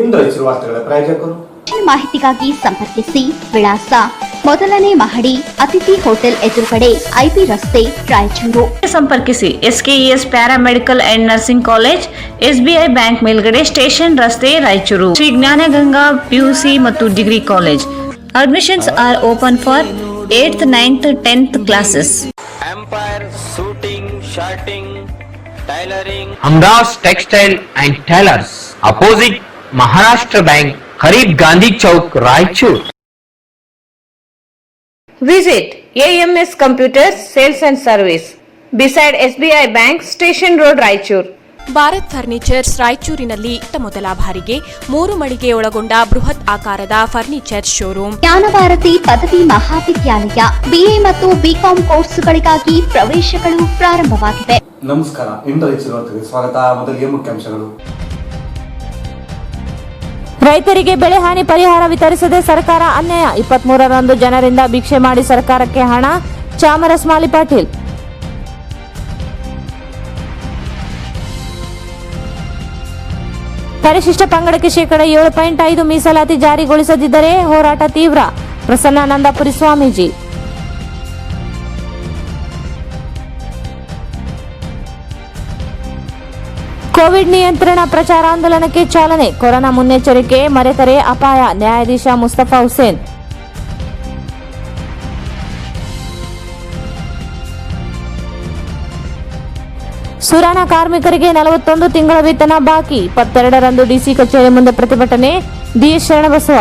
ಇಂದು ವಾರ್ತೆಗಳ ಪ್ರಾಯೋಜಕರು ಮಾಹಿತಿಗಾಗಿ ಸಂಪರ್ಕಿಸಿ. ವಿಳಾಸ ಮೊದಲನೇ ಮಹಡಿ ಅತಿಥಿ ಹೋಟೆಲ್ ಎದುರುಗಡೆ, ಐಬಿ ರಸ್ತೆ, ರಾಯಚೂರು. ಸಂಪರ್ಕಿಸಿ SKES paramedical and nursing college, SBI bank ಮೇಲ್ಗಡೆ, ಸ್ಟೇಷನ್ ರಸ್ತೆ, ರಾಯಚೂರು. ಶ್ರೀ ಜ್ಞಾನಗಂಗಾ PUC ಮತ್ತು degree college. Admissions R open for 8th, 9th, 10th classes. Empire Shooting, Shirting, Tailoring. Amras Textile and Tailors, opposite Maharashtra Bank, Kareeb Gandhi Chowk, Raichur. Visit AMS Computers Sales and Service beside SBI Bank, Station Road, Raichur. Bharat furnitures ರಾಯಚೂರಿನಲ್ಲಿ ಮೊದಲ ಬಾರಿಗೆ 3 ಮಳಿಗೆ ಒಳಗೊಂಡ ಬೃಹತ್ ಆಕಾರದ furniture showroom. Jnanabharathi ಪದವಿ ಮಹಾವಿದ್ಯಾಲಯ BA ಮತ್ತು BCom ಕೋರ್ಸ್ಗಳಿಗಾಗಿ ಪ್ರವೇಶಗಳು ಪ್ರಾರಂಭವಾಗಿವೆ. ನಮಸ್ಕಾರ. ಇಂದು ಸ್ವಾಗತ. ಮೊದಲಿಗೆ ಮುಖ್ಯಾಂಶಗಳು. ರೈತರಿಗೆ ಬೆಳೆ ಹಾನಿ ಪರಿಹಾರ ವಿತರಿಸದೆ ಸರ್ಕಾರ ಅನ್ಯಾಯ. 23ರಂದು ಜನರಿಂದ ಭಿಕ್ಷೆ ಮಾಡಿ ಸರ್ಕಾರಕ್ಕೆ ಹಣ. ಚಾಮರಸ್ ಮಾಲಿ ಪಾಟೀಲ್. ಪರಿಶಿಷ್ಟ ಪಂಗಡಕ್ಕೆ ಶೇಕಡ 7.5 ಮೀಸಲಾತಿ ಜಾರಿಗೊಳಿಸದಿದ್ದರೆ ಹೋರಾಟ ತೀವ್ರ. ಪ್ರಸನ್ನಾನಂದಪುರಿ ಸ್ವಾಮೀಜಿ. ಕೋವಿಡ್ ನಿಯಂತ್ರಣ ಪ್ರಚಾರಾಂದೋಲನಕ್ಕೆ ಚಾಲನೆ. ಕೊರೋನಾ ಮುನ್ನೆಚ್ಚರಿಕೆ ಮರೆತರೆ ಅಪಾಯ. ನ್ಯಾಯಾಧೀಶ ಮುಸ್ತಫಾ ಹುಸೇನ್. ಸುರಾನ ಕಾರ್ಮಿಕರಿಗೆ 41 ತಿಂಗಳ ವೇತನ ಬಾಕಿ. 22ರಂದು DC ಕಚೇರಿ ಮುಂದೆ ಪ್ರತಿಭಟನೆ. DS ಶರಣಬಸವ.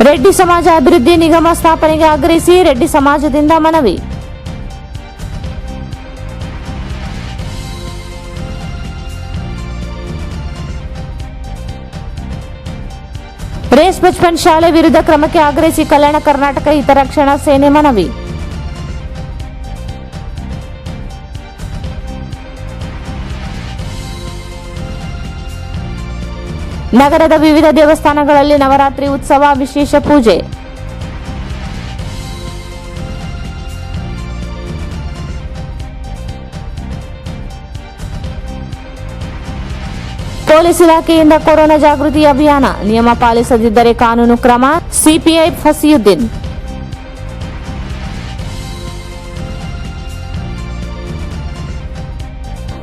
ರೆಡ್ಡಿ ಸಮಾಜ ಅಭಿವೃದ್ಧಿ ನಿಗಮ ಸ್ಥಾಪನೆಗೆ ಆಗ್ರಹಿಸಿ ರೆಡ್ಡಿ ಸಮಾಜದಿಂದ ಮನವಿ. ರೇಸ್ ಬಚ್ಪನ್ ಶಾಲೆ ವಿರುದ್ಧ ಕ್ರಮಕ್ಕೆ ಆಗ್ರಹಿಸಿ ಕಲ್ಯಾಣ ಕರ್ನಾಟಕ ಹಿತರಕ್ಷಣಾ ಸೇನೆ ಮನವಿ. ನಗರದ ವಿವಿಧ ದೇವಸ್ಥಾನಗಳಲ್ಲಿ ನವರಾತ್ರಿ ಉತ್ಸವ, ವಿಶೇಷ ಪೂಜೆ. ಪೊಲೀಸ್ ಇಲಾಖೆಯಿಂದ ಕೊರೋನಾ ಜಾಗೃತಿ ಅಭಿಯಾನ. ನಿಯಮ ಪಾಲಿಸದಿದ್ದರೆ ಕಾನೂನು ಕ್ರಮ. CPI ಫಸಿಯುದ್ದೀನ್.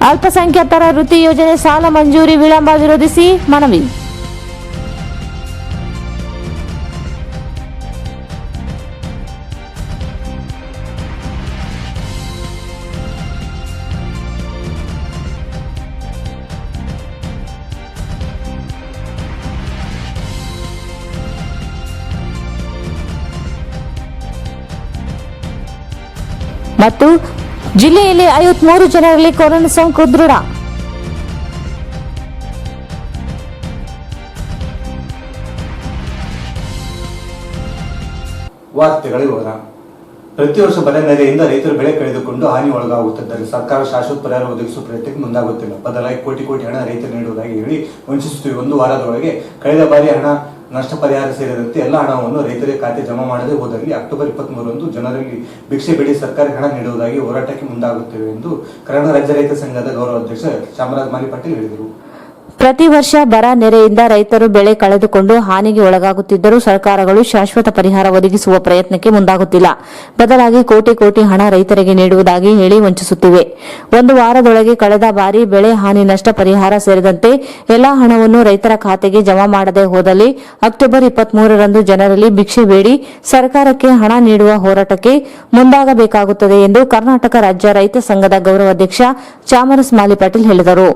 ಅಲ್ಪಸಂಖ್ಯಾತರ ವೃತ್ತಿ ಯೋಜನೆ ಸಾಲ ಮಂಜೂರಿ ವಿಳಂಬ ವಿರೋಧಿಸಿ ಮನವಿ. ಮತ್ತು ಜಿಲ್ಲೆಯಲ್ಲಿ 53 ಜನರಲ್ಲಿ ಕೊರೋನಾ ಸೋಂಕು ದೃಢ. ವಾರ್ತೆಗಳ ವಿವರ. ಪ್ರತಿ ವರ್ಷ ಬರ ನೆರೆಯಿಂದ ರೈತರು ಬೆಳೆ ಕಳೆದುಕೊಂಡು ಹಾನಿ ಒಳಗಾಗುತ್ತಿದ್ದರೆ ಸರ್ಕಾರ ಶಾಶ್ವತ ಪರಿಹಾರ ಒದಗಿಸುವ ಪ್ರಯತ್ನಕ್ಕೆ ಮುಂದಾಗುತ್ತಿಲ್ಲ. ಬದಲಾಗಿ ಕೋಟಿ ಹಣ ರೈತರು ನೀಡುವುದಾಗಿ ಹೇಳಿ ವಂಚಿಸುತ್ತಿವೆ. 1 ವಾರದೊಳಗೆ ಕಳೆದ ಬಾರಿ ಹಣ, ನಷ್ಟ ಪರಿಹಾರ ಸೇರಿದಂತೆ ಎಲ್ಲ ಹಣವನ್ನು ರೈತರ ಖಾತೆ ಜಮಾ ಮಾಡದೆ ಹೋದಲ್ಲಿ ಅಕ್ಟೋಬರ್ 23ರಂದು ಜನರಲ್ಲಿ ಭಿಕ್ಷೆ ಬೇಡಿ ಸರ್ಕಾರಕ್ಕೆ ಹಣ ನೀಡುವುದಾಗಿ ಹೋರಾಟಕ್ಕೆ ಮುಂದಾಗುತ್ತೇವೆ ಎಂದು ಕರ್ನಾಟಕ ರಾಜ್ಯ ರೈತ ಸಂಘದ ಗೌರವಾಧ್ಯಕ್ಷ ಚಾಮರಾಜ ಮಾಲಿ ಪಾಟೀಲ್ ಹೇಳಿದರು. ಪ್ರತಿ ವರ್ಷ ಬರ ನೆರೆಯಿಂದ ರೈತರು ಬೆಳೆ ಕಳೆದುಕೊಂಡು ಹಾನಿಗೆ ಒಳಗಾಗುತ್ತಿದ್ದರೂ ಸರ್ಕಾರಗಳು ಶಾಶ್ವತ ಪರಿಹಾರ ಒದಗಿಸುವ ಪ್ರಯತ್ನಕ್ಕೆ ಮುಂದಾಗುತ್ತಿಲ್ಲ. ಬದಲಾಗಿ ಕೋಟಿ ಹಣ ರೈತರಿಗೆ ನೀಡುವುದಾಗಿ ಹೇಳಿ ವಂಚಿಸುತ್ತಿವೆ. 1 ವಾರದೊಳಗೆ ಕಳೆದ ಬಾರಿ ಬೆಳೆ ಹಾನಿ ನಷ್ಟ ಪರಿಹಾರ ಸೇರಿದಂತೆ ಎಲ್ಲಾ ಹಣವನ್ನು ರೈತರ ಖಾತೆಗೆ ಜಮಾ ಮಾಡದೆ ಹೋದಲ್ಲಿ ಅಕ್ಟೋಬರ್ 23ರಂದು ಜನರಲ್ಲಿ ಭಿಕ್ಷೆ ಬೇಡಿ ಸರ್ಕಾರಕ್ಕೆ ಹಣ ನೀಡುವ ಹೋರಾಟಕ್ಕೆ ಮುಂದಾಗಬೇಕಾಗುತ್ತದೆ ಎಂದು ಕರ್ನಾಟಕ ರಾಜ್ಯ ರೈತ ಸಂಘದ ಗೌರವಾಧ್ಯಕ್ಷ ಚಾಮರಸ್ ಮಾಲಿ ಪಾಟೀಲ್ ಹೇಳಿದರು.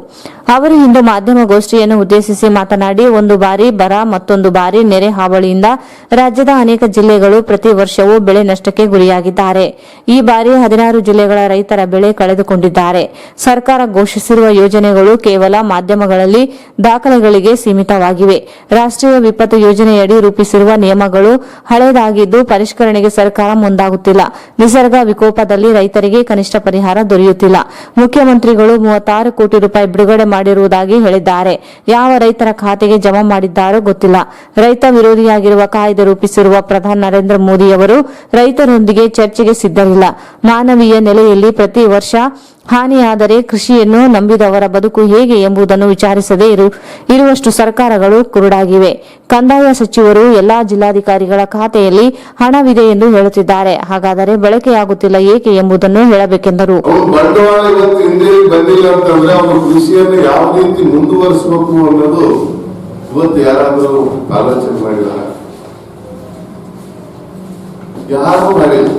ಅವರು ಇಂದು ಮಾಧ್ಯಮಗೋಷ್ಠಿಯನ್ನು ಉದ್ದೇಶಿಸಿ ಮಾತನಾಡಿ, 1 ಬಾರಿ ಬರ ಮತ್ತೊಂದು ಬಾರಿ ನೆರೆ ಹಾವಳಿಯಿಂದ ರಾಜ್ಯದ ಅನೇಕ ಜಿಲ್ಲೆಗಳು ಪ್ರತಿ ವರ್ಷವೂ ಬೆಳೆ ನಷ್ಟಕ್ಕೆ ಗುರಿಯಾಗಿದ್ದಾರೆ. ಈ ಬಾರಿ 16 ಜಿಲ್ಲೆಗಳ ರೈತರ ಬೆಳೆ ಕಳೆದುಕೊಂಡಿದ್ದಾರೆ. ಸರ್ಕಾರ ಘೋಷಿಸಿರುವ ಯೋಜನೆಗಳು ಕೇವಲ ಮಾಧ್ಯಮಗಳಲ್ಲಿ ದಾಖಲೆಗಳಿಗೆ ಸೀಮಿತವಾಗಿವೆ. ರಾಷ್ಟ್ರೀಯ ವಿಪತ್ತು ಯೋಜನೆಯಡಿ ರೂಪಿಸಿರುವ ನಿಯಮಗಳು ಹಳೆಯದಾಗಿದ್ದು ಪರಿಷ್ಕರಣೆಗೆ ಸರ್ಕಾರ ಮುಂದಾಗುತ್ತಿಲ್ಲ. ನಿಸರ್ಗ ವಿಕೋಪದಲ್ಲಿ ರೈತರಿಗೆ ಕನಿಷ್ಠ ಪರಿಹಾರ ದೊರೆಯುತ್ತಿಲ್ಲ. ಮುಖ್ಯಮಂತ್ರಿಗಳು 36 ಕೋಟಿ ರೂಪಾಯಿ ಬಿಡುಗಡೆ ಮಾಡಿರುವುದಾಗಿ ಹೇಳಿದ್ದಾರೆ. ಯಾವ ರೈತರ ಖಾತೆಗೆ ಜಮಾ ಮಾಡಿದ್ದಾರೋ ಗೊತ್ತಿಲ್ಲ. ರೈತ ವಿರೋಧಿಯಾಗಿರುವ ಕಾಯ್ದೆ ರೂಪಿಸಿರುವ ಪ್ರಧಾನಿ ನರೇಂದ್ರ ಮೋದಿಯವರು ರೈತರೊಂದಿಗೆ ಚರ್ಚೆಗೆ ಸಿದ್ಧರಿಲ್ಲ. ಮಾನವೀಯ ನೆಲೆಯಲ್ಲಿ ಪ್ರತಿ ವರ್ಷ ಹಾನಿಯಾದರೆ ಕೃಷಿಯನ್ನು ನಂಬಿದವರ ಬದುಕು ಹೇಗೆ ಎಂಬುದನ್ನು ವಿಚಾರಿಸದೇ ಇರುವಷ್ಟು ಸರ್ಕಾರಗಳು ಕುರುಡಾಗಿವೆ. ಕಂದಾಯ ಸಚಿವರು ಎಲ್ಲಾ ಜಿಲ್ಲಾಧಿಕಾರಿಗಳ ಖಾತೆಯಲ್ಲಿ ಹಣವಿದೆ ಎಂದು ಹೇಳುತ್ತಿದ್ದಾರೆ. ಹಾಗಾದರೆ ಬಳಕೆಯಾಗುತ್ತಿಲ್ಲ ಏಕೆ ಎಂಬುದನ್ನು ಹೇಳಬೇಕೆಂದರು. ಬಂಡವಾಳ ಇವತ್ತು ಹಿಂದೆ ಬಂದಿಲ್ಲ ಅಂತಂದ್ರೆ ಅವರು ಕೃಷಿಯನ್ನು ಯಾವ ರೀತಿ ಮುಂದುವರಿಸಬೇಕು ಅನ್ನೋದು ಇವತ್ತು ಯಾರಾದರೂ ಆಲೋಚನೆ ಮಾಡಿದಾರ? ಯಾರು ಮಾಡಿಲ್ಲ.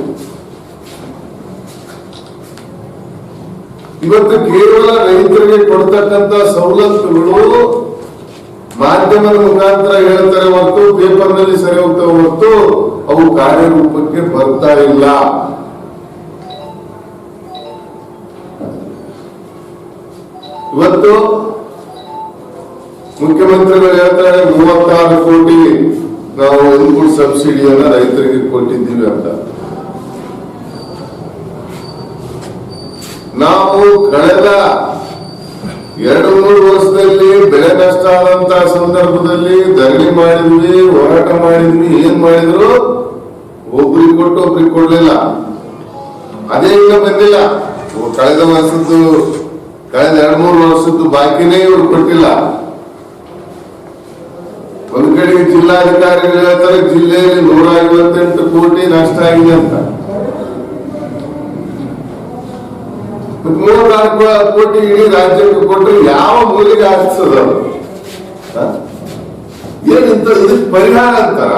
ಇವತ್ತು ಕೇವಲ ರೈತರಿಗೆ ಕೊಡ್ತಕ್ಕಂತ ಸವಲತ್ತುಗಳು ಮಾಧ್ಯಮದ ಮುಖಾಂತರ ಹೇಳ್ತಾರೆ ಹೊರತು, ಪೇಪರ್ನಲ್ಲಿ ಸರಿ ಹೋಗ್ತವೆ ಹೊರತು ಅವು ಕಾರ್ಯರೂಪಕ್ಕೆ ಬರ್ತಾ ಇಲ್ಲ. ಇವತ್ತು ಮುಖ್ಯಮಂತ್ರಿಗಳು ಹೇಳ್ತಾರೆ 36 ಕೋಟಿ ನಾವು ಇನ್ಪುಟ್ ಸಬ್ಸಿಡಿಯನ್ನ ರೈತರಿಗೆ ಕೊಟ್ಟಿದ್ದೀವಿ ಅಂತ. ನಾವು ಕಳೆದ 2-3 ವರ್ಷದಲ್ಲಿ ಬೆಳೆ ನಷ್ಟ ಆದಂತಹ ಸಂದರ್ಭದಲ್ಲಿ ಧರಣಿ ಮಾಡಿದ್ವಿ, ಹೋರಾಟ ಮಾಡಿದ್ವಿ. ಏನ್ ಮಾಡಿದ್ರು? ಒಬ್ರಿಗೆ ಕೊಟ್ಟು ಒಬ್ರಿಗೆ ಕೊಡ್ಲಿಲ್ಲ. ಅದೇ ಈಗ ಬಂದಿಲ್ಲ. ಕಳೆದ 2-3 ವರ್ಷದ್ದು ಬಾಕಿನೇ ಇವ್ರು ಕೊಟ್ಟಿಲ್ಲ. ಒಂದ್ ಕಡೆಗೆ ಜಿಲ್ಲಾಧಿಕಾರಿಗಳು ಹೇಳ್ತಾರೆ ಜಿಲ್ಲೆಯಲ್ಲಿ 158 ಕೋಟಿ ನಷ್ಟ ಆಗಿದೆ ಅಂತ. 34 ಕೋಟಿ ಇಡೀ ರಾಜ್ಯಕ್ಕೆ ಕೊಟ್ಟರೆ ಯಾವ ಮೂಲಿಗೆ ಆಗ್ತದ? ಏನಿಂತ ಇದಕ್ಕೆ ಪರಿಹಾರ ಅಂತಾರ?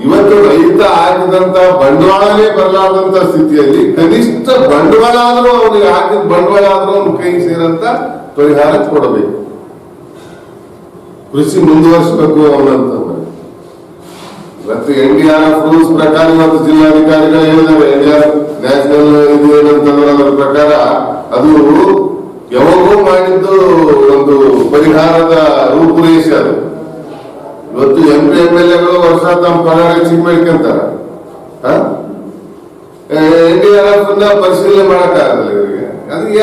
ಇವತ್ತು ರೈತ ಹಾಕಿದಂತ ಬಂಡವಾಳನೇ ಬರಲಾರ್ದಂತ ಸ್ಥಿತಿಯಲ್ಲಿ ಕನಿಷ್ಠ ಬಂಡವಾಳ ಆದ್ರೂ ಅವನಿಗೆ ಹಾಕಿದ ಬಂಡವಾಳ ಆದ್ರೂ ಅವ್ನ ಕೈಗೆ ಸೇರಂತ ಪರಿಹಾರ ಕೊಡಬೇಕು. ಕೃಷಿ ಮುಂದುವರಿಸಬೇಕು ಅವನಂತಂದ್ರೆ ಇವತ್ತು NDRF ರೂಲ್ಸ್ ಪ್ರಕಾರ ಇವತ್ತು ಜಿಲ್ಲಾಧಿಕಾರಿಗಳು ಹೇಳಿದ್ದಾರೆ, NDRF ನ್ಯಾಷನಲ್ ಇದು ಏನಂತಂದ್ರೆ ಅದರ ಪ್ರಕಾರ ಅದು ಯಾವಾಗೋ ಮಾಡಿದ್ದು ಒಂದು ಪರಿಹಾರದ ರೂಪುರೇಷೆ. ಅದು ಇವತ್ತು MP MLAಗಳು ವರ್ಷ ತಮ್ಮ ಪಗಾರ ಹೆಚ್ಚಿಗೆ ಮಾಡ್ಕೊಂತಾರ. NDRF ಪರಿಶೀಲನೆ ಮಾಡಕ್ಕಾಗಲ್ಲ ಇವರಿಗೆ. ಅದಕ್ಕೆ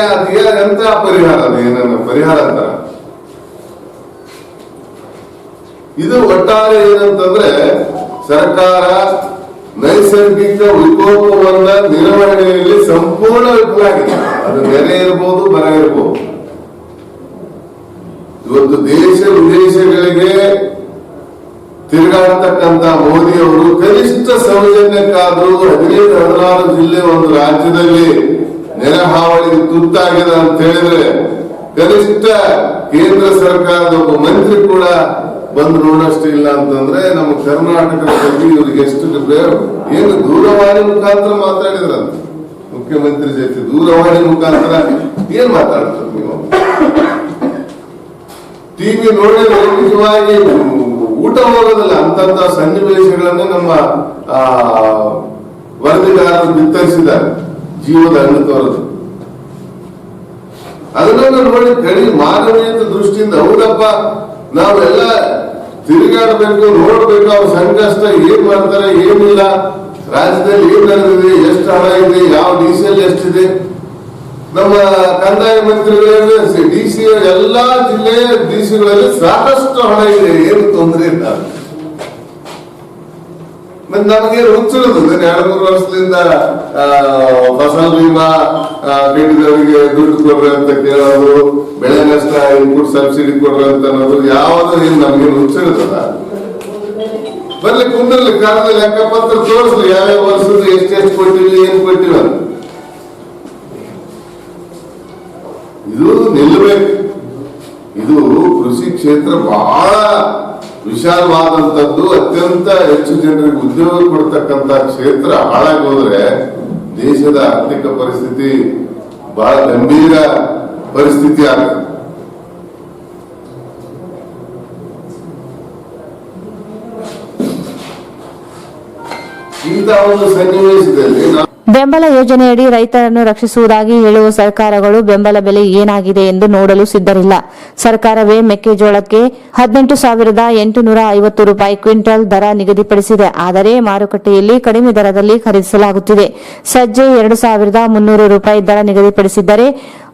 ಎಂತ ಪರಿಹಾರ? ಅದು ಏನನ್ನ ಪರಿಹಾರ ಅಂತಾರ? ಇದು ಒಟ್ಟಾರೆ ಏನಂತಂದ್ರೆ ಸರ್ಕಾರ ನೈಸರ್ಗಿಕ ವಿಕೋಪವನ್ನ ನಿರ್ವಹಣೆಯಲ್ಲಿ ಸಂಪೂರ್ಣ ವಿಫಲಾಗಿದೆ. ಅದು ನೆರೆ ಇರ್ಬೋದು, ಬರ ಇರ್ಬೋದು. ಇವತ್ತು ದೇಶ ವಿದೇಶಗಳಿಗೆ ತಿರುಗಾಡ್ತಕ್ಕಂತ ಮೋದಿ ಅವರು ಕನಿಷ್ಠ ಸೌಜನ್ಯಕ್ಕಾದ್ರೂ 15-16 ಜಿಲ್ಲೆ ಒಂದು ರಾಜ್ಯದಲ್ಲಿ ನೆರೆ ಹಾವಳಿಗೆ ತುತ್ತಾಗಿದೆ ಅಂತ ಹೇಳಿದ್ರೆ ಕನಿಷ್ಠ ಕೇಂದ್ರ ಸರ್ಕಾರದ ಒಬ್ಬ ಮಂತ್ರಿ ಕೂಡ ಬಂದು ನೋಡಷ್ಟು ಇಲ್ಲ ಅಂತಂದ್ರೆ ನಮ್ಮ ಕರ್ನಾಟಕದ ಬಗ್ಗೆ ಇವ್ರಿಗೆ ಎಷ್ಟು ಏನು ದೂರವಾಣಿ ಮುಖಾಂತರ ಮಾತಾಡಿದ್ರಂತ ಮುಖ್ಯಮಂತ್ರಿ ಜೊತೆ. ದೂರವಾಣಿ ಮುಖಾಂತರ ಏನ್ ಮಾತಾಡ್ತಾರೆ ನೀವು? ಟಿವಿ ನೋಡಿದ್ರೆ ನಿಜವಾಗಿ ಊಟ ಹೋಗೋದಿಲ್ಲ. ಅಂತಂತ ಸನ್ನಿವೇಶಗಳನ್ನು ನಮ್ಮ ವರದಿಗಾರರು ಬಿತ್ತರಿಸಿದ್ದಾರೆ. ಜೀವದ ಹಣ್ಣು ತೋರದು ಅದನ್ನ ನೋಡಿ ಕಡಿಮೆ ಮಾನವೀಯತೆ ದೃಷ್ಟಿಯಿಂದ ಹೌದಪ್ಪ ನಾವೆಲ್ಲ ತಿರುಗಾಡಬೇಕು, ನೋಡ್ಬೇಕು, ಅವ್ರ ಸಂಕಷ್ಟ ಏನ್ ಮಾಡ್ತಾರೆ, ಏನಿಲ್ಲ, ರಾಜ್ಯದಲ್ಲಿ ಏನ್ ನಡೆದಿದೆ, ಎಷ್ಟು ಹಣ ಇದೆ, ಯಾವ DCL ಎಷ್ಟಿದೆ. ನಮ್ಮ ಕಂದಾಯ ಮಂತ್ರಿಗಳಲ್ಲಿ DC ಎಲ್ಲಾ ಜಿಲ್ಲೆಯ DCಗಳಲ್ಲಿ ಸಾಕಷ್ಟು ಹಣ ಇದೆ, ಏನು ತೊಂದರೆ ಇಲ್ಲ. ಮತ್ತೆ ನಮಗೆ ಹುಚ್ಚಿರೋದು 2-3 ವರ್ಷದಿಂದ ಫಸಲ್ ಬಿಮಾ ಕಟ್ಟಿದವರಿಗೆ ದುಡ್ಡು ಕೊಡ್ರಿ ಅಂತ ಕೇಳೋದು, ಬೆಳೆ ನಷ್ಟ ಇನ್ಪುಟ್ ಸಬ್ಸಿಡಿ ಕೊಡ್ರಿ ಅಂತ ಅನ್ನೋದು ಯಾವುದು ಏನು ನಮ್ಗೆ ಹುಚ್ಚಿರೋದಲ್ಲ. ಬರ್ಲಿ ಕುಂದ್ರಲಿ, ಕಾಲದ ಲೆಕ್ಕಪತ್ರ ತೋರಿಸ್ಲಿ, ಯಾವ್ಯಾವ ವರ್ಷದ ಎಷ್ಟೆಷ್ಟು ಕೊಟ್ಟಿವಿ, ಏನ್ ಕೊಟ್ಟಿವಿ ಅಂತ. ಇದು ನಿಲ್ಲಬೇಕು. ಇದು ಕೃಷಿ ಕ್ಷೇತ್ರ ಬಹಳ ವಿಶಾಲವಾದಂತದ್ದು, ಅತ್ಯಂತ ಹೆಚ್ಚು ಜನರಿಗೆ ಉದ್ಯೋಗ ಕೊಡ್ತಕ್ಕಂತ ಕ್ಷೇತ್ರ ಹಾಳಾಗಿ ಹೋದ್ರೆ ದೇಶದ ಆರ್ಥಿಕ ಪರಿಸ್ಥಿತಿ ಬಹಳ ಗಂಭೀರ ಪರಿಸ್ಥಿತಿ ಆಗುತ್ತೆ. ಇಂಥ ಒಂದು ಸನ್ನಿವೇಶದಲ್ಲಿ ಬೆಂಬಲ ಯೋಜನೆಯಡಿ ರೈತರನ್ನು ರಕ್ಷಿಸುವುದಾಗಿ ಹೇಳುವ ಸರ್ಕಾರಗಳು ಬೆಂಬಲ ಬೆಲೆ ಏನಾಗಿದೆ ಎಂದು ನೋಡಲು ಸಿದ್ಧರಿಲ್ಲ. ಸರ್ಕಾರವೇ ಮೆಕ್ಕೆಜೋಳಕ್ಕೆ 18,850 ರೂಪಾಯಿ ಕ್ವಿಂಟಲ್ ದರ ನಿಗದಿಪಡಿಸಿದೆ. ಆದರೆ ಮಾರುಕಟ್ಟೆಯಲ್ಲಿ ಕಡಿಮೆ ದರದಲ್ಲಿ ಖರೀದಿಸಲಾಗುತ್ತಿದೆ. ಸಜ್ಜೆ 2,300 ರೂಪಾಯಿ ದರ ನಿಗದಿಪಡಿಸಿದ್ದರೆ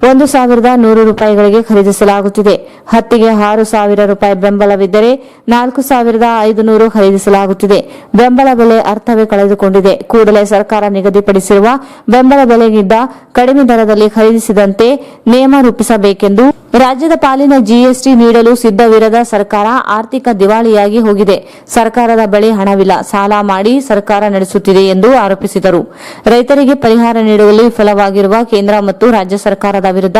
1,100 ರೂಪಾಯಿಗಳಿಗೆ ಖರೀದಿಸಲಾಗುತ್ತಿದೆ. ಹತ್ತಿಗೆ 6,000 ರೂಪಾಯಿ ಬೆಂಬಲವಿದ್ದರೆ 4,500 ಖರೀದಿಸಲಾಗುತ್ತಿದೆ. ಬೆಂಬಲ ಬೆಲೆ ಅರ್ಥವೇ ಕಳೆದುಕೊಂಡಿದೆ. ಕೂಡಲೇ ಸರ್ಕಾರ ನಿಗದಿಪಡಿಸಿರುವ ನಿಗದಿಪಡಿಸಿರುವ ಬೆಂಬಲ ಬೆಲೆಗಿಂತ ಕಡಿಮೆ ದರದಲ್ಲಿ ಖರೀದಿಸಿದಂತೆ ನಿಯಮ ರೂಪಿಸಬೇಕೆಂದು ರಾಜ್ಯದ ಪಾಲಿನ ಜಿಎಸ್ಟಿ ನೀಡಲು ಸಿದ್ದವಿರದ ಸರ್ಕಾರ ಆರ್ಥಿಕ ದಿವಾಳಿಯಾಗಿ ಹೋಗಿದೆ. ಸರ್ಕಾರದ ಬಳಿ ಹಣವಿಲ್ಲ, ಸಾಲ ಮಾಡಿ ಸರ್ಕಾರ ನಡೆಸುತ್ತಿದೆ ಎಂದು ಆರೋಪಿಸಿದರು. ರೈತರಿಗೆ ಪರಿಹಾರ ನೀಡುವಲ್ಲಿ ವಿಫಲವಾಗಿರುವ ಕೇಂದ್ರ ಮತ್ತು ರಾಜ್ಯ ಸರ್ಕಾರದ ವಿರುದ್ಧ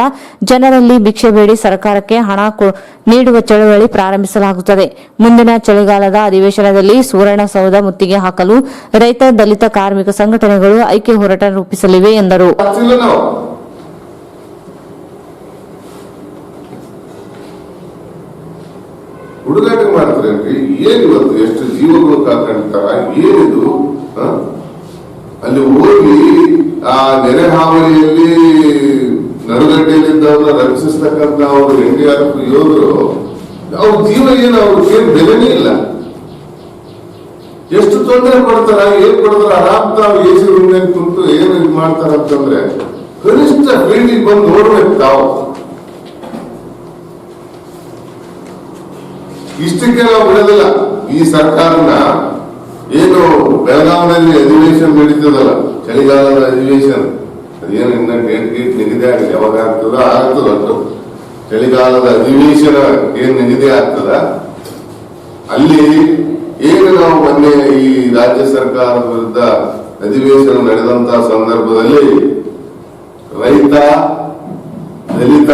ಜನರಲ್ಲಿ ಭಿಕ್ಷೆ ಬೇಡಿ ಸರ್ಕಾರಕ್ಕೆ ಹಣ ನೀಡುವ ಚಳವಳಿ ಪ್ರಾರಂಭಿಸಲಾಗುತ್ತದೆ. ಮುಂದಿನ ಚಳಿಗಾಲದ ಅಧಿವೇಶನದಲ್ಲಿ ಸುವರ್ಣಸೌಧ ಮುತ್ತಿಗೆ ಹಾಕಲು ರೈತ, ದಲಿತ, ಕಾರ್ಮಿಕ ಸಂಘಟನೆಗಳು ಐಕ್ಯ ಹೋರಾಟ ರೂಪಿಸಲಿವೆ ಎಂದರು. ಹುಡುಗಾಟ ಮಾಡ್ತಾರೇನ್ರಿ? ಏನ್ ಇವತ್ತು ಎಷ್ಟು ಜೀವಗಳು ಕಾಕೊಂಡ್ತಾರ? ಏನಿದು? ಅಲ್ಲಿ ಹೋಗಿ ಆ ನೆರೆ ಹಾವಳಿಯಲ್ಲಿ ನಡುಗಡ್ಡೆಯಲ್ಲಿದ್ದವ್ರನ್ನ ರಕ್ಷಿಸ್ತಕ್ಕಂಥ ಅವರು NDRF ಯೋಧರು, ಅವ್ರ ಜೀವ ಏನು, ಅವ್ರಿಗೆ ಬೆಲೆನೇ ಇಲ್ಲ. ಎಷ್ಟು ತೊಂದರೆ ಕೊಡ್ತಾರ, ಏನ್ ಕೊಡ್ತಾರ? ಆರಾಮ್ ತಾವು AC ರೂಮ್ ಕುಂತು ಏನು ಇದು ಮಾಡ್ತಾರ ಅಂತಂದ್ರೆ ಕನಿಷ್ಠ ಫೀಲ್ಡಿಗೆ ಬಂದು ನೋಡ್ಬೇಕು ತಾವು. ಇಷ್ಟಕ್ಕೆ ನಾವು ಬಿಡೋದಿಲ್ಲ. ಈ ಸರ್ಕಾರನ ಏನು ಬೆಳಗಾವಿನಲ್ಲಿ ಅಧಿವೇಶನ ನಡೀತದಲ್ಲ, ಚಳಿಗಾಲದ ಅಧಿವೇಶನ, ಅದೇನು ಇನ್ನ ಡೇಟ್ ನಿಗದಿ ಆಗಿದೆ, ಯಾವಾಗ ಆಗ್ತದ ಚಳಿಗಾಲದ ಅಧಿವೇಶನ ಏನ್ ನಿಗದಿ ಆಗ್ತದ, ಅಲ್ಲಿ ಏನು ನಾವು ಮೊನ್ನೆ ಈ ರಾಜ್ಯ ಸರ್ಕಾರದ ವಿರುದ್ಧ ಅಧಿವೇಶನ ನಡೆದಂತ ಸಂದರ್ಭದಲ್ಲಿ ರೈತ, ದಲಿತ,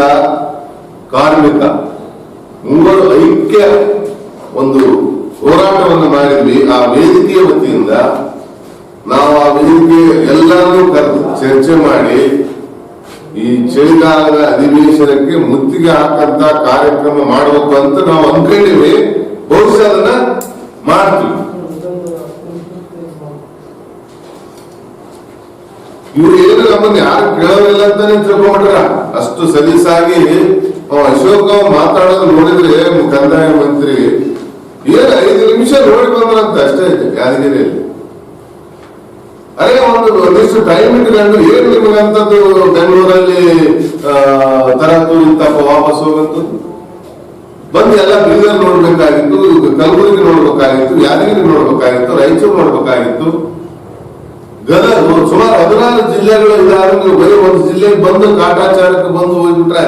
ಕಾರ್ಮಿಕ ಮೂವರು ಐಕ್ಯ ಒಂದು ಹೋರಾಟವನ್ನು ಮಾಡಿದ್ವಿ. ಆ ವೇದಿಕೆಯ ವತಿಯಿಂದ ನಾವು ಆ ವೇದಿಕೆ ಎಲ್ಲರೂ ಕರೆದು ಚರ್ಚೆ ಮಾಡಿ ಈ ಚಳಿಗಾಲದ ಅಧಿವೇಶನಕ್ಕೆ ಮುತ್ತಿಗೆ ಹಾಕಂತ ಕಾರ್ಯಕ್ರಮ ಮಾಡಬೇಕು ಅಂತ ನಾವು ಅನ್ಕೊಂಡಿವಿ. ಬಹುಶಃ ಅದನ್ನ ಮಾಡ್ತೀವಿ. ಇವ್ರು ಏನು ನಮ್ಮನ್ನ ಯಾರು ಕೇಳೋದಿಲ್ಲ ಅಂತಾನೆ ತಿಳ್ಕೊಂಡ್ರ. ಅಷ್ಟು ಸಲೀಸಾಗಿ ಅಶೋಕ್ ಮಾತಾಡೋದು ನೋಡಿದ್ರೆ ಕಂದಾಯ ಮಂತ್ರಿ ಏನ್ 5 ನಿಮಿಷ ನೋಡಿ ಬಂದ್ರಂತ ಅಷ್ಟೇ ಯಾದಗಿರಿಯಲ್ಲಿ. ಅರೆ ಒಂದಿಷ್ಟು ಟೈಮ್ ಇಟ್ಕೊಂಡು ಏನ್ ನಿಮಗಂತದ್ದು ಬೆಂಗಳೂರಲ್ಲಿ ತರತ್ತೂರು ಇತ್ತಪ್ಪ ವಾಪಸ್ ಹೋಗಂತು ಬಂದು ಎಲ್ಲ ಬೀದರ್ ನೋಡ್ಬೇಕಾಗಿತ್ತು, ಕಲಬುರಗಿ ನೋಡ್ಬೇಕಾಗಿತ್ತು, ಯಾದಗಿರಿ ನೋಡ್ಬೇಕಾಗಿತ್ತು, ರಾಯಚೂರು ನೋಡ್ಬೇಕಾಗಿತ್ತು, ಗದಗ, ಸುಮಾರು 16 ಜಿಲ್ಲೆಗಳು ಇದಾದ್ರೆ ನೀವು ಬರೀ ಒಂದು ಜಿಲ್ಲೆಗೆ ಬಂದು ಕಾಟಾಚಾರಕ್ಕೆ ಬಂದು ಹೋಗ್ಬಿಟ್ರೆ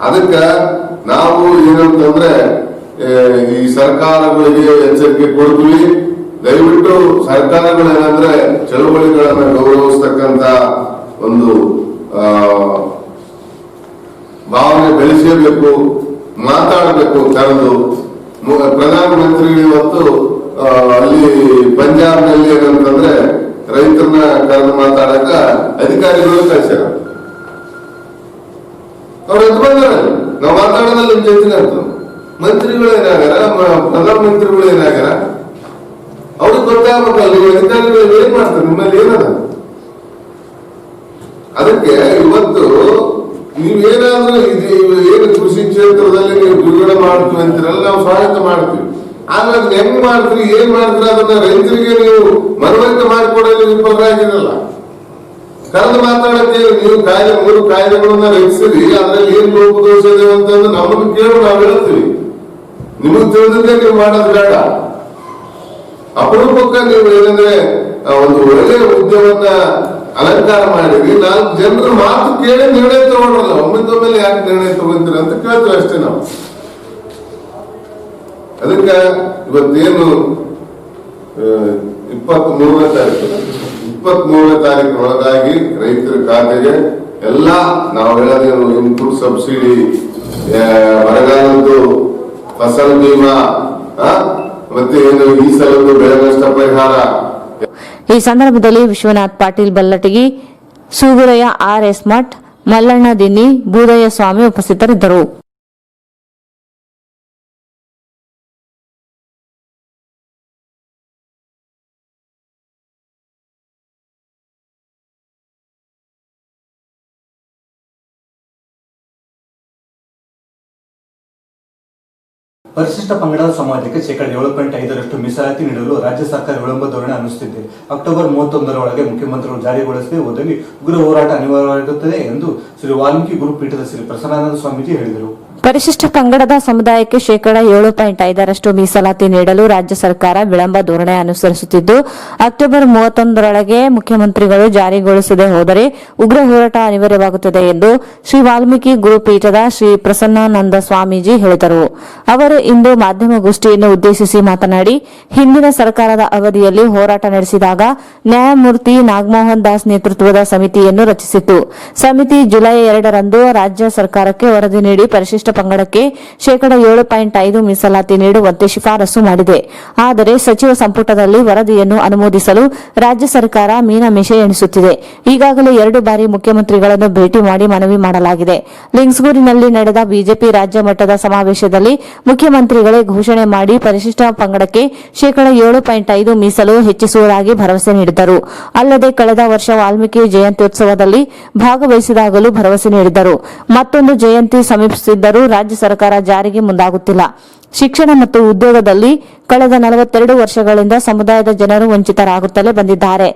ಅದಕ್ಕ ನಾವು ಏನಂತಂದ್ರೆ ಈ ಸರ್ಕಾರಗಳಿಗೆ ಎಚ್ಚರಿಕೆ ಕೊಡ್ತೀವಿ. ದಯವಿಟ್ಟು ಸರ್ಕಾರಗಳೇನಂದ್ರೆ ಚಳುವಳಿಗಳನ್ನ ಗೌರವಿಸ್ತಕ್ಕಂತ ಒಂದು ಭಾವನೆ ಬೆಳೆಸಬೇಕು, ಮಾತಾಡಬೇಕು. ಕರೆದು ಪ್ರಧಾನಮಂತ್ರಿ ಇವತ್ತು ಅಲ್ಲಿ ಪಂಜಾಬ್ನಲ್ಲಿ ಏನಂತಂದ್ರೆ ರೈತರನ್ನ ಕರೆದು ಮಾತಾಡಕ ಅಧಿಕಾರಿಗಳು ಕಳಿಸ್ಯಾರ. ಅವ್ರು ಎದ್ದು ಬಂದಾರ, ನಾವು ಮಾತಾಡೋದಲ್ಲ ನಿಮ್ ಜೊತೆಗೆ ಅಂತ. ಮಂತ್ರಿಗಳು ಏನಾಗ್ಯಾರ, ಪ್ರಧಾನಮಂತ್ರಿಗಳು ಏನಾಗ್ಯಾರ, ಅವ್ರಿಗೆ ಗೊತ್ತಾಗಬೇಕಲ್ಲ ನೀವು ಅಧಿಕಾರಿಗಳು ಏನ್ ಮಾಡ್ತಾರೆ, ನಿಮ್ಮಲ್ಲಿ ಏನದ. ಅದಕ್ಕೆ ಇವತ್ತು ನೀವೇನಾದ್ರೂ ಏನು ಕೃಷಿ ಕ್ಷೇತ್ರದಲ್ಲಿ ನೀವು ಬಿಡುಗಡೆ ಮಾಡ್ತೀವಿ ಅಂತೀರಲ್ಲ, ನಾವು ಸ್ವಾಗತ ಮಾಡ್ತೀವಿ. ಆದ್ರೆ ಅದನ್ನ ಹೆಂಗ್ ಮಾಡ್ತೀರಿ, ಏನ್ ಮಾಡ್ತೀರಿ, ಅದನ್ನ ರೈತರಿಗೆ ನೀವು ಮನವರಿಕೆ ಮಾಡಿಕೊಡಲು ವಿಫಲರಾಗಿರಲ್ಲ. ಕರೆದು ಮಾತಾಡಕ್ಕೆ ನೀವು ಕಾಯ್ದೆ 3 ಕಾಯ್ದೆಗಳನ್ನ ರಚಿಸಿರಿ, ಅದ್ರಲ್ಲಿ ಏನ್ ಲೋಪದೋಷ ಇದೆ ಅಂತಂದ್ರೆ ನಮ್ಮನ್ನು ಕೇಳು, ನಾವು ಹೇಳ್ತೀವಿ. ನಿಮಗ್ ತಿಳಿದಿದ್ದೆ ನೀವು ಮಾಡೋದು ಬೇಡ. ಅಪರೂಪಕ್ಕ ನೀವು ಏನಂದ್ರೆ ಒಂದು ಒಳ್ಳೆಯ ಹುದ್ದೆವನ್ನ ಅಲಂಕಾರ ಮಾಡಿದ್ರಿ, 4 ಜನರ ಮಾತು ಕೇಳಿ ನಿರ್ಣಯ ತಗೊಂಡ್ರಲ್ಲ, ಒಮ್ಮಿಂದೊಮ್ಮೆಲೆ ಯಾಕೆ ನಿರ್ಣಯ ತಗೊಂತೀರ ಅಂತ ಕೇಳ್ತೀವಿ ಅಷ್ಟೇ ನಾವು. ಅದಕ್ಕೆ ಇವತ್ತೇನು 23ನೇ ತಾರೀಕಿನೊಳಗಾಗಿ ರೈತರ ಖಾತೆಗೆ ಎಲ್ಲ ನಾವು ಹೇಳೋದೇನು ಇನ್ಪುಟ್ ಸಬ್ಸಿಡಿ, ಬರಗಾಲದ್ದು ಫಸಲ್ ಬಿಮಾ, ಮತ್ತೆ ಏನು ಈ ಸಲದ್ದು ಬೆಳೆ ನಷ್ಟ ಪರಿಹಾರ. ಈ ಸಂದರ್ಭದಲ್ಲಿ ವಿಶ್ವನಾಥ್ ಪಾಟೀಲ್ ಬಲ್ಲಟಗಿ, ಸೂಗುರಯ್ಯ RS ಮಠ್, ಮಲ್ಲಣ್ಣ ದಿನ್ನಿ, ಬೂದಯ್ಯ ಸ್ವಾಮಿ ಉಪಸ್ಥಿತರಿದ್ದರು. ಪರಿಶಿಷ್ಟ ಪಂಗಡದ ಸಮಾಜಕ್ಕೆ ಶೇಕಡ 7.5% ಮೀಸಲಾತಿ ನೀಡಲು ರಾಜ್ಯ ಸರ್ಕಾರ ವಿಳಂಬ ಧೋರಣೆ ಅನುಸರಿಸುತ್ತಿದೆ. ಅಕ್ಟೋಬರ್ 31 ಮುಖ್ಯಮಂತ್ರಿಗಳು ಜಾರಿಗೊಳಿಸದೆ ಹೋದಲ್ಲಿ ಉಗ್ರ ಹೋರಾಟ ಅನಿವಾರ್ಯವಾಗಿರುತ್ತದೆ ಎಂದು ಶ್ರೀ ವಾಲ್ಮೀಕಿ ಗುರುಪೀಠದ ಶ್ರೀ ಪ್ರಸನ್ನಾನಂದ ಸ್ವಾಮೀಜಿ ಹೇಳಿದರು. ಪರಿಶಿಷ್ಟ ಪಂಗಡದ ಸಮುದಾಯಕ್ಕೆ ಶೇಕಡ 7.5% ಮೀಸಲಾತಿ ನೀಡಲು ರಾಜ್ಯ ಸರ್ಕಾರ ವಿಳಂಬ ಧೋರಣೆ ಅನುಸರಿಸುತ್ತಿದ್ದು, ಅಕ್ಟೋಬರ್ 31 ಮುಖ್ಯಮಂತ್ರಿಗಳು ಜಾರಿಗೊಳಿಸದೆ ಹೋದರೆ ಉಗ್ರ ಹೋರಾಟ ಅನಿವಾರ್ಯವಾಗುತ್ತದೆ ಎಂದು ಶ್ರೀ ವಾಲ್ಮೀಕಿ ಗುರುಪೀಠದ ಶ್ರೀ ಪ್ರಸನ್ನಾನಂದ ಸ್ವಾಮೀಜಿ ಹೇಳಿದರು. ಅವರು ಇಂದು ಮಾಧ್ಯಮಗೋಷ್ಠಿಯನ್ನು ಉದ್ದೇಶಿಸಿ ಮಾತನಾಡಿ, ಹಿಂದಿನ ಸರ್ಕಾರದ ಅವಧಿಯಲ್ಲಿ ಹೋರಾಟ ನಡೆಸಿದಾಗ ನ್ಯಾಯಮೂರ್ತಿ ನಾಗಮೋಹನ್ ದಾಸ್ ನೇತೃತ್ವದ ಸಮಿತಿಯನ್ನು ರಚಿಸಿತ್ತು. ಸಮಿತಿ ಜುಲೈ 2 ರಾಜ್ಯ ಸರ್ಕಾರಕ್ಕೆ ವರದಿ ನೀಡಿ ಪರಿಶಿಷ್ಟ ಪಂಗಡಕ್ಕೆ ಶೇಕಡ 7.5 ಮೀಸಲಾತಿ ನೀಡುವಂತೆ ಶಿಫಾರಸು ಮಾಡಿದೆ. ಆದರೆ ಸಚಿವ ಸಂಪುಟದಲ್ಲಿ ವರದಿಯನ್ನು ಅನುಮೋದಿಸಲು ರಾಜ್ಯ ಸರ್ಕಾರ ಮೀನಮೇಷ ಎಣಿಸುತ್ತಿದೆ. ಈಗಾಗಲೇ 2 ಬಾರಿ ಮುಖ್ಯಮಂತ್ರಿಗಳನ್ನು ಭೇಟಿ ಮಾಡಿ ಮನವಿ ಮಾಡಲಾಗಿದೆ. ಲಿಂಗ್ಸ್ಗೂರಿನಲ್ಲಿ ನಡೆದ ಬಿಜೆಪಿ ರಾಜ್ಯ ಮಟ್ಟದ ಸಮಾವೇಶದಲ್ಲಿ ಮುಖ್ಯಮಂತ್ರಿಗಳೇ ಘೋಷಣೆ ಮಾಡಿ ಪರಿಶಿಷ್ಟ ಪಂಗಡಕ್ಕೆ ಶೇಕಡ 7.5 ಮೀಸಲು ಹೆಚ್ಚಿಸುವುದಾಗಿ ಭರವಸೆ ನೀಡಿದ್ದರು. ಅಲ್ಲದೆ ಕಳೆದ ವರ್ಷ ವಾಲ್ಮೀಕಿ ಜಯಂತ್ಯೋತ್ಸವದಲ್ಲಿ ಭಾಗವಹಿಸಿದಾಗಲೂ ಭರವಸೆ ನೀಡಿದ್ದರು. ಮತ್ತೊಂದು ಜಯಂತಿ ಸಮೀಪಿಸುತ್ತಿದ್ದರೂ ರಾಜ್ಯ ಸರ್ಕಾರ ಜಾರಿಗೆ ಮುಂದಾಗುತ್ತಿಲ್ಲ. ಶಿಕ್ಷಣ ಮತ್ತು ಉದ್ಯೋಗದಲ್ಲಿ ಕಳೆದ 42 ವರ್ಷಗಳಿಂದ ಸಮುದಾಯದ ಜನರು ವಂಚಿತರಾಗುತ್ತಲೇ ಬಂದಿದ್ದಾರೆ.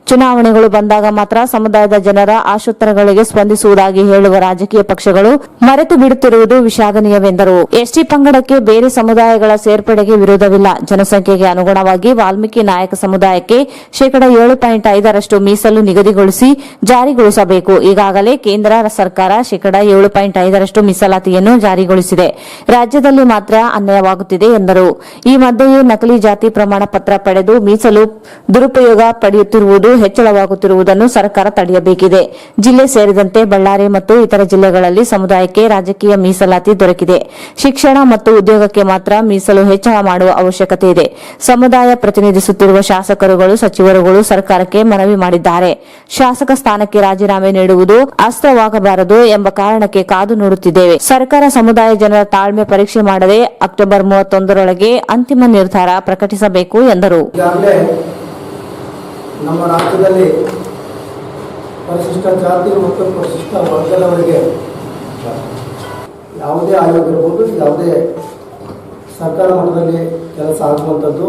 ಚುನಾವಣೆಗಳು ಬಂದಾಗ ಮಾತ್ರ ಸಮುದಾಯದ ಜನರ ಆಶೋತ್ತರಗಳಿಗೆ ಸ್ಪಂದಿಸುವುದಾಗಿ ಹೇಳುವ ರಾಜಕೀಯ ಪಕ್ಷಗಳು ಮರೆತು ಬಿಡುತ್ತಿರುವುದು ವಿಷಾದನೀಯವೆಂದರು. ಎಸ್ಟಿ ಪಂಗಡಕ್ಕೆ ಬೇರೆ ಸಮುದಾಯಗಳ ಸೇರ್ಪಡೆಗೆ ವಿರೋಧವಿಲ್ಲ. ಜನಸಂಖ್ಯೆಗೆ ಅನುಗುಣವಾಗಿ ವಾಲ್ಮೀಕಿ ನಾಯಕ ಸಮುದಾಯಕ್ಕೆ ಶೇಕಡ 7.5% ಮೀಸಲು ನಿಗದಿಗೊಳಿಸಿ ಜಾರಿಗೊಳಿಸಬೇಕು. ಈಗಾಗಲೇ ಕೇಂದ್ರ ಸರ್ಕಾರ ಶೇಕಡ 7.5% ಮೀಸಲಾತಿಯನ್ನು ಜಾರಿಗೊಳಿಸಿದೆ. ರಾಜ್ಯದಲ್ಲಿ ಮಾತ್ರ ಅನ್ಯಾಯವಾಗುತ್ತಿದೆ ಎಂದರು. ಈ ಮಧ್ಯೆಯೇ ನಕಲಿ ಜಾತಿ ಪ್ರಮಾಣ ಪತ್ರ ಪಡೆದು ಮೀಸಲು ದುರುಪಯೋಗ ಪಡೆಯುತ್ತಿರುವುದು ಹೆಚ್ಚಳವಾಗುತ್ತಿರುವುದನ್ನು ಸರ್ಕಾರ ತಡೆಯಬೇಕಿದೆ. ಜಿಲ್ಲೆ ಸೇರಿದಂತೆ ಬಳ್ಳಾರಿ ಮತ್ತು ಇತರ ಜಿಲ್ಲೆಗಳಲ್ಲಿ ಸಮುದಾಯಕ್ಕೆ ರಾಜಕೀಯ ಮೀಸಲಾತಿ ದೊರಕಿದೆ. ಶಿಕ್ಷಣ ಮತ್ತು ಉದ್ಯೋಗಕ್ಕೆ ಮಾತ್ರ ಮೀಸಲು ಹೆಚ್ಚಳ ಮಾಡುವ ಅವಶ್ಯಕತೆ ಇದೆ. ಸಮುದಾಯ ಪ್ರತಿನಿಧಿಸುತ್ತಿರುವ ಶಾಸಕರುಗಳು, ಸಚಿವರುಗಳು ಸರ್ಕಾರಕ್ಕೆ ಮನವಿ ಮಾಡಿದ್ದಾರೆ. ಶಾಸಕ ಸ್ಥಾನಕ್ಕೆ ರಾಜೀನಾಮೆ ನೀಡುವುದು ಅಸ್ತ್ರವಾಗಬಾರದು ಎಂಬ ಕಾರಣಕ್ಕೆ ಕಾದು ನೋಡುತ್ತಿದ್ದೇವೆ. ಸರ್ಕಾರ ಸಮುದಾಯ ಜನರ ತಾಳ್ಮೆ ಪರೀಕ್ಷೆ ಮಾಡದೆ ಅಕ್ಟೋಬರ್ 31 ಅಂತಿಮ ನಿರ್ಧಾರ ಪ್ರಕಟಿಸಬೇಕು ಎಂದರು. ಈಗಾಗಲೇ ನಮ್ಮ ರಾಜ್ಯದಲ್ಲಿ ಪರಿಶಿಷ್ಟ ಜಾತಿ ಮತ್ತು ಪರಿಶಿಷ್ಟ ವರ್ಗದವರಿಗೆ ಯಾವುದೇ ಆಯೋಗ ಇರ್ಬೋದು, ಯಾವುದೇ ಸರ್ಕಾರ ಮಟ್ಟದಲ್ಲಿ ಕೆಲಸ ಆಗುವಂಥದ್ದು.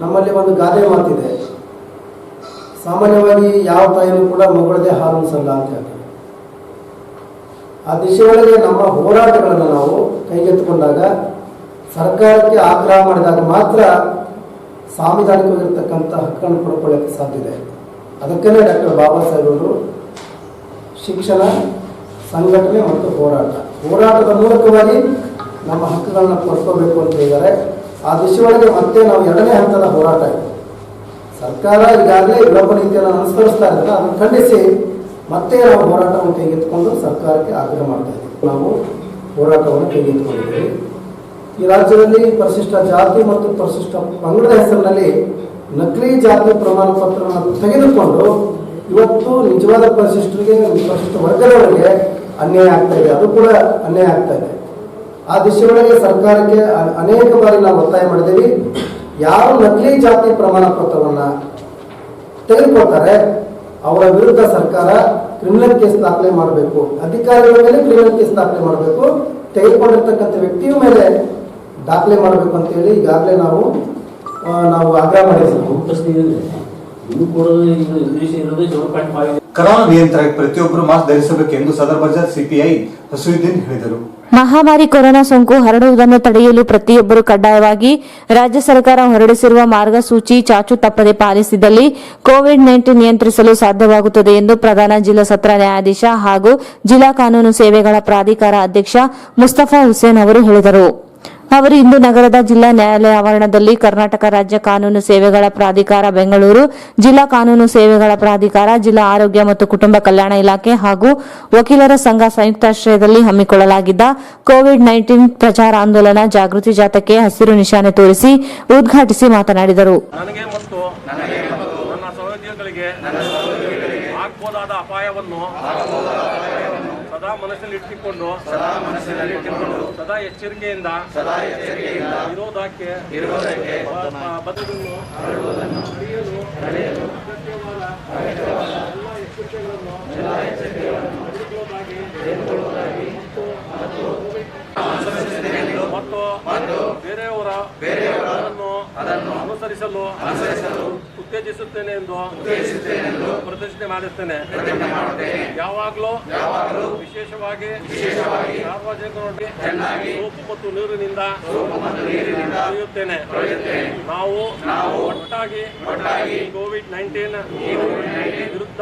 ನಮ್ಮಲ್ಲಿ ಒಂದು ಗಾದೆ ಮಾತಿದೆ, ಸಾಮಾನ್ಯವಾಗಿ ಯಾವ ತಾಯಿನೂ ಕೂಡ ಮಗಳದೇ ಹಾಲು ಉಣಿಸಲ್ಲ ಅಂತ ಹೇಳ್ತಾರೆ. ಆ ದಿಶೆಯೊಳಗೆ ನಮ್ಮ ಹೋರಾಟಗಳನ್ನು ನಾವು ಕೈಗೆತ್ತಿಕೊಂಡಾಗ, ಸರ್ಕಾರಕ್ಕೆ ಆಗ್ರಹ ಮಾಡಿದಾಗ ಮಾತ್ರ ಸಾಂವಿಧಾನಿಕವಾಗಿರ್ತಕ್ಕಂಥ ಹಕ್ಕನ್ನು ಪಡ್ಕೊಳ್ಳೋಕ್ಕೆ ಸಾಧ್ಯ ಇದೆ. ಅದಕ್ಕೇ ಡಾಕ್ಟರ್ ಬಾಬಾ ಸಾಹೇಬ್ ಅವರು ಶಿಕ್ಷಣ, ಸಂಘಟನೆ ಮತ್ತು ಹೋರಾಟದ ಮೂಲಕವಾಗಿ ನಮ್ಮ ಹಕ್ಕುಗಳನ್ನ ಪಡ್ಕೋಬೇಕು ಅಂತ ಹೇಳಿದ್ದಾರೆ. ಆ ದಿಶೆಯೊಳಗೆ ಮತ್ತೆ ನಾವು 2ನೇ ಹಂತದ ಹೋರಾಟ ಇದೆ. ಸರ್ಕಾರ ಈಗಾಗಲೇ ವಿಳಂಬ ನೀತಿಯನ್ನು ಅನುಸರಿಸ್ತಾ ಇದ್ದಾರೆ. ಅದನ್ನು ಖಂಡಿಸಿ ಮತ್ತೆ ನಾವು ಹೋರಾಟವನ್ನು ಕೈಗೆತ್ತಿಕೊಂಡು ಸರ್ಕಾರಕ್ಕೆ ಆಗ್ರಹ ಮಾಡ್ತಾ ಇದ್ದೀವಿ. ನಾವು ಹೋರಾಟವನ್ನು ಕೈಗೆತ್ತಿಕೊಂಡಿದ್ದೀವಿ. ಈ ರಾಜ್ಯದಲ್ಲಿ ಪರಿಶಿಷ್ಟ ಜಾತಿ ಮತ್ತು ಪರಿಶಿಷ್ಟ ಪಂಗಡದ ಹೆಸರಿನಲ್ಲಿ ನಕಲಿ ಜಾತಿ ಪ್ರಮಾಣ ಪತ್ರವನ್ನು ತೆಗೆದುಕೊಂಡು ಇವತ್ತು ನಿಜವಾದ ಪರಿಶಿಷ್ಟರಿಗೆ, ಪರಿಶಿಷ್ಟ ವರ್ಗದವರಿಗೆ ಅನ್ಯಾಯ ಆಗ್ತಾ ಇದೆ. ಅದು ಕೂಡ ಅನ್ಯಾಯ ಆಗ್ತಾ ಇದೆ. ಆ ದಿಶೆಯೊಳಗೆ ಸರ್ಕಾರಕ್ಕೆ ಅನೇಕ ಬಾರಿ ನಾವು ಒತ್ತಾಯ ಮಾಡಿದ್ದೀವಿ. ಯಾರು ನಕಲಿ ಜಾತಿ ಪ್ರಮಾಣ ಪತ್ರವನ್ನು ತೆಗೆದುಕೊಳ್ತಾರೆ ಅವರ ವಿರುದ್ಧ ಸರ್ಕಾರ ಕ್ರಿಮಿನಲ್ ಕೇಸ್ ದಾಖಲೆ ಮಾಡಬೇಕು. ಅಧಿಕಾರಿಗಳ ಮೇಲೆ ಕ್ರಿಮಿನಲ್ ಕೇಸ್ ದಾಖಲೆ ಮಾಡಬೇಕು. ತೆಗೆದುಕೊಂಡಿರ್ತಕ್ಕಂಥ ವ್ಯಕ್ತಿಯ ಮೇಲೆ ದಾಖಲೆ ಮಾಡಬೇಕು ಅಂತೇಳಿ ಈಗಾಗಲೇ ನಾವು ಆಗ್ರಹ ಮಾಡಿದ್ದೀವಿ. ಕರೋನಾ ನಿಯಂತ್ರಣಕ್ಕೆ ಪ್ರತಿಯೊಬ್ಬರು ಮಾಸ್ಕ್ ಧರಿಸಬೇಕೆಂದು ಸದರ್ ಬಜಾರ್ ಸಿಪಿಐ ಹಸುದ್ದೀನ್ ಹೇಳಿದರು. ಮಹಾಮಾರಿ ಕೊರೋನಾ ಸೋಂಕು ಹರಡುವುದನ್ನು ತಡೆಯಲು ಪ್ರತಿಯೊಬ್ಬರು ಕಡ್ಡಾಯವಾಗಿ ರಾಜ್ಯ ಸರ್ಕಾರ ಹೊರಡಿಸಿರುವ ಮಾರ್ಗಸೂಚಿ ಚಾಚು ತಪ್ಪದೆ ಪಾಲಿಸಿದಲ್ಲಿ ಕೋವಿಡ್-19 ನಿಯಂತ್ರಿಸಲು ಸಾಧ್ಯವಾಗುತ್ತದೆ ಎಂದು ಪ್ರಧಾನ ಜಿಲ್ಲಾ ಸತ್ರ ನ್ಯಾಯಾಧೀಶ ಹಾಗೂ ಜಿಲ್ಲಾ ಕಾನೂನು ಸೇವೆಗಳ ಪ್ರಾಧಿಕಾರ ಅಧ್ಯಕ್ಷ ಮುಸ್ತಫಾ ಹುಸೇನ್ ಅವರು ಹೇಳಿದರು. ಅವರು ಇಂದು ನಗರದ ಜಿಲ್ಲಾ ನ್ಯಾಯಾಲಯ ಆವರಣದಲ್ಲಿ ಕರ್ನಾಟಕ ರಾಜ್ಯ ಕಾನೂನು ಸೇವೆಗಳ ಪ್ರಾಧಿಕಾರ ಬೆಂಗಳೂರು, ಜಿಲ್ಲಾ ಕಾನೂನು ಸೇವೆಗಳ ಪ್ರಾಧಿಕಾರ, ಜಿಲ್ಲಾ ಆರೋಗ್ಯ ಮತ್ತು ಕುಟುಂಬ ಕಲ್ಯಾಣ ಇಲಾಖೆ ಹಾಗೂ ವಕೀಲರ ಸಂಘ ಸಂಯುಕ್ತಾಶ್ರಯದಲ್ಲಿ ಹಮ್ಮಿಕೊಳ್ಳಲಾಗಿದ್ದ ಕೋವಿಡ್-19 ಪ್ರಚಾರ ಆಂದೋಲನ ಜಾಗೃತಿ ಜಾಥಾಕ್ಕೆ ಹಸಿರು ನಿಶಾನೆ ತೋರಿಸಿ ಉದ್ಘಾಟಿಸಿ ಮಾತನಾಡಿದರು. ನನಗೆ ಮತ್ತು ನನ್ನ ಸಹೋದ್ಯೋಗಿಗಳಿಗೆ ಆಗಬಹುದಾದ ಅಪಾಯವನ್ನು ಸದಾ ಮನಸ್ಸಿನಲ್ಲಿ ಇಟ್ಟುಕೊಂಡು ಸದಾ ಎಚ್ಚರಿಕೆಯಿಂದ ಇರೋದಕ್ಕೆ ಬದುಕನ್ನು ತಡೆಯಲು ಅಗತ್ಯವಾದ ಎಲ್ಲ ಎಚ್ಚರಿಕೆಗಳನ್ನು ತೆಗೆದುಕೊಳ್ಳುವುದಾಗಿ ಮತ್ತು ಅನುಸರಿಸಲು ಉತ್ತೇಜಿಸುತ್ತೇನೆ ಎಂದು ಪ್ರತಿಜ್ಞೆ ಮಾಡುತ್ತೇನೆ. ಯಾವಾಗಲೂ ವಿಶೇಷವಾಗಿ ಸಾರ್ವಜನಿಕರೊಂದಿಗೆ ಸೋಪು ಮತ್ತು ನೀರಿನಿಂದ ತೊಳೆಯುತ್ತೇನೆ. ನಾವು ಒಟ್ಟಾಗಿ ಕೋವಿಡ್-19 ವಿರುದ್ಧ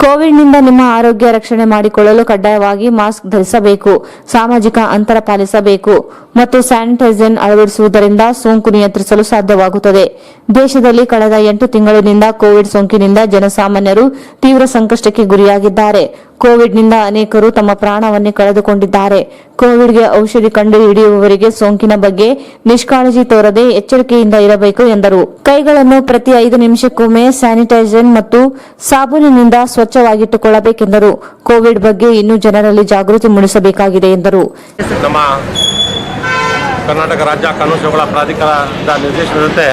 ಕೋವಿಡ್ನಿಂದ ನಿಮ್ಮ ಆರೋಗ್ಯ ರಕ್ಷಣೆ ಮಾಡಿಕೊಳ್ಳಲು ಕಡ್ಡಾಯವಾಗಿ ಮಾಸ್ಕ್ ಧರಿಸಬೇಕು, ಸಾಮಾಜಿಕ ಅಂತರ ಪಾಲಿಸಬೇಕು ಮತ್ತು ಸ್ಯಾನಿಟೈಸರ್ ಅಳವಡಿಸುವುದರಿಂದ ಸೋಂಕು ನಿಯಂತ್ರಿಸಲು ಸಾಧ್ಯವಾಗುತ್ತದೆ. ದೇಶದಲ್ಲಿ ಕಳೆದ 8 ತಿಂಗಳಿನಿಂದ ಕೋವಿಡ್ ಸೋಂಕಿನಿಂದ ಜನಸಾಮಾನ್ಯರು ತೀವ್ರ ಸಂಕಷ್ಟಕ್ಕೆ ಗುರಿಯಾಗಿದ್ದಾರೆ. ಕೋವಿಡ್ನಿಂದ ಅನೇಕರು ತಮ್ಮ ಪ್ರಾಣವನ್ನೇ ಕಳೆದುಕೊಂಡಿದ್ದಾರೆ. ಕೋವಿಡ್ಗೆ ಔಷಧಿ ಕಂಡುಹಿಡಿಯುವವರಿಗೆ ಸೋಂಕಿನ ಬಗ್ಗೆ ನಿಷ್ಕಾಳಜಿ ತೋರದೆ ಎಚ್ಚರಿಕೆಯಿಂದ ಇರಬೇಕು ಎಂದರು. ಕೈಗಳನ್ನು ಪ್ರತಿ 5 ನಿಮಿಷಕ್ಕೊಮ್ಮೆ ಸ್ಯಾನಿಟೈಸರ್ ಮತ್ತು ಸಾಬೂನಿನಿಂದ ಸ್ವಚ್ಛವಾಗಿಟ್ಟುಕೊಳ್ಳಬೇಕೆಂದರು. ಕೋವಿಡ್ ಬಗ್ಗೆ ಇನ್ನೂ ಜನರಲ್ಲಿ ಜಾಗೃತಿ ಮೂಡಿಸಬೇಕಾಗಿದೆ ಎಂದರು. ನಮ್ಮ ಕರ್ನಾಟಕ ರಾಜ್ಯ ಕಾನೂನು ಸೇವೆಗಳ ಪ್ರಾಧಿಕಾರದ ನಿರ್ದೇಶನದಂತೆ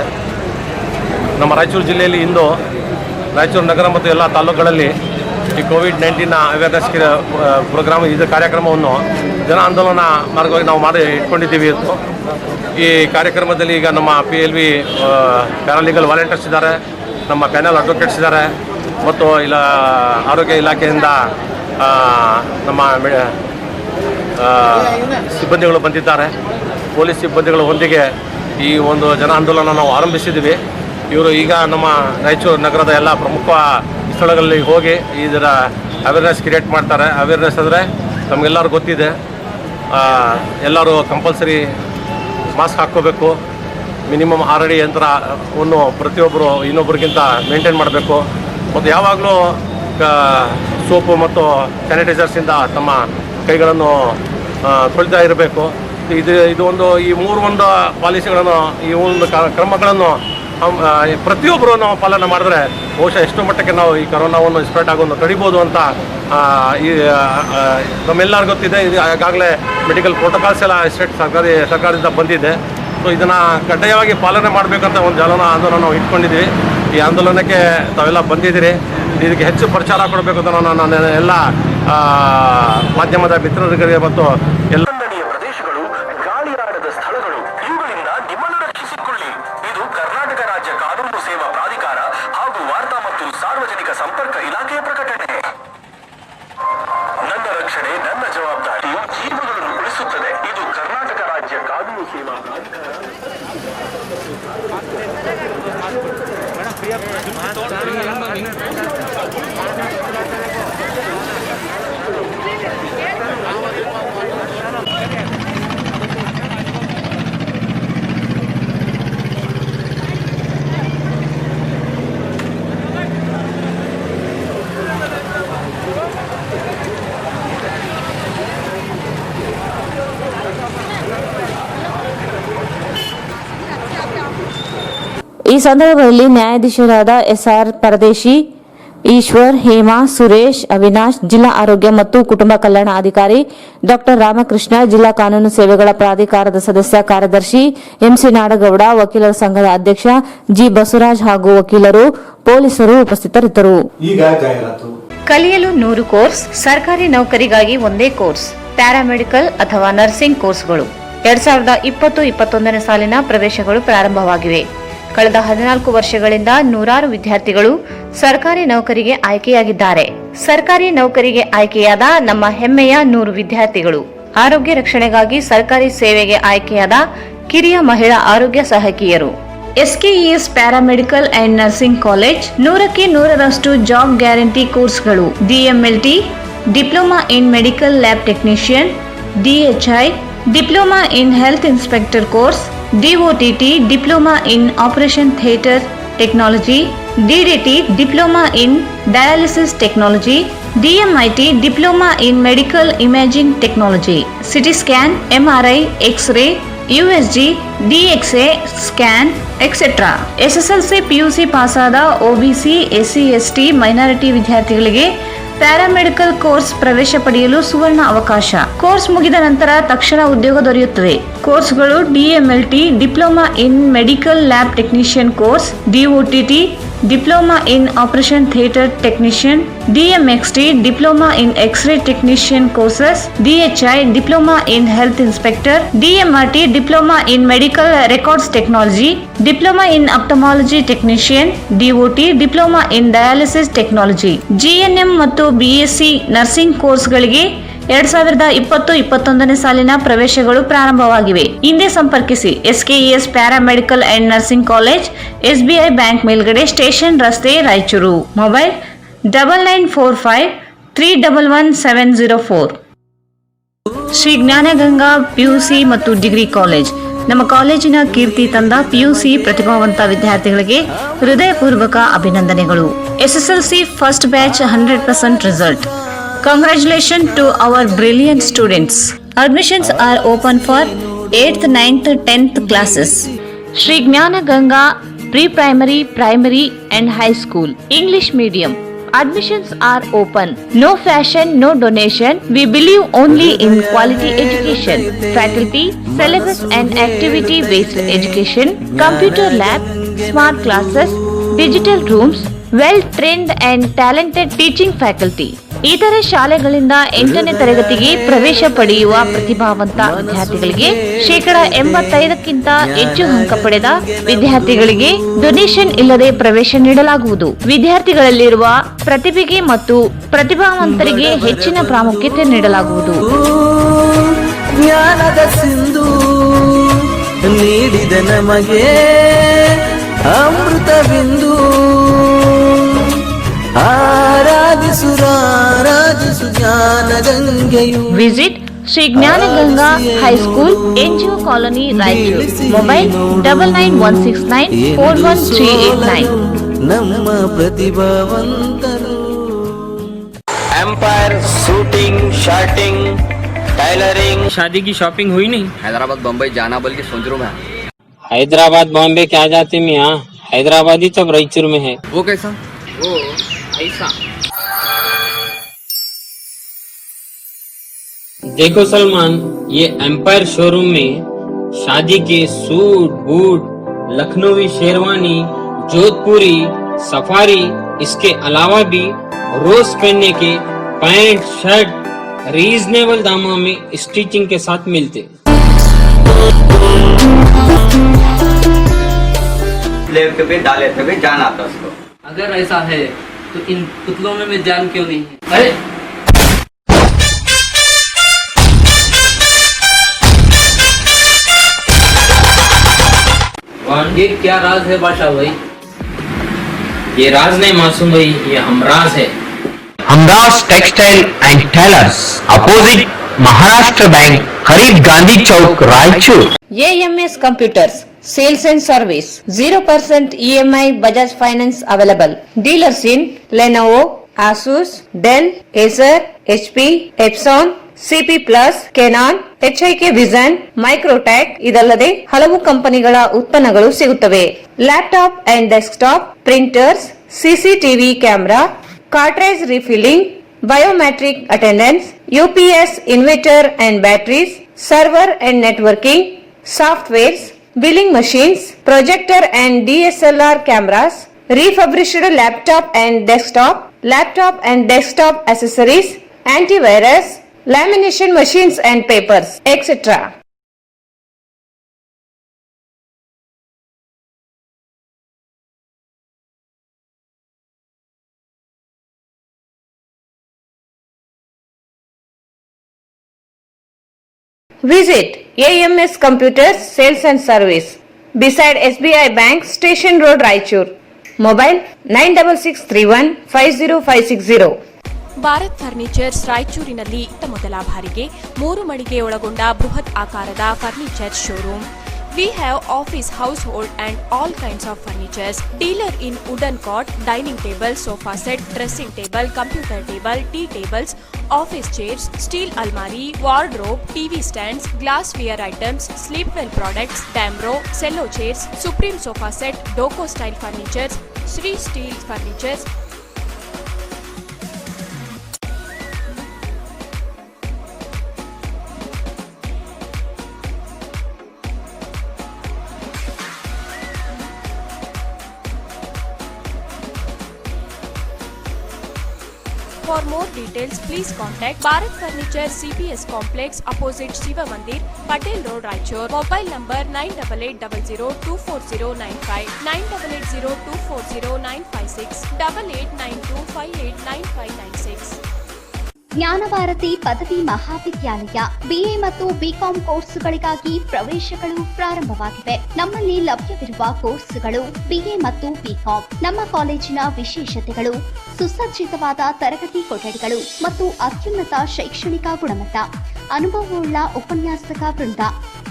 ನಮ್ಮ ರಾಯಚೂರು ಜಿಲ್ಲೆಯಲ್ಲಿ ಇಂದು ರಾಯಚೂರು ನಗರ ಮತ್ತು ಎಲ್ಲ ತಾಲೂಕುಗಳಲ್ಲಿ ಈ ಕೋವಿಡ್-19 ಅವೇರ್ನೆಸ್ ಪ್ರೋಗ್ರಾಮ್ ಇದು ಕಾರ್ಯಕ್ರಮವನ್ನು ಜನ ಆಂದೋಲನ ಮಾರ್ಗವಾಗಿ ನಾವು ಮಾಡಿ ಇಟ್ಕೊಂಡಿದ್ದೀವಿ. ಈ ಕಾರ್ಯಕ್ರಮದಲ್ಲಿ ಈಗ ನಮ್ಮ PLV ಪ್ಯಾರಾಲೀಗಲ್ ವಾಲಂಟಿಯರ್ಸ್ ಇದ್ದಾರೆ, ನಮ್ಮ ಪ್ಯಾನಲ್ ಅಡ್ವೊಕೇಟ್ಸ್ ಇದ್ದಾರೆ ಮತ್ತು ಆರೋಗ್ಯ ಇಲಾಖೆಯಿಂದ ನಮ್ಮ ಸಿಬ್ಬಂದಿಗಳು ಬಂದಿದ್ದಾರೆ. ಪೊಲೀಸ್ ಸಿಬ್ಬಂದಿಗಳ ಹೊಂದಿಗೆ ಈ ಒಂದು ಜನ ಆಂದೋಲನ ನಾವು ಆರಂಭಿಸಿದ್ದೀವಿ. ಇವರು ಈಗ ನಮ್ಮ ರಾಯಚೂರು ನಗರದ ಎಲ್ಲ ಪ್ರಮುಖ ಸ್ಥಳಗಳಲ್ಲಿ ಹೋಗಿ ಇದರ ಅವೇರ್ನೆಸ್ ಕ್ರಿಯೇಟ್ ಮಾಡ್ತಾರೆ. ಅವೇರ್ನೆಸ್ ಅಂದರೆ ನಮಗೆಲ್ಲರೂ ಗೊತ್ತಿದೆ, ಎಲ್ಲರೂ ಕಂಪಲ್ಸರಿ ಮಾಸ್ಕ್ ಹಾಕ್ಕೋಬೇಕು, ಮಿನಿಮಮ್ 6 ಅಡಿ ಅಂತರವನ್ನು ಪ್ರತಿಯೊಬ್ಬರು ಇನ್ನೊಬ್ಬರಿಗಿಂತ ಮೇಂಟೈನ್ ಮಾಡಬೇಕು ಮತ್ತು ಯಾವಾಗಲೂ ಸೋಪು ಮತ್ತು ಸ್ಯಾನಿಟೈಸರ್ಸಿಂದ ತಮ್ಮ ಕೈಗಳನ್ನು ತೊಳಿತಾ ಇರಬೇಕು. ಇದು ಒಂದು ಈ 3 ಪಾಲಿಸಿಗಳನ್ನು, ಈ ಒಂದು ಕ್ರಮಗಳನ್ನು ಪ್ರತಿಯೊಬ್ಬರು ನಾವು ಪಾಲನೆ ಮಾಡಿದ್ರೆ ಬಹುಶಃ ಎಷ್ಟು ಮಟ್ಟಕ್ಕೆ ನಾವು ಈ ಕೊರೋನಾವನ್ನು ಸ್ಪ್ರೆಡ್ ಆಗೋದು ತಡಿಬೋದು ಅಂತ ಈ ನಮ್ಮೆಲ್ಲರಿಗೂ ಗೊತ್ತಿದೆ. ಇದು ಈಗಾಗಲೇ ಮೆಡಿಕಲ್ ಪ್ರೋಟೋಕಾಲ್ಸ್ ಎಲ್ಲ ಸ್ಟೇಟ್ ಸರ್ಕಾರದಿಂದ ಬಂದಿದೆ. ಸೊ ಇದನ್ನು ಕಡ್ಡಾಯವಾಗಿ ಪಾಲನೆ ಮಾಡಬೇಕಂತ ಒಂದು ಆಂದೋಲನ ನಾವು ಇಟ್ಕೊಂಡಿದ್ದೀವಿ. ಈ ಆಂದೋಲನಕ್ಕೆ ತಾವೆಲ್ಲ ಬಂದಿದ್ದೀರಿ. ಇದಕ್ಕೆ ಹೆಚ್ಚು ಪ್ರಚಾರ ಕೊಡಬೇಕು ಅಂತ ನಾನು ಎಲ್ಲ ಮಾಧ್ಯಮದ ಮಿತ್ರರಿಗೆ ಮತ್ತು ಎಲ್ಲ ಪ್ರದೇಶಗಳು, ಗಾಳಿಯಾಡದ ಸ್ಥಳಗಳು, ಇವುಗಳಿಂದ ನಿಮ್ಮನ್ನು ರಕ್ಷಿಸಿಕೊಳ್ಳಿ. ಇದು ಕರ್ನಾಟಕ ರಾಜ್ಯ ಕಾನೂನು ಸೇವಾ ಪ್ರಾಧಿಕಾರ ಹಾಗೂ ವಾರ್ತಾ ಮತ್ತು ಸಾರ್ವಜನಿಕ ಸಂಪರ್ಕ ಇಲಾಖೆಯ ಪ್ರಕಟಣೆ. ನನ್ನ ರಕ್ಷಣೆ ನನ್ನ ಜವಾಬ್ದಾರಿಯು ಜೀವಗಳನ್ನು ಉಳಿಸುತ್ತದೆ. ಇದು ಕರ್ನಾಟಕ ರಾಜ್ಯ ಕಾನೂನು ಸೇವಾ ಪ್ರಾಧಿಕಾರ. ಈ ಸಂದರ್ಭದಲ್ಲಿ ನ್ಯಾಯಾಧೀಶರಾದ SR ಪರದೇಶಿ, ಈಶ್ವರ್, ಹೇಮಾ, ಸುರೇಶ್, ಅವಿನಾಶ್, ಜಿಲ್ಲಾ ಆರೋಗ್ಯ ಮತ್ತು ಕುಟುಂಬ ಕಲ್ಯಾಣ ಅಧಿಕಾರಿ ಡಾ ರಾಮಕೃಷ್ಣ, ಜಿಲ್ಲಾ ಕಾನೂನು ಸೇವೆಗಳ ಪ್ರಾಧಿಕಾರದ ಸದಸ್ಯ ಕಾರ್ಯದರ್ಶಿ MC ನಾಡಗೌಡ, ವಕೀಲರ ಸಂಘದ ಅಧ್ಯಕ್ಷ G ಬಸವರಾಜ್ ಹಾಗೂ ವಕೀಲರು, ಪೊಲೀಸರು ಉಪಸ್ಥಿತರಿದ್ದರು. ಈಗ ಜಾಹೀರಾತು. ಕಲಿಯಲು 100 ಕೋರ್ಸ್, ಸರ್ಕಾರಿ ನೌಕರಿಗಾಗಿ ಒಂದೇ ಕೋರ್ಸ್, ಪ್ಯಾರಾಮೆಡಿಕಲ್ ಅಥವಾ ನರ್ಸಿಂಗ್ ಕೋರ್ಸ್ಗಳು. 2020-21ನೇ ಸಾಲಿನ ಪ್ರವೇಶಗಳು ಪ್ರಾರಂಭವಾಗಿವೆ. ಕಳೆದ 14 ವರ್ಷಗಳಿಂದ ನೂರಾರು ವಿದ್ಯಾರ್ಥಿಗಳು ಸರ್ಕಾರಿ ನೌಕರಿಗೆ ಆಯ್ಕೆಯಾಗಿದ್ದಾರೆ. ಸರ್ಕಾರಿ ನೌಕರಿಗೆ ಆಯ್ಕೆಯಾದ ನಮ್ಮ ಹೆಮ್ಮೆಯ 100 ವಿದ್ಯಾರ್ಥಿಗಳು. ಆರೋಗ್ಯ ರಕ್ಷಣೆಗಾಗಿ ಸರ್ಕಾರಿ ಸೇವೆಗೆ ಆಯ್ಕೆಯಾದ ಕಿರಿಯ ಮಹಿಳಾ ಆರೋಗ್ಯ ಸಹಾಯಕಿಯರು. SKES paramedical and nursing college 100ಕ್ಕೆ 100ರಷ್ಟು ಜಾಬ್ ಗ್ಯಾರಂಟಿ ಕೋರ್ಸ್ಗಳು. DMLT diploma in medical lab technician, DHI diploma in health inspector course, DOTT diploma in operation theatre technology, DDT diploma in dialysis technology, DMIT diploma in medical imaging technology, CT scan, MRI, X ray, USG, DXA scan etcetera. SSLC PUC ಪಾಸಾದ OBC, SC, ST minority ವಿದ್ಯಾರ್ಥಿಗಳಿಗೆ paramedical course ಪ್ರವೇಶ ಪಡೆಯಲು ಸುವರ್ಣ ಅವಕಾಶ. Course ಮುಗಿದ ನಂತರ ತಕ್ಷಣ ಉದ್ಯೋಗ ದೊರೆಯುತ್ತದೆ. ಕೋರ್ಸ್ಗಳು DMLT diploma in medical lab technician course, DOTT Diploma in Operation Theatre Technician, DMXT Diploma in X-ray Technician courses, DHI Diploma in Health Inspector, DMRT Diploma in Medical Records Technology, Diploma in Ophthalmology Technician, DOT Diploma in Dialysis Technology, GNM ಮತ್ತು BSc nursing ಕೋರ್ಸ್ಗಳಿಗೆ 2020-21 ಸಾಲಿನ ಪ್ರವೇಶಗಳು ಪ್ರಾರಂಭವಾಗಿವೆ. ಹಿಂದೆ ಸಂಪರ್ಕಿಸಿ SKES paramedical and nursing college, SBI bank ಮೇಲ್ಗಡೆ, station ರಸ್ತೆ, Raichur. Mobile 9945311704. Shri Jnanaganga PUC ಮತ್ತು degree college. ನಮ್ಮ ಕಾಲೇಜಿನ ಕೀರ್ತಿ ತಂದ PUC ಪ್ರತಿಭಾವಂತ ವಿದ್ಯಾರ್ಥಿಗಳಿಗೆ ಹೃದಯಪೂರ್ವಕ ಅಭಿನಂದನೆಗಳು. SSLC first batch 100% result. Congratulations to our brilliant students. Admissions are open for 8th, 9th, 10th classes. Shri Gnana Ganga Pre-Primary, Primary and High School. English Medium. Admissions are open. No fashion, no donation. We believe only in quality education. Faculty, syllabus and activity-based education. Computer lab, smart classes, digital rooms, well-trained and talented teaching faculty. ಇತರೆ ಶಾಲೆಗಳಿಂದ 8ನೇ ತರಗತಿಗೆ ಪ್ರವೇಶ ಪಡೆಯುವ ಪ್ರತಿಭಾವಂತ ವಿದ್ಯಾರ್ಥಿಗಳಿಗೆ 85% ಹೆಚ್ಚು ಅಂಕ ಪಡೆದ ವಿದ್ಯಾರ್ಥಿಗಳಿಗೆ ಡೊನೇಷನ್ ಇಲ್ಲದೆ ಪ್ರವೇಶ ನೀಡಲಾಗುವುದು. ವಿದ್ಯಾರ್ಥಿಗಳಲ್ಲಿರುವ ಪ್ರತಿಭೆಗೆ ಮತ್ತು ಪ್ರತಿಭಾವಂತರಿಗೆ ಹೆಚ್ಚಿನ ಪ್ರಾಮುಖ್ಯತೆ ನೀಡಲಾಗುವುದು. ಜ್ಞಾನದ ಸಿಂಧು ನೀಡಿದ ನಮಗೆ ಅಮೃತ ಬಿಂದು, ಆರಾಧಿಸು ಜ್ಞಾನ ಗಂಗೆಯು. Visit Shri Jnana Ganga high school, NGO colony, Raichur. Mobile 9916941389. ನಮ್ಮ ಪ್ರತಿಭಾವಂತರು. Empire suiting, shirting, tailoring. शादी की शॉपिंग हुई नहीं? हैदराबाद बम्बई जाना बोल के सोच रहा हूँ मैं। हैदराबाद बॉम्बे क्या जाते में यहाँ, हैदराबाद ही सब रायचूर में है। वो कैसा? वो ऐसा। देखो सलमान, ये एम्पायर शोरूम में शादी के सूट बूट, लखनवी शेरवानी, जोधपुरी, सफारी, इसके अलावा भी रोज पहनने के पैंट शर्ट रीजनेबल दामों में स्टिचिंग के साथ मिलते। लेते हुए डालते हुए जान आता उसको। अगर ऐसा है तो इन पुतलों में जान क्यों नहीं है? अरे ये क्या राज है बादशाह भाई? ये राज नहीं मासूम भाई, ये हमराज है। Hamraz textile and tailors, opposite Maharashtra bank, करीब Gandhi Chowk, Raichur. AMS Computers Sales and Service. 0% EMI Bajaj Finance available. Dealers in Lenovo, Asus, Dell, Acer, HP, Epson, CP+, Canon, HIK Vision, Microtech ಇದಲ್ಲದೆ ಹಲವು ಕಂಪನಿಗಳ ಉತ್ಪನ್ನಗಳು ಸಿಗುತ್ತವೆ. Laptop and desktop, printers, CCTV camera, cartridge refilling, biometric attendance, UPS inverter and batteries, server and networking, softwares, billing machines, projector and DSLR cameras, refurbished laptop and desktop accessories, antivirus, lamination machines and papers, etc. Visit AMS Computers Sales and Service beside SBI Bank, Station Road, Raichur. Mobile 9663150560. Bharat furnitures ರಾಯಚೂರಿನಲ್ಲಿ ಮೊದಲ ಬಾರಿಗೆ 3 ಮಳಿಗೆ ಒಳಗೊಂಡ ಬೃಹತ್ ಆಕಾರದ furniture showroom. We have office, household and all kinds of furnitures. Dealer in wooden cot, dining table, sofa set, dressing table, computer table, tea tables, office chairs, steel almari, wardrobe, TV stands, glassware items, sleepwell products, Damro, cello chairs, Supreme sofa set, Doco style furnitures, Sri Steel furnitures. For more details, please contact Bharat Furniture CPS Complex opposite Shiva Mandir, Patel Road, Raichur. Mobile number 9880240959, 9880240956, 8892589596. Jnanabharathi ಪದವಿ ಮಹಾವಿದ್ಯಾಲಯ BA ಮತ್ತು BCom ಕೋರ್ಸ್ಗಳಿಗಾಗಿ ಪ್ರವೇಶಗಳು ಪ್ರಾರಂಭವಾಗಿವೆ. ನಮ್ಮಲ್ಲಿ ಲಭ್ಯವಿರುವ ಕೋರ್ಸ್ಗಳು BA ಮತ್ತು BCom. ನಮ್ಮ ಕಾಲೇಜಿನ ವಿಶೇಷತೆಗಳು ಸುಸಜ್ಜಿತವಾದ ತರಗತಿ ಕೊಠಡಿಗಳು ಮತ್ತು ಅತ್ಯುನ್ನತ ಶೈಕ್ಷಣಿಕ ಗುಣಮಟ್ಟ, ಅನುಭವವುಳ್ಳ ಉಪನ್ಯಾಸಕ ವೃಂದ.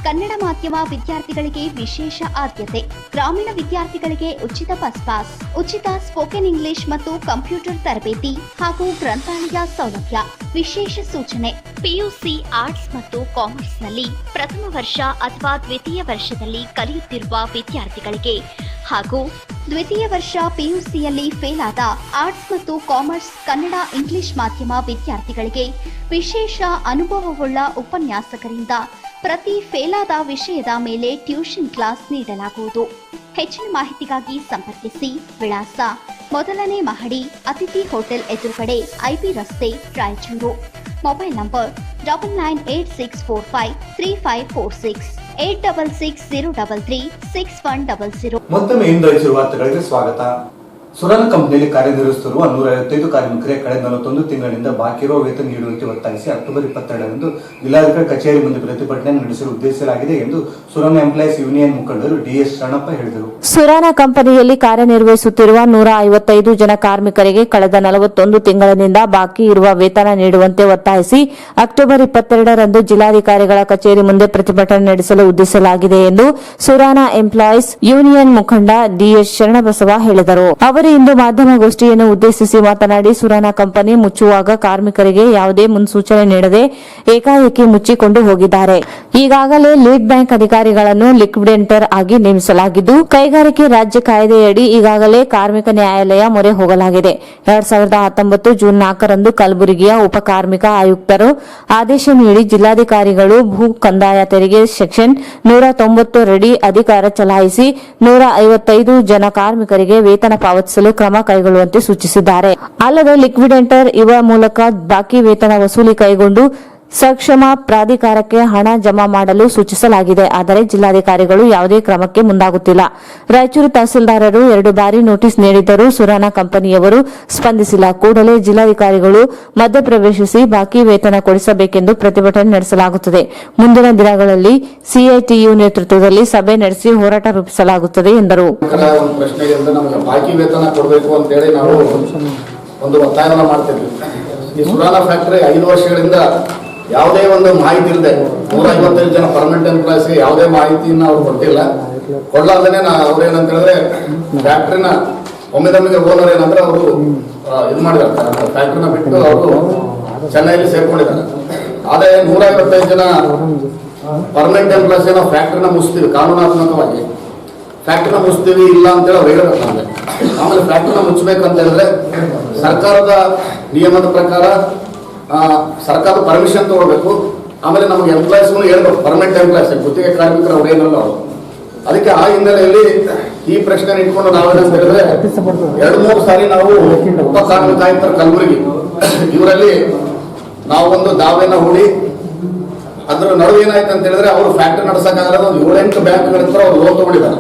ಕನ್ನಡ ಮಾಧ್ಯಮ ವಿದ್ಯಾರ್ಥಿಗಳಿಗೆ ವಿಶೇಷ ಆದ್ಯತೆ, ಗ್ರಾಮೀಣ ವಿದ್ಯಾರ್ಥಿಗಳಿಗೆ ಉಚಿತ ಬಸ್ ಪಾಸ್, ಉಚಿತ ಸ್ಪೋಕನ್ ಇಂಗ್ಲಿಷ್ ಮತ್ತು ಕಂಪ್ಯೂಟರ್ ತರಬೇತಿ ಹಾಗೂ ಗ್ರಂಥಾಲಯ ಸೌಲಭ್ಯ. ವಿಶೇಷ ಸೂಚನೆ: ಪಿಯುಸಿ ಆರ್ಟ್ಸ್ ಮತ್ತು ಕಾಮರ್ಸ್ನಲ್ಲಿ ಪ್ರಥಮ ವರ್ಷ ಅಥವಾ ದ್ವಿತೀಯ ವರ್ಷದಲ್ಲಿ ಕಲಿಯುತ್ತಿರುವ ವಿದ್ಯಾರ್ಥಿಗಳಿಗೆ ಹಾಗೂ ದ್ವಿತೀಯ ವರ್ಷ ಪಿಯುಸಿಯಲ್ಲಿ ಫೇಲ್ ಆದ ಆರ್ಟ್ಸ್ ಮತ್ತು ಕಾಮರ್ಸ್ ಕನ್ನಡ ಇಂಗ್ಲಿಷ್ ಮಾಧ್ಯಮ ವಿದ್ಯಾರ್ಥಿಗಳಿಗೆ ವಿಶೇಷ ಅನುಭವವುಳ್ಳ ಉಪನ್ಯಾಸಕರಿಂದ ಪ್ರತಿ ಫೇಲಾದ ವಿಷಯದ ಮೇಲೆ ಟ್ಯೂಷನ್ ಕ್ಲಾಸ್ ನೀಡಲಾಗುವುದು. ಹೆಚ್ಚಿನ ಮಾಹಿತಿಗಾಗಿ ಸಂಪರ್ಕಿಸಿ. ವಿಳಾಸ: ಮೊದಲನೇ ಮಹಡಿ, ಅತಿಥಿ ಹೋಟೆಲ್ ಎದುರುಗಡೆ, ಐಬಿ ರಸ್ತೆ, ರಾಯಚೂರು. Mobile number 9986453546, 8660336100. ಮತ್ತೊಮ್ಮೆ ಇಂದು ರಾಯಚೂರು ವಾರ್ತೆಗಳಿಗೆ ಸ್ವಾಗತ. ಸುರಾನ ಕಂಪನಿಯಲ್ಲಿ ಕಾರ್ಯನಿರ್ವಹಿಸುತ್ತಿರುವ 155 ಕಾರ್ಮಿಕರಿಗೆ ಕಳೆದ 41 ತಿಂಗಳಿನಿಂದ ಬಾಕಿ ಇರುವ ವೇತನ ನೀಡುವಂತೆ ಒತ್ತಾಯಿಸಿ ಅಕ್ಟೋಬರ್ 22ರಂದು ಜಿಲ್ಲಾಧಿಕಾರಿ ಕಚೇರಿ ಮುಂದೆ ಪ್ರತಿಭಟನೆ ನಡೆಸಲು ಉದ್ದೇಶಿಸಲಾಗಿದೆ ಎಂದು ಸುರಾನ ಎಂಪ್ಲಾಯೀಸ್ ಯೂನಿಯನ್ ಮುಖಂಡರು ಡಿಎಸ್ ಶರಣಪ್ಪ ಹೇಳಿದರು. ಸುರಾನ ಕಂಪನಿಯಲ್ಲಿ ಕಾರ್ಯನಿರ್ವಹಿಸುತ್ತಿರುವ 155 ಜನ ಕಾರ್ಮಿಕರಿಗೆ ಕಳೆದ 41 ತಿಂಗಳಿನಿಂದ ಬಾಕಿ ಇರುವ ವೇತನ ನೀಡುವಂತೆ ಒತ್ತಾಯಿಸಿ ಅಕ್ಟೋಬರ್ 22ರಂದು ಜಿಲ್ಲಾಧಿಕಾರಿಗಳ ಕಚೇರಿ ಮುಂದೆ ಪ್ರತಿಭಟನೆ ನಡೆಸಲು ಉದ್ದೇಶಿಸಲಾಗಿದೆ ಎಂದು ಸುರಾನ ಎಂಪ್ಲಾಯೀಸ್ ಯೂನಿಯನ್ ಮುಖಂಡ ಡಿಎಸ್ ಶರಣಬಸವ ಹೇಳಿದರು. ಅವರು ಇಂದು ಮಾಧ್ಯಮಗೋಷ್ಠಿಯನ್ನು ಉದ್ದೇಶಿಸಿ ಮಾತನಾಡಿ, ಸುರಾನ ಕಂಪನಿ ಮುಚ್ಚುವಾಗ ಕಾರ್ಮಿಕರಿಗೆ ಯಾವುದೇ ಮುನ್ಸೂಚನೆ ನೀಡದೆ ಏಕಾಏಕಿ ಮುಚ್ಚಿಕೊಂಡು ಹೋಗಿದ್ದಾರೆ. ಈಗಾಗಲೇ ಲೀಡ್ ಬ್ಯಾಂಕ್ ಅಧಿಕಾರಿಗಳನ್ನು ಲಿಕ್ವಿಡೇಟರ್ ಆಗಿ ನೇಮಿಸಲಾಗಿದ್ದು, ಕೈಗಾರಿಕೆ ರಾಜ್ಯ ಕಾಯ್ದೆಯಡಿ ಈಗಾಗಲೇ ಕಾರ್ಮಿಕ ನ್ಯಾಯಾಲಯ ಮೊರೆ ಹೋಗಲಾಗಿದೆ. 2019 ಜೂನ್ 4ರಂದು ಕಲಬುರಗಿಯ ಉಪ ಕಾರ್ಮಿಕ ಆಯುಕ್ತರು ಆದೇಶ ನೀಡಿ ಜಿಲ್ಲಾಧಿಕಾರಿಗಳು ಭೂ ಕಂದಾಯ ತೆರಿಗೆ ಸೆಕ್ಷನ್ 190 ರಡಿ ಅಧಿಕಾರ ಚಲಾಯಿಸಿ 155 ಜನ ಕಾರ್ಮಿಕರಿಗೆ ವೇತನ ಪಾವತಿಸಲು ಕ್ರಮ ಕೈಗೊಳ್ಳುವಂತೆ ಸೂಚಿಸಿದ್ದಾರೆ. ಅಲ್ಲದೆ ಲಿಕ್ವಿಡೇಟರ್ ಇವ ಮೂಲಕ ಬಾಕಿ ವೇತನ ವಸೂಲಿ ಕೈಗೊಂಡು ಸಕ್ಷಮ ಪ್ರಾಧಿಕಾರಕ್ಕೆ ಹಣ ಜಮಾ ಮಾಡಲು ಸೂಚಿಸಲಾಗಿದೆ. ಆದರೆ ಜಿಲ್ಲಾಧಿಕಾರಿಗಳು ಯಾವುದೇ ಕ್ರಮಕ್ಕೆ ಮುಂದಾಗುತ್ತಿಲ್ಲ. ರಾಯಚೂರು ತಹಸೀಲ್ದಾರರು 2 ಬಾರಿ ನೋಟಿಸ್ ನೀಡಿದ್ದರೂ ಸುರಾನ ಕಂಪನಿಯವರು ಸ್ಪಂದಿಸಿಲ್ಲ. ಕೂಡಲೇ ಜಿಲ್ಲಾಧಿಕಾರಿಗಳು ಮಧ್ಯಪ್ರವೇಶಿಸಿ ಬಾಕಿ ವೇತನ ಕೊಡಿಸಬೇಕೆಂದು ಪ್ರತಿಭಟನೆ ನಡೆಸಲಾಗುತ್ತದೆ. ಮುಂದಿನ ದಿನಗಳಲ್ಲಿ ಸಿಐಟಿಯು ನೇತೃತ್ವದಲ್ಲಿ ಸಭೆ ನಡೆಸಿ ಹೋರಾಟ ರೂಪಿಸಲಾಗುತ್ತದೆ ಎಂದರು. ಬಾಕಿ ವೇತನ ಕೊಡಬೇಕು ಅಂತೇಳಿ ನಾವು ಒಂದು ಒತ್ತಾಯವನ್ನು ಮಾಡ್ತಿದ್ವಿ. ಈ ಸುರಾನ ಫ್ಯಾಕ್ಟರಿ 5 ವರ್ಷಗಳಿಂದ ಯಾವುದೇ ಒಂದು ಮಾಹಿತಿ ಇಲ್ಲದೆ 155 ಜನ ಪರ್ಮನೆಂಟ್ ಎಂಪ್ಲಾಯ್ಸ್ ಯಾವುದೇ ಮಾಹಿತಿಯನ್ನು ಅವ್ರು ಕೊಟ್ಟಿಲ್ಲ. ಕೊಡ್ಲಾರ್ದೇನೆ ಅವ್ರೇನಂತ ಹೇಳಿದ್ರೆ ಫ್ಯಾಕ್ಟ್ರಿನ ಒಮ್ಮೆದೊಮ್ಮೆಗೆ ಓನರ್ ಏನಂದ್ರೆ ಅವರು ಇದು ಮಾಡಿದ್ದಾರೆ, ಫ್ಯಾಕ್ಟ್ರಿನ ಬಿಟ್ಟು ಅವರು ಚೆನ್ನೈಲಿ ಸೇರ್ಕೊಂಡಿದ್ದಾರೆ. ಆದ್ರೆ 155 ಜನ ಪರ್ಮನೆಂಟ್ ಎಂಪ್ಲಾಯ್ಸ್ ನಾವು ಫ್ಯಾಕ್ಟ್ರಿನ ಮುಚ್ತೀವಿ, ಕಾನೂನಾತ್ಮಕವಾಗಿ ಫ್ಯಾಕ್ಟ್ರಿನ ಮುಚ್ತೀವಿ ಇಲ್ಲ ಅಂತೇಳಿ ಅವ್ರು ಹೇಳಬೇಕು. ಆಮೇಲೆ ಫ್ಯಾಕ್ಟ್ರಿನ ಮುಚ್ಚಬೇಕಂತ ಹೇಳಿದ್ರೆ ಸರ್ಕಾರದ ನಿಯಮದ ಪ್ರಕಾರ ಸರ್ಕಾರದ ಪರ್ಮಿಷನ್ ತಗೊಳ್ಬೇಕು. ಆಮೇಲೆ ನಮಗೆ ಎಂಪ್ಲಾಯ್ಸ್ಗಳು ಹೇಳ್ಬೇಕು, ಪರ್ಮನೆಂಟ್ ಎಂಪ್ಲಾಯ್ಸ್ ಗುತ್ತಿಗೆ ಕಾರ್ಮಿಕರು ಅವ್ರೇನಲ್ಲ ಅವರು. ಅದಕ್ಕೆ ಆ ಹಿನ್ನೆಲೆಯಲ್ಲಿ ಈ ಪ್ರಶ್ನೆ ಇಟ್ಕೊಂಡು ನಾವೇನಂತ ಹೇಳಿದ್ರೆ 2-3 ಸಾರಿ ನಾವು ಉಪ ಕಾರ್ಮಿಕ ಆಯುಕ್ತರು ಕಲಬುರಗಿ ಇವರಲ್ಲಿ ನಾವು ಒಂದು ದಾವೆನ ಹೂಡಿ ಅದ್ರ ನಡುವೆ ಏನಾಯ್ತು ಅಂತ ಹೇಳಿದ್ರೆ ಅವರು ಫ್ಯಾಕ್ಟ್ರಿ ನಡೆಸಕ್ಕಾಗಲ್ಲ, ಒಂದು 7-8 ಬ್ಯಾಂಕ್ಗಳ ಹತ್ರ ಅವ್ರು ಲೋನ್ ತಗೊಂಡಿದ್ದಾರೆ.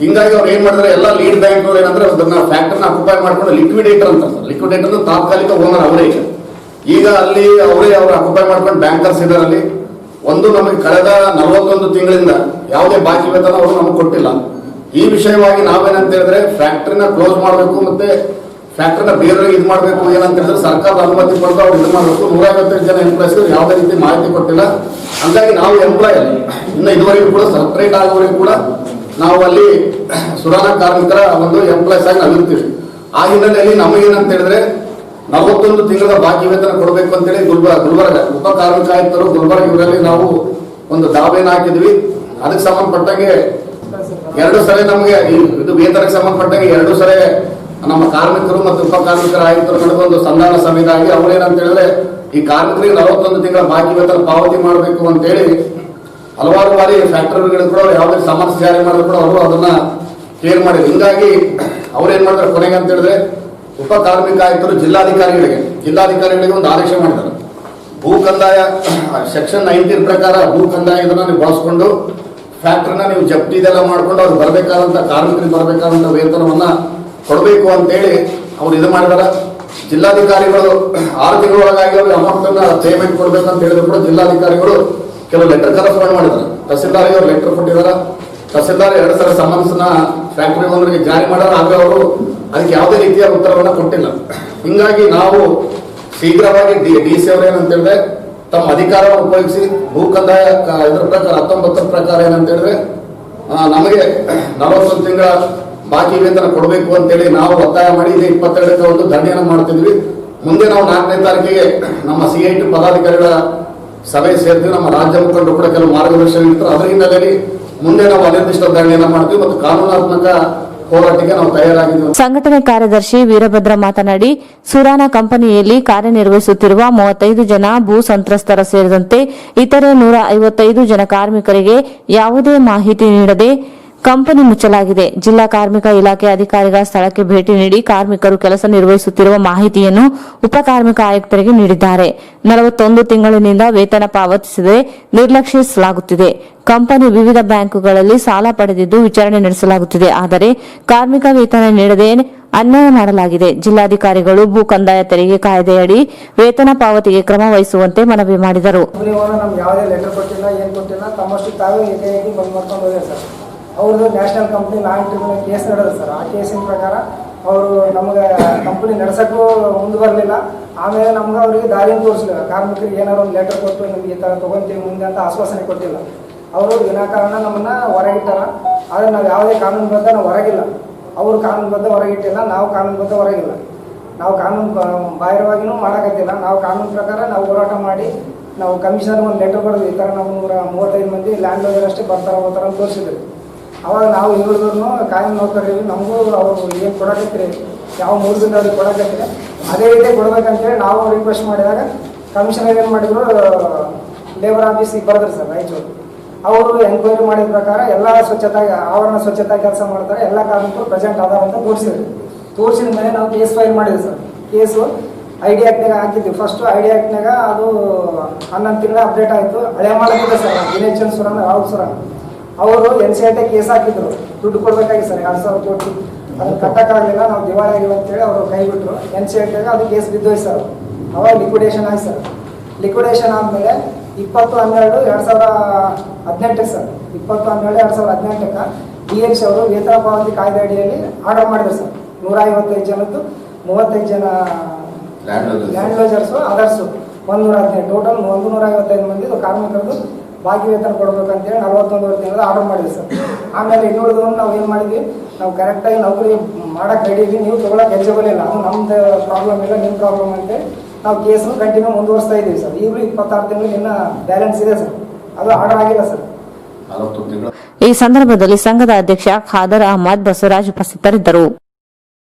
ಹಿಂಗಾಗಿ ಅವ್ರು ಏನ್ ಮಾಡಿದ್ರೆ ಎಲ್ಲ ಲೀಡ್ ಬ್ಯಾಂಕ್ ಅವ್ರು ಏನಂದ್ರೆ ಅದನ್ನ ಫ್ಯಾಕ್ಟರಿನ ಅಕ್ಯುಪೈ ಮಾಡ್ಕೊಂಡು ಲಿಕ್ವಿಡೇಟರ್ ಅಂತ, ಲಿಕ್ವಿಡೇಟರ್ ತಾತ್ಕಾಲಿಕ ಓನರ್ ಅವರೇ. ಈಗ ಅಲ್ಲಿ ಅವರೇ ಅವ್ರು ಅಕ್ಯುಪೈ ಮಾಡ್ಕೊಂಡು ಬ್ಯಾಂಕರ್ಸ್ ಇದರಲ್ಲಿ ಒಂದು ನಮಗೆ ಕಳೆದ 41 ತಿಂಗಳಿಂದ ಯಾವುದೇ ಬಾಕಿ ವೇತನ ಅವರು ನಮಗೆ ಕೊಟ್ಟಿಲ್ಲ. ಈ ವಿಷಯವಾಗಿ ನಾವೇನಂತ ಹೇಳಿದ್ರೆ ಫ್ಯಾಕ್ಟರಿನ ಕ್ಲೋಸ್ ಮಾಡಬೇಕು, ಮತ್ತೆ ಫ್ಯಾಕ್ಟರಿನ ಬೇರೆಯವ್ರಿಗೆ ಇದು ಮಾಡಬೇಕು. ಏನಂತ ಹೇಳಿದ್ರೆ ಸರ್ಕಾರದ ಅನುಮತಿ ಪಡೆದು ಅವ್ರು ಇದು ಮಾಡಬೇಕು. 155 ಜನ ಎಂಪ್ಲಾಯ್ಸ್ ಯಾವುದೇ ರೀತಿ ಮಾಹಿತಿ ಕೊಟ್ಟಿಲ್ಲ. ಹಂಗಾಗಿ ನಾವು ಎಂಪ್ಲಾಯ್ ಅಲ್ಲಿ ಇನ್ನು ಇದುವರೆಗೂ ಕೂಡ ಸಪರೇಟ್ ಆಗೋವರೆಗೂ ಕೂಡ ನಾವು ಅಲ್ಲಿ ಸುರಾನ ಕಾರ್ಮಿಕರ ಒಂದು ಎಂಪ್ಲಾಯ್ಸ್ ಆಗಿ ನಾವು ಇರ್ತೀವಿ. ಆ ಹಿನ್ನೆಲೆಯಲ್ಲಿ ನಮಗೇನಂತ ಹೇಳಿದ್ರೆ 41 ತಿಂಗಳ ಬಾಕಿ ವೇತನ ಕೊಡಬೇಕು ಅಂತೇಳಿ ಗುಲ್ಬರ್ಗ ಉಪ ಕಾರ್ಮಿಕ ಆಯುಕ್ತರು ಗುಲ್ಬರ್ಗ ಇವರಲ್ಲಿ ನಾವು ಒಂದು ದಾವೆನ ಹಾಕಿದ್ವಿ. ಅದಕ್ಕೆ ಸಂಬಂಧಪಟ್ಟಂಗೆ 2 ಸರಿ ನಮಗೆ ಇದು ವೇತನಕ್ಕೆ ಸಂಬಂಧಪಟ್ಟಂಗೆ 2 ಸರಿ ನಮ್ಮ ಕಾರ್ಮಿಕರು ಮತ್ತು ಉಪ ಕಾರ್ಮಿಕರ ಆಯುಕ್ತರು ನಡೆದ ಒಂದು ಸಂಧಾನ ಸಭೆಯಾಗಿ ಅವ್ರೇನಂತ ಹೇಳಿದ್ರೆ ಈ ಕಾರ್ಮಿಕರಿಗೆ 41 ತಿಂಗಳ ಬಾಕಿ ವೇತನ ಪಾವತಿ ಮಾಡಬೇಕು ಅಂತೇಳಿ ಹಲವಾರು ಬಾರಿ ಫ್ಯಾಕ್ಟರಿಗಳು ಕೂಡ ಯಾವುದೇ ಸಮಸ್ಯೆ ಜಾರಿ ಮಾಡಿದ್ರು ಕೂಡ ಅವರು ಅದನ್ನ ಕ್ಲಿಯರ್ ಮಾಡಿದ್ರು. ಹಿಂಗಾಗಿ ಅವ್ರೇನ್ ಮಾಡಿದ್ರೆ ಕೊನೆಗೆ ಅಂತ ಹೇಳಿದ್ರೆ ಉಪ ಕಾರ್ಮಿಕ ಆಯುಕ್ತರು ಜಿಲ್ಲಾಧಿಕಾರಿಗಳಿಗೆ ಒಂದು ಆದೇಶ ಮಾಡಿದ್ದಾರೆ. ಭೂ ಕಂದಾಯ ಸೆಕ್ಷನ್ 19 ಪ್ರಕಾರ ಭೂ ಕಂದಾಯ ಇದನ್ನ ನೀವು ಬಳಸ್ಕೊಂಡು ಫ್ಯಾಕ್ಟ್ರಿನ ನೀವು ಜಪ್ತಿ ಇದೆಲ್ಲ ಮಾಡ್ಕೊಂಡು ಅವ್ರಿಗೆ ಬರಬೇಕಾದಂಥ ಕಾರ್ಮಿಕರಿಗೆ ಬರಬೇಕಾದಂಥ ವೇತನವನ್ನ ಕೊಡಬೇಕು ಅಂತೇಳಿ ಅವ್ರು ಇದು ಮಾಡಿದಾರೆ. ಜಿಲ್ಲಾಧಿಕಾರಿಗಳು 6 ತಿಂಗಳೊಳಗಾಗಿ ಅವ್ರಿಗೆ ಅಮೌಂಟ್ ಅನ್ನ ಪೇಮೆಂಟ್ ಕೊಡ್ಬೇಕಂತ ಹೇಳಿದ್ರು ಕೂಡ ಜಿಲ್ಲಾಧಿಕಾರಿಗಳು ಕೆಲವು ಲೆಟರ್ ಕರೆಸ್ಪಾಂಡ್ ಮಾಡಿದ್ದಾರೆ. ತಹಸೀಲ್ದಾರ್ಗೆ ಅವ್ರು ಲೆಟರ್ ಕೊಟ್ಟಿದ್ದಾರೆ. ತಹಸೀಲ್ದಾರ್ 2 ಸಲ ಸಮನ್ಸ್ನ ಫ್ಯಾಕ್ಟರಿ ಓನರ್ಗೆ ಜಾರಿ ಮಾಡಿದ್ರೆ ಆಗ ಅವರು ಅದಕ್ಕೆ ಯಾವುದೇ ರೀತಿಯ ಉತ್ತರವನ್ನು ಕೊಟ್ಟಿಲ್ಲ. ಹಿಂಗಾಗಿ ನಾವು ಶೀಘ್ರವಾಗಿ DC ಅವರು ಏನಂತ ಹೇಳಿದ್ರೆ ತಮ್ಮ ಅಧಿಕಾರವನ್ನು ಉಪಯೋಗಿಸಿ ಭೂ ಕಂದಾಯ ಇದರ ಪ್ರಕಾರ 19 ಪ್ರಕಾರ ಏನಂತ ಹೇಳಿದ್ರೆ ನಮಗೆ 41 ತಿಂಗಳ ಬಾಕಿ ವೇತನ ಕೊಡಬೇಕು ಅಂತೇಳಿ ನಾವು ಒತ್ತಾಯ ಮಾಡಿ ಇದೇ 22ಕ್ಕೆ ಒಂದು ಧರಣಿಯನ್ನು ಮಾಡ್ತಿದ್ವಿ. ಮುಂದೆ ನಾವು 4ನೇ ತಾರೀಕಿಗೆ ನಮ್ಮ CIT ಪದಾಧಿಕಾರಿಗಳ ಸಭೆ ಸೇರ್ತೀವಿ. ನಮ್ಮ ರಾಜ್ಯ ಮುಖಂಡರು ಕೂಡ ಕೆಲವು ಮಾರ್ಗದರ್ಶನ ಇರ್ತಾರೆ. ಅದರ ಹಿನ್ನೆಲೆಯಲ್ಲಿ ಮುಂದೆ ನಾವು ಅನಿರ್ದಿಷ್ಟ ಧರಣಿಯನ್ನು ಮಾಡ್ತೀವಿ ಮತ್ತು ಕಾನೂನಾತ್ಮಕ ಹೋರಾಟಕ್ಕೆ ನಾವು ತಯಾರಾಗಿದ್ದೀವಿ. ಸಂಘಟನೆ ಕಾರ್ಯದರ್ಶಿ ವೀರಭದ್ರ ಮಾತನಾಡಿ, ಸುರಾನ ಕಂಪನಿಯಲ್ಲಿ ಕಾರ್ಯನಿರ್ವಹಿಸುತ್ತಿರುವ 35 ಜನ ಭೂ ಸಂತ್ರಸ್ತರ ಸೇರಿದಂತೆ ಇತರೆ 155 ಜನ ಕಾರ್ಮಿಕರಿಗೆ ಯಾವುದೇ ಮಾಹಿತಿ ನೀಡದೆ ಕಂಪನಿ ಮುಚ್ಚಲಾಗಿದೆ. ಜಿಲ್ಲಾ ಕಾರ್ಮಿಕ ಇಲಾಖೆ ಅಧಿಕಾರಿಗಳ ಸ್ಥಳಕ್ಕೆ ಭೇಟಿ ನೀಡಿ ಕಾರ್ಮಿಕರು ಕೆಲಸ ನಿರ್ವಹಿಸುತ್ತಿರುವ ಮಾಹಿತಿಯನ್ನು ಉಪ ಕಾರ್ಮಿಕ ಆಯುಕ್ತರಿಗೆ ನೀಡಿದ್ದಾರೆ. 41 ತಿಂಗಳಿನಿಂದ ವೇತನ ಪಾವತಿಸದೆ ನಿರ್ಲಕ್ಷಿಸಲಾಗುತ್ತಿದೆ. ಕಂಪನಿ ವಿವಿಧ ಬ್ಯಾಂಕುಗಳಲ್ಲಿ ಸಾಲ ಪಡೆದಿದ್ದು ವಿಚಾರಣೆ ನಡೆಸಲಾಗುತ್ತಿದೆ. ಆದರೆ ಕಾರ್ಮಿಕ ವೇತನ ನೀಡದೆ ಅನ್ಯಾಯ ಮಾಡಲಾಗಿದೆ. ಜಿಲ್ಲಾಧಿಕಾರಿಗಳು ಭೂ ಕಂದಾಯ ತೆರಿಗೆ ಕಾಯ್ದೆಯಡಿ ವೇತನ ಪಾವತಿಗೆ ಕ್ರಮ ವಹಿಸುವಂತೆ ಮನವಿ ಮಾಡಿದರು. ಯಾವುದೇ ಲೆಟರ್ ಕೊಟ್ಟಿಲ್ಲ, ಏನ್ ಕೊಟ್ಟಿಲ್ಲ, ತಮ್ಮಷ್ಟು ತಾವೇ ಏಕಾಏಕಿ ಬಂದ್ ಮಾಡ್ಕೊಂಡು ಹೋಗ್ಯಾರ ಸರ್. ಅವ್ರದ್ದು ನ್ಯಾಷನಲ್ ಕಂಪ್ನಿ ಟ್ರಿಬ್ಯುನಲ್ ಕೇಸ್ ನಡೆದ ಸರ್. ಆ ಕೇಸಿನ ಪ್ರಕಾರ ಅವರು ನಮಗೆ ಕಂಪನಿ ನಡೆಸಕ್ಕೂ ಮುಂದೆ ಬರಲಿಲ್ಲ. ಆಮೇಲೆ ನಮ್ಗೆ ಅವರಿಗೆ ದಾರಿನ ತೋರಿಸಲಿಲ್ಲ. ಕಾರ್ಮಿಕರಿಗೆ ಏನಾದ್ರು ಒಂದು ಲೆಟರ್ ಕೊಟ್ಟು ನಿಮ್ಗೆ ಈ ಥರ ತೊಗೊಂತೀವಿ ಮುಂದೆ ಅಂತ ಆಶ್ವಾಸನೆ ಕೊಟ್ಟಿಲ್ಲ. ಅವರು ವಿನಾಕಾರಣ ನಮ್ಮನ್ನ ಹೊರಗಿಟ್ಟಾರ. ಆದರೆ ನಾವು ಯಾವುದೇ ಕಾನೂನುಬದ್ಧ ನಾವು ಹೊರಗಿಲ್ಲ. ಅವರು ಕಾನೂನುಬದ್ಧ ಹೊರಗಿಟ್ಟಿಲ್ಲ, ನಾವು ಕಾನೂನುಬದ್ಧ ಹೊರಗಿಲ್ಲ. ನಾವು ಕಾನೂನು ಬಾಹಿರವಾಗಿನೂ ಮಾಡೋಕತ್ತಿಲ್ಲ. ನಾವು ಕಾನೂನು ಪ್ರಕಾರ ನಾವು ಹೋರಾಟ ಮಾಡಿ ನಾವು ಕಮಿಷನರ್ ಒಂದು ಲೆಟರ್ ಬರೆದು ಈ ಥರ ನಾವು 135 ಮಂದಿ ಲ್ಯಾಂಡ್ ಲೋಜರ್ ಅಷ್ಟೇ ಬರ್ತಾರೆ ಹೋಗ್ತಾರೆ ಅಂತ ತೋರಿಸಿದ್ವಿ. ಅವಾಗ ನಾವು ಹೇಳಿದ್ರು ಕಾನೂನು ನೌಕರರಿಗೆ ನಮಗೂ ಅವರು ಏನು ಕೊಡಕತ್ತೀರಿ, ಯಾವ 3 ದಿನ ಅವ್ರಿಗೆ ಕೊಡಕತ್ತೀರಿ ಅದೇ ರೀತಿ ಕೊಡ್ಬೇಕಂತೇಳಿ ನಾವು ರಿಕ್ವೆಸ್ಟ್ ಮಾಡಿದಾಗ ಕಮಿಷನರ್ ಏನು ಮಾಡಿದ್ರು, ಲೇಬರ್ ಆಫೀಸಿಗೆ ಬರೆದ್ರು ಸರ್ ರಾಯಚೂರು. ಅವರು ಎಂಕ್ವೈರಿ ಮಾಡಿದ ಪ್ರಕಾರ ಎಲ್ಲ ಆವರಣ ಸ್ವಚ್ಛತಾ ಕೆಲಸ ಮಾಡ್ತಾರೆ, ಎಲ್ಲ ಕಾರ್ಮಿಕರು ಪ್ರೆಸೆಂಟ್ ಅದಾರ ಅಂತ ತೋರಿಸಿದ ಮೇಲೆ ನಾವು ಕೇಸ್ ಫೈಲ್ ಮಾಡಿದ್ವಿ ಸರ್. ಕೇಸು ID ಆ್ಯಕ್ಟ್ನಾಗ ಹಾಕಿದ್ವಿ. ಫಸ್ಟು ID ಆ್ಯಕ್ಟ್ನಾಗ ಅದು 11 ತಿಂಗಳ ಅಪ್ಡೇಟ್ ಆಯಿತು. ಹಳೆ ಮಾಡಿದ್ದೆ ಸರ್ ದಿನೇಶ್ ಸುರನ್ ರಾಹುಲ್ ಸುರನ್ ಅವರು NCIT ಕೇಸ್ ಹಾಕಿದ್ರು. ದುಡ್ಡು ಕೊಡಬೇಕಾಗಿ ಸರ್ 2,000 ಕೋಟಿ. ಅದು ಕಟ್ಟಕ್ಕಾಗಲಿಲ್ಲ, ನಾವು ದಿವಾಳಿ ಆಗಿಲ್ಲ ಅಂತೇಳಿ ಅವರು ಕೈ ಬಿಟ್ಟರು. NCITಗೆ ಅದು ಕೇಸ್ ಬಿದ್ದೋಯ್ತು ಸರ್. ಅವಾಗ ಲಿಕ್ವಿಡೇಷನ್ ಆಯ್ತು ಸರ್. ಲಿಕ್ವಿಡೇಷನ್ ಆದಮೇಲೆ 20/12/2018 ಸರ್ 20/12/2018 DH ಅವರು ವೇತನ ಪಾವತಿ ಕಾಯ್ದೆ ಅಡಿಯಲ್ಲಿ ಆರ್ಡರ್ ಮಾಡಿದ್ರು ಸರ್. 155 ಜನದ್ದು 35 ಜನ ಲ್ಯಾಂಡ್ ಲೋಜರ್ಸು, ಅದರ್ಸು 115 ಟೋಟಲ್ 155 ಮಂದಿ ಕಾರ್ಮಿಕರದ್ದು ಬಾಕಿ ವೇತನ ಕೊಡ್ಬೇಕಂತೇಳಿ 41 ತಿಂಗಳ ಆರ್ಡರ್ ಮಾಡಿದ್ವಿ ಸರ್. ಆಮೇಲೆ ಇನ್ನುಳಿದವನ್ನ ನಾವು ಏನು ಮಾಡಿದ್ವಿ, ನಾವು ಕರೆಕ್ಟಾಗಿ ನೌಕರಿ ಮಾಡಕ್ಕೆ ರೆಡಿ ಇದ್ವಿ, ನೀವು ತೊಗೊಳಕ್ಕೆ ಎಲಿಜಿಬಲ್ ಇಲ್ಲ, ಅದು ನಮ್ದು ಪ್ರಾಬ್ಲಮ್ ಇಲ್ಲ, ನಿಮ್ಮ ಪ್ರಾಬ್ಲಮ್ ಅಂತೇಳಿ ನಾವು ಕೇಸನ್ನು ಕಂಟಿನ್ಯೂ ಮುಂದುವರಿಸ್ತಾ ಇದ್ದೀವಿ ಸರ್. ಈಗಲೂ 26 ತಿಂಗಳು ಇನ್ನು ಬ್ಯಾಲೆನ್ಸ್ ಇದೆ ಸರ್. ಅದು ಆರ್ಡರ್ ಆಗಿಲ್ಲ ಸರ್. ಈ ಸಂದರ್ಭದಲ್ಲಿ ಸಂಘದ ಅಧ್ಯಕ್ಷ ಖಾದರ್ ಅಹಮದ್ ಬಸವರಾಜ್ ಉಪಸ್ಥಿತರಿದ್ದರು.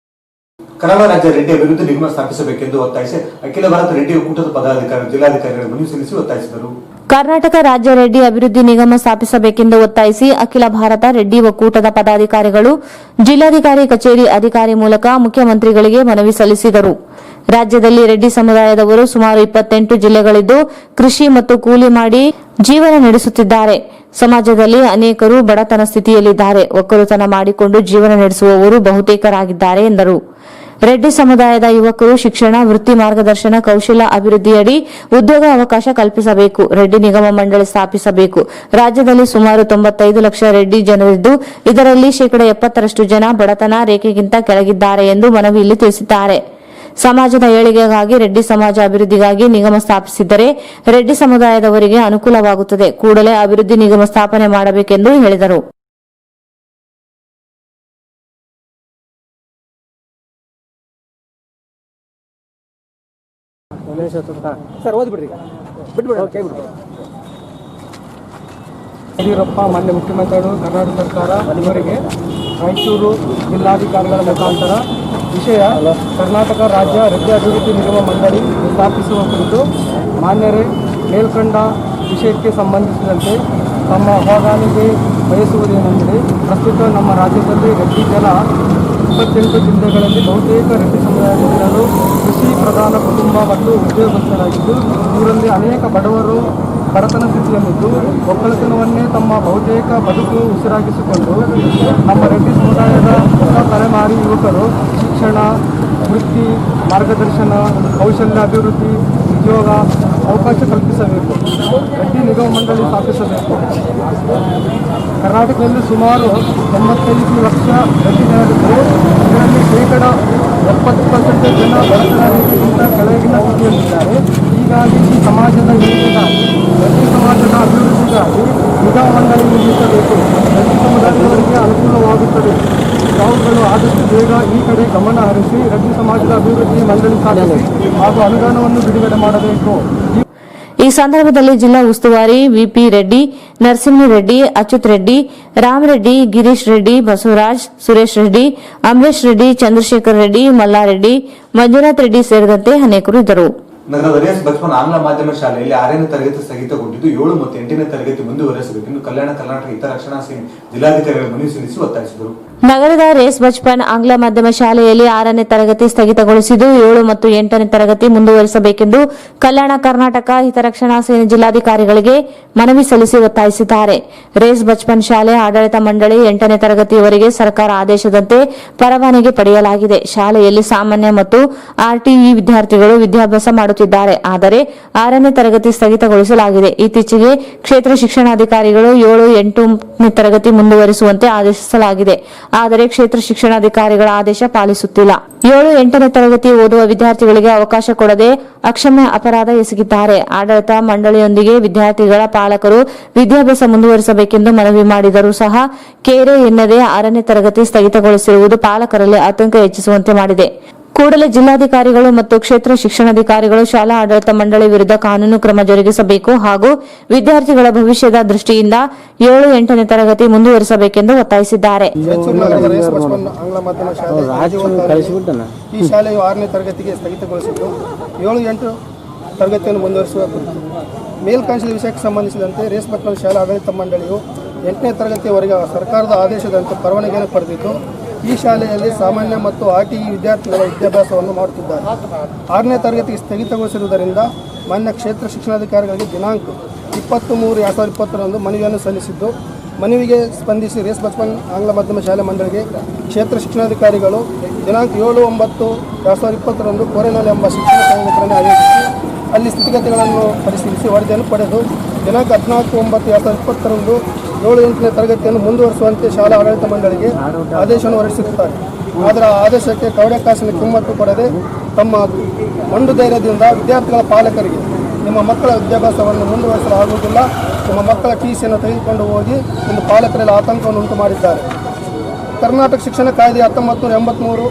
ಕರಾವಳಿ ರಾಜ್ಯ ರೆಡ್ಡಿ ಅಭಿವೃದ್ಧಿ ನಿಗಮ ಸ್ಥಾಪಿಸಬೇಕೆಂದು ಒತ್ತಾಯಿಸಿ ಅಖಿಲ ಭಾರತ ರೆಡ್ಡಿ ಒಕ್ಕೂಟದ ಪದಾಧಿಕಾರಿ ಜಿಲ್ಲಾಧಿಕಾರಿಗಳು ಮನವಿ ಸಲ್ಲಿಸಿ ಒತ್ತಾಯಿಸಿದರು. ಕರ್ನಾಟಕ ರಾಜ್ಯ ರೆಡ್ಡಿ ಅಭಿವೃದ್ಧಿ ನಿಗಮ ಸ್ಥಾಪಿಸಬೇಕೆಂದು ಒತ್ತಾಯಿಸಿ ಅಖಿಲ ಭಾರತ ರೆಡ್ಡಿ ಒಕ್ಕೂಟದ ಪದಾಧಿಕಾರಿಗಳು ಜಿಲ್ಲಾಧಿಕಾರಿ ಕಚೇರಿ ಅಧಿಕಾರಿ ಮೂಲಕ ಮುಖ್ಯಮಂತ್ರಿಗಳಿಗೆ ಮನವಿ ಸಲ್ಲಿಸಿದರು. ರಾಜ್ಯದಲ್ಲಿ ರೆಡ್ಡಿ ಸಮುದಾಯದವರು ಸುಮಾರು 28 ಜಿಲ್ಲೆಗಳಿದ್ದು ಕೃಷಿ ಮತ್ತು ಕೂಲಿ ಮಾಡಿ ಜೀವನ ನಡೆಸುತ್ತಿದ್ದಾರೆ. ಸಮಾಜದಲ್ಲಿ ಅನೇಕರು ಬಡತನ ಸ್ಥಿತಿಯಲ್ಲಿದ್ದಾರೆ. ಒಕ್ಕಲುತನ ಮಾಡಿಕೊಂಡು ಜೀವನ ನಡೆಸುವವರು ಬಹುತೇಕರಾಗಿದ್ದಾರೆ ಎಂದರು. ರೆಡ್ಡಿ ಸಮುದಾಯದ ಯುವಕರು ಶಿಕ್ಷಣ, ವೃತ್ತಿ ಮಾರ್ಗದರ್ಶನ, ಕೌಶಲ್ಯ ಅಭಿವೃದ್ಧಿಯಡಿ ಉದ್ಯೋಗ ಅವಕಾಶ ಕಲ್ಪಿಸಬೇಕು. ರೆಡ್ಡಿ ನಿಗಮ ಮಂಡಳಿ ಸ್ಥಾಪಿಸಬೇಕು. ರಾಜ್ಯದಲ್ಲಿ ಸುಮಾರು 95 ಲಕ್ಷ ರೆಡ್ಡಿ ಜನರಿದ್ದು ಇದರಲ್ಲಿ 70% ಜನ ಬಡತನ ರೇಖೆಗಿಂತ ಕೆಳಗಿದ್ದಾರೆ ಎಂದು ಮನವಿಯಲ್ಲಿ ತಿಳಿಸಿದ್ದಾರೆ. ಸಮಾಜದ ಏಳಿಗೆಗಾಗಿ ರೆಡ್ಡಿ ಸಮಾಜ ಅಭಿವೃದ್ಧಿಗಾಗಿ ನಿಗಮ ಸ್ಥಾಪಿಸಿದ್ದರೆ ರೆಡ್ಡಿ ಸಮುದಾಯದವರಿಗೆ ಅನುಕೂಲವಾಗುತ್ತದೆ. ಕೂಡಲೇ ಅಭಿವೃದ್ಧಿ ನಿಗಮ ಸ್ಥಾಪನೆ ಮಾಡಬೇಕೆಂದು ಹೇಳಿದರು. ಯಡಿಯೂರಪ್ಪ ಮಾನ್ಯ ಮುಖ್ಯಮಂತ್ರಿಗಳು ಕರ್ನಾಟಕ ಸರ್ಕಾರ ಇವರಿಗೆ ರಾಯಚೂರು ಜಿಲ್ಲಾಧಿಕಾರಿಗಳ ಮುಖಾಂತರ ವಿಷಯ ಕರ್ನಾಟಕ ರಾಜ್ಯ ರೆಡ್ಡಿ ಅಭಿವೃದ್ಧಿ ನಿಗಮ ಮಂಡಳಿ ಸ್ಥಾಪಿಸುವ ಕುರಿತು ಮಾನ್ಯರೇ ಮೇಲ್ಕಂಡ ವಿಷಯಕ್ಕೆ ಸಂಬಂಧಿಸಿದಂತೆ ತಮ್ಮ ಅಹವಾಲಿಗೆ ಬಯಸುವುದೇನೆಂದರೆ, ಪ್ರಸ್ತುತ ನಮ್ಮ ರಾಜ್ಯದಲ್ಲಿ ರೆಡ್ಡಿ ಜನ 28 ಜಿಲ್ಲೆಗಳಲ್ಲಿ ಬಹುತೇಕ ರೆಡ್ಡಿ ಸಮುದಾಯದ ಜನರು ಕೃಷಿ ಪ್ರಧಾನ ಕುಟುಂಬ ಮತ್ತು ಉದ್ಯೋಗಸ್ಥರಾಗಿದ್ದು, ಇವರಲ್ಲಿ ಅನೇಕ ಬಡವರು ಬಡತನ ಸ್ಥಿತಿಯಲ್ಲಿದ್ದು ಒಕ್ಕಲತನವನ್ನೇ ತಮ್ಮ ಬಹುತೇಕ ಬದುಕು ಉಸಿರಾಗಿಸಿಕೊಂಡು ನಮ್ಮ ರೆಡ್ಡಿ ಸಮುದಾಯದ ಹೊಸ ತಲೆಮಾರಿ ಯುವಕರು ಶಿಕ್ಷಣ, ವೃತ್ತಿ, ಮಾರ್ಗದರ್ಶನ, ಕೌಶಲ್ಯ ಅಭಿವೃದ್ಧಿ, ಉದ್ಯೋಗ ಅವಕಾಶ ಕಲ್ಪಿಸಬೇಕು. ರೆಡ್ಡಿ ನಿಗಮ ಮಂಡಳಿ ಸ್ಥಾಪಿಸಬೇಕು. ಕರ್ನಾಟಕದಲ್ಲಿ ಸುಮಾರು 95 ಲಕ್ಷ ರೆಡ್ಡಿ ಜನರಿದ್ದು, ಇದರಲ್ಲಿ ಶೇಕಡ 70% ಜನ ಬಡತನ ರೇಖೆಗಿಂತ ಕೆಳಗಿನ ಸ್ಥಿತಿಯಲ್ಲಿದ್ದಾರೆ. ಹೀಗಾಗಿ ಈ ಸಮಾಜದ ಏಳಿಗೆಗಾಗಿ, ರೆಡ್ಡಿ ಸಮಾಜದ ಅಭಿವೃದ್ಧಿಗಾಗಿ ನಿಗಮ ಮಂಡಳಿ ನಿರ್ಮಿಸಬೇಕು. ರೆಡ್ಡಿ ಸಮುದಾಯದವರಿಗೆ ಅನುಕೂಲವಾಗುತ್ತದೆ. ತಾವುಗಳು ಆದಷ್ಟು ಬೇಗ ಈ ಕಡೆ ಗಮನ ಹರಿಸಿ ರೆಡ್ಡಿ ಸಮಾಜದ ಅಭಿವೃದ್ಧಿ ಮಂಡಳಿ ಸ್ಥಾಪಿಸಿ ಹಾಗೂ ಅನುದಾನವನ್ನು ಬಿಡುಗಡೆ ಮಾಡಬೇಕು. ಈ ಸಂದರ್ಭದಲ್ಲಿ ಜಿಲ್ಲಾ ಉಸ್ತುವಾರಿ ವಿಪಿ ರೆಡ್ಡಿ, ನರಸಿಂಹರೆಡ್ಡಿ, ಅಚ್ಯುತ್ ರೆಡ್ಡಿ, ರಾಮರೆಡ್ಡಿ, ಗಿರೀಶ್ ರೆಡ್ಡಿ, ಬಸವರಾಜ್, ಸುರೇಶ್ ರೆಡ್ಡಿ, ಅಮರೇಶ್ ರೆಡ್ಡಿ, ಚಂದ್ರಶೇಖರ್ ರೆಡ್ಡಿ, ಮಲ್ಲಾರೆಡ್ಡಿ, ಮಂಜುನಾಥ್ ರೆಡ್ಡಿ ಸೇರಿದಂತೆ ಅನೇಕರು ಇದ್ದರು. ನಗರದ ರಿಯಾಸ್ ಬಚ್ಪನ್ ಆಂಗ್ಲ ಮಾಧ್ಯಮ ಶಾಲೆಯಲ್ಲಿ 6ನೇ ತರಗತಿ ಸ್ಥಗಿತಗೊಂಡಿದ್ದು 7 ಮತ್ತು 8ನೇ ತರಗತಿ ಮುಂದುವರೆಸಬೇಕೆಂದು ಕಲ್ಯಾಣ ಕರ್ನಾಟಕ ಹಿತರಕ್ಷಣಾ ಸೇನೆ ಜಿಲ್ಲಾಧಿಕಾರಿಗಳ ಮನವಿ ಸಲ್ಲಿಸಿ ಒತ್ತಾಯಿಸಿದರು. ನಗರದ ರೇಸ್ ಬಚ್ಪನ್ ಆಂಗ್ಲ ಮಾಧ್ಯಮ ಶಾಲೆಯಲ್ಲಿ 6ನೇ ತರಗತಿ ಸ್ಥಗಿತಗೊಳಿಸಿದ್ದು 7 ಮತ್ತು 8ನೇ ತರಗತಿ ಮುಂದುವರಿಸಬೇಕೆಂದು ಕಲ್ಯಾಣ ಕರ್ನಾಟಕ ಹಿತರಕ್ಷಣಾ ಸೇನೆ ಜಿಲ್ಲಾಧಿಕಾರಿಗಳಿಗೆ ಮನವಿ ಸಲ್ಲಿಸಿ ಒತ್ತಾಯಿಸಿದ್ದಾರೆ. ರೇಸ್ ಬಚ್ಪನ್ ಶಾಲೆ ಆಡಳಿತ ಮಂಡಳಿ 8ನೇ ತರಗತಿಯವರೆಗೆ ಸರ್ಕಾರ ಆದೇಶದಂತೆ ಪರವಾನಗಿ ಪಡೆಯಲಾಗಿದೆ. ಶಾಲೆಯಲ್ಲಿ ಸಾಮಾನ್ಯ ಮತ್ತು ಆರ್ಟಿಇ ವಿದ್ಯಾರ್ಥಿಗಳು ವಿದ್ಯಾಭ್ಯಾಸ ಮಾಡುತ್ತಿದ್ದಾರೆ. ಆದರೆ 6ನೇ ತರಗತಿ ಸ್ಥಗಿತಗೊಳಿಸಲಾಗಿದೆ. ಇತ್ತೀಚೆಗೆ ಕ್ಷೇತ್ರ ಶಿಕ್ಷಣಾಧಿಕಾರಿಗಳು 7, 8ನೇ ತರಗತಿ ಮುಂದುವರಿಸುವಂತೆ ಆದೇಶಿಸಲಾಗಿದೆ. ಆದರೆ ಕ್ಷೇತ್ರ ಶಿಕ್ಷಣಾಧಿಕಾರಿಗಳ ಆದೇಶ ಪಾಲಿಸುತ್ತಿಲ್ಲ. 7, 8ನೇ ತರಗತಿ ಓದುವ ವಿದ್ಯಾರ್ಥಿಗಳಿಗೆ ಅವಕಾಶ ಕೊಡದೆ ಅಕ್ಷಮ್ಯ ಅಪರಾಧ ಎಸಗಿದ್ದಾರೆ. ಆಡಳಿತ ಮಂಡಳಿಯೊಂದಿಗೆ ವಿದ್ಯಾರ್ಥಿಗಳ ಪಾಲಕರು ವಿದ್ಯಾಭ್ಯಾಸ ಮುಂದುವರಿಸಬೇಕೆಂದು ಮನವಿ ಮಾಡಿದರೂ ಸಹ ಕೇರೆ ಎನ್ನದೇ 6ನೇ ತರಗತಿ ಸ್ಥಗಿತಗೊಳಿಸಿರುವುದು ಪಾಲಕರಲ್ಲಿ ಆತಂಕ ಹೆಚ್ಚಿಸುವಂತೆ ಮಾಡಿದೆ. ಕೂಡಲೇ ಜಿಲ್ಲಾಧಿಕಾರಿಗಳು ಮತ್ತು ಕ್ಷೇತ್ರ ಶಿಕ್ಷಣಾಧಿಕಾರಿಗಳು ಶಾಲಾ ಆಡಳಿತ ಮಂಡಳಿ ವಿರುದ್ಧ ಕಾನೂನು ಕ್ರಮ ಜರುಗಿಸಬೇಕು ಹಾಗೂ ವಿದ್ಯಾರ್ಥಿಗಳ ಭವಿಷ್ಯದ ದೃಷ್ಟಿಯಿಂದ 7, 8ನೇ ತರಗತಿ ಮುಂದುವರಿಸಬೇಕೆಂದು ಒತ್ತಾಯಿಸಿದ್ದಾರೆ. ಆಂಗ್ಲ ಮಾಧ್ಯಮ ಶಾಲೆ ಈ ಶಾಲೆಯು 6ನೇ ತರಗತಿಗೆ ಸ್ಥಗಿತಗೊಳಿಸಿದ್ದು 7, 8 ತರಗತಿಯನ್ನು ಮುಂದುವರಿಸುವ ಕುರಿತು ಮೇಲ್ಕಾಂಕ್ಷಿತ ವಿಷಯಕ್ಕೆ ಸಂಬಂಧಿಸಿದಂತೆ ರೇಸ್ ಬಚ್ಪನ್ ಶಾಲಾ ಆಡಳಿತ ಮಂಡಳಿಯು 8ನೇ ತರಗತಿಯವರೆಗೆ ಸರ್ಕಾರದ ಆದೇಶದಂತೆ ಪರವಾನಗಿಯನ್ನು ಪಡೆದಿದ್ದು ಈ ಶಾಲೆಯಲ್ಲಿ ಸಾಮಾನ್ಯ ಮತ್ತು ಆರ್ಟಿಇ ವಿದ್ಯಾರ್ಥಿಗಳ ವಿದ್ಯಾಭ್ಯಾಸವನ್ನು ಮಾಡುತ್ತಿದ್ದಾರೆ. 6ನೇ ತರಗತಿಗೆ ಸ್ಥಗಿತಗೊಳಿಸಿರುವುದರಿಂದ ಮಾನ್ಯ ಕ್ಷೇತ್ರ ಶಿಕ್ಷಣಾಧಿಕಾರಿಗಳಿಗೆ ದಿನಾಂಕ 23/2020 ಮನವಿಯನ್ನು ಸಲ್ಲಿಸಿದ್ದು, ಮನವಿಗೆ ಸ್ಪಂದಿಸಿ ರೇಸ್ ಬಚ್ಪನ್ ಆಂಗ್ಲ ಮಾಧ್ಯಮ ಶಾಲೆ ಮಂಡಳಿಗೆ ಕ್ಷೇತ್ರ ಶಿಕ್ಷಣಾಧಿಕಾರಿಗಳು ದಿನಾಂಕ 7/9/2020 ಕೋರೆನಾಲ್ ಎಂಬ ಶಿಕ್ಷಣ ಕಾರ್ಯಕ್ರಮವನ್ನು ಆಯೋಜಿಸಿ ಅಲ್ಲಿ ಸ್ಥಿತಿಗತಿಗಳನ್ನು ಪರಿಶೀಲಿಸಿ ವರದಿಯನ್ನು ಪಡೆದು ದಿನಾಂಕ 14/9/2020 7, 8ನೇ ತರಗತಿಯನ್ನು ಮುಂದುವರಿಸುವಂತೆ ಶಾಲಾ ಆಡಳಿತ ಮಂಡಳಿಗೆ ಆದೇಶವನ್ನು ಹೊರಡಿಸಿರುತ್ತಾರೆ. ಆದರೆ ಆ ಆದೇಶಕ್ಕೆ ಕವಡೆ ಕಾಸಿನ ಕಿಮ್ಮತ್ತು ಕೊಡದೆ ತಮ್ಮ ಮಂಡು ಧೈರ್ಯದಿಂದ ವಿದ್ಯಾರ್ಥಿಗಳ ಪಾಲಕರಿಗೆ ನಿಮ್ಮ ಮಕ್ಕಳ ವಿದ್ಯಾಭ್ಯಾಸವನ್ನು ಮುಂದುವರಿಸಲು ಆಗುವುದಿಲ್ಲ, ನಿಮ್ಮ ಮಕ್ಕಳ ಟಿಸಿಯನ್ನು ತೆಗೆದುಕೊಂಡು ಹೋಗಿ ಎಂದು ಪಾಲಕರಲ್ಲಿ ಆತಂಕವನ್ನು ಉಂಟು ಮಾಡಿದ್ದಾರೆ. ಕರ್ನಾಟಕ ಶಿಕ್ಷಣ ಕಾಯ್ದೆ 1983,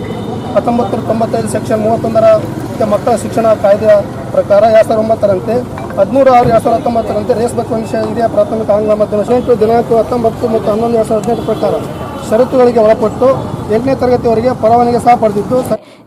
1995 ಸೆಕ್ಷನ್ 31 ಮಕ್ಕಳ ಶಿಕ್ಷಣ ಕಾಯ್ದೆಯ ಪ್ರಕಾರ 2009ರಂತೆ 13/6/2019 ರೇಸ್ ಬಚ್ಪನ್ ಹಿರಿಯ ಪ್ರಾಥಮಿಕ ಆಂಗ್ಲ ಮಾಧ್ಯಮ ಶಾಲೆ ದಿನಾಂಕ 19 ಮತ್ತು 11/2018 ಪ್ರಕಾರ ಷರತ್ತುಗಳಿಗೆ ಒಳಪಟ್ಟು 8ನೇ ತರಗತಿವರೆಗೆ ಪರವಾನಗಿ ಸಹ ಪಡೆದಿದ್ದು.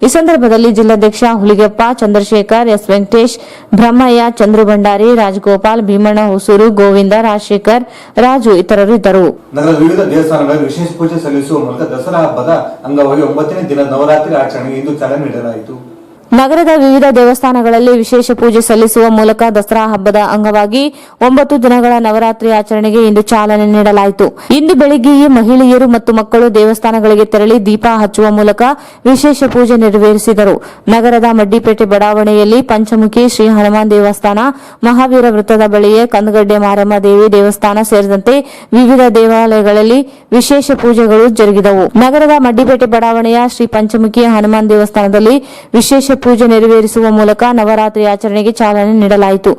ಈ ಸಂದರ್ಭದಲ್ಲಿ ಜಿಲ್ಲಾಧ್ಯಕ್ಷ ಹುಲಿಗೆಪ್ಪ, ಚಂದ್ರಶೇಖರ್, ಎಸ್ ವೆಂಕಟೇಶ್, ಬ್ರಹ್ಮಯ್ಯ, ಚಂದ್ರು ಭಂಡಾರಿ, ರಾಜಗೋಪಾಲ್, ಭೀಮಣ್ಣ ಹೊಸೂರು, ಗೋವಿಂದ, ರಾಜಶೇಖರ್, ರಾಜು ಇತರರು ಇದ್ದರು. ನಗರದ ವಿವಿಧ ದೇವಸ್ಥಾನಗಳಲ್ಲಿ ವಿಶೇಷ ಪೂಜೆ ಸಲ್ಲಿಸುವ ಮೂಲಕ ದಸರಾ ಹಬ್ಬದ ಅಂಗವಾಗಿ 9ನೇ ದಿನ ನವರಾತ್ರಿ ಆಚರಣೆಗೆ ಇಂದು ಚಾಲನೆ ನೀಡಲಾಯಿತು. ನಗರದ ವಿವಿಧ ದೇವಸ್ಥಾನಗಳಲ್ಲಿ ವಿಶೇಷ ಪೂಜೆ ಸಲ್ಲಿಸುವ ಮೂಲಕ ದಸರಾ ಹಬ್ಬದ ಅಂಗವಾಗಿ 9 ದಿನಗಳ ನವರಾತ್ರಿ ಆಚರಣೆಗೆ ಇಂದು ಚಾಲನೆ ನೀಡಲಾಯಿತು. ಇಂದು ಬೆಳಿಗ್ಗೆಯೇ ಮಹಿಳೆಯರು ಮತ್ತು ಮಕ್ಕಳು ದೇವಸ್ಥಾನಗಳಿಗೆ ತೆರಳಿ ದೀಪ ಹಚ್ಚುವ ಮೂಲಕ ವಿಶೇಷ ಪೂಜೆ ನೆರವೇರಿಸಿದರು. ನಗರದ ಮಡ್ಡಿಪೇಟೆ ಬಡಾವಣೆಯಲ್ಲಿ ಪಂಚಮುಖಿ ಶ್ರೀ ಹನುಮಾನ್ ದೇವಸ್ಥಾನ, ಮಹಾವೀರ ವೃತ್ತದ ಬಳಿಯ ಕಂದಗಡ್ಡೆ ಮಾರಮ್ಮ ದೇವಿ ದೇವಸ್ಥಾನ ಸೇರಿದಂತೆ ವಿವಿಧ ದೇವಾಲಯಗಳಲ್ಲಿ ವಿಶೇಷ ಪೂಜೆಗಳು ಜರುಗಿದವು. ನಗರದ ಮಡ್ಡಿಪೇಟೆ ಬಡಾವಣೆಯ ಶ್ರೀ ಪಂಚಮುಖಿ ಹನುಮಾನ್ ದೇವಸ್ಥಾನದಲ್ಲಿ ವಿಶೇಷ ಪೂಜೆ ನೆರವೇರಿಸುವ ಮೂಲಕ ನವರಾತ್ರಿ ಆಚರಣೆಗೆ ಚಾಲನೆ ನೀಡಲಾಯಿತು.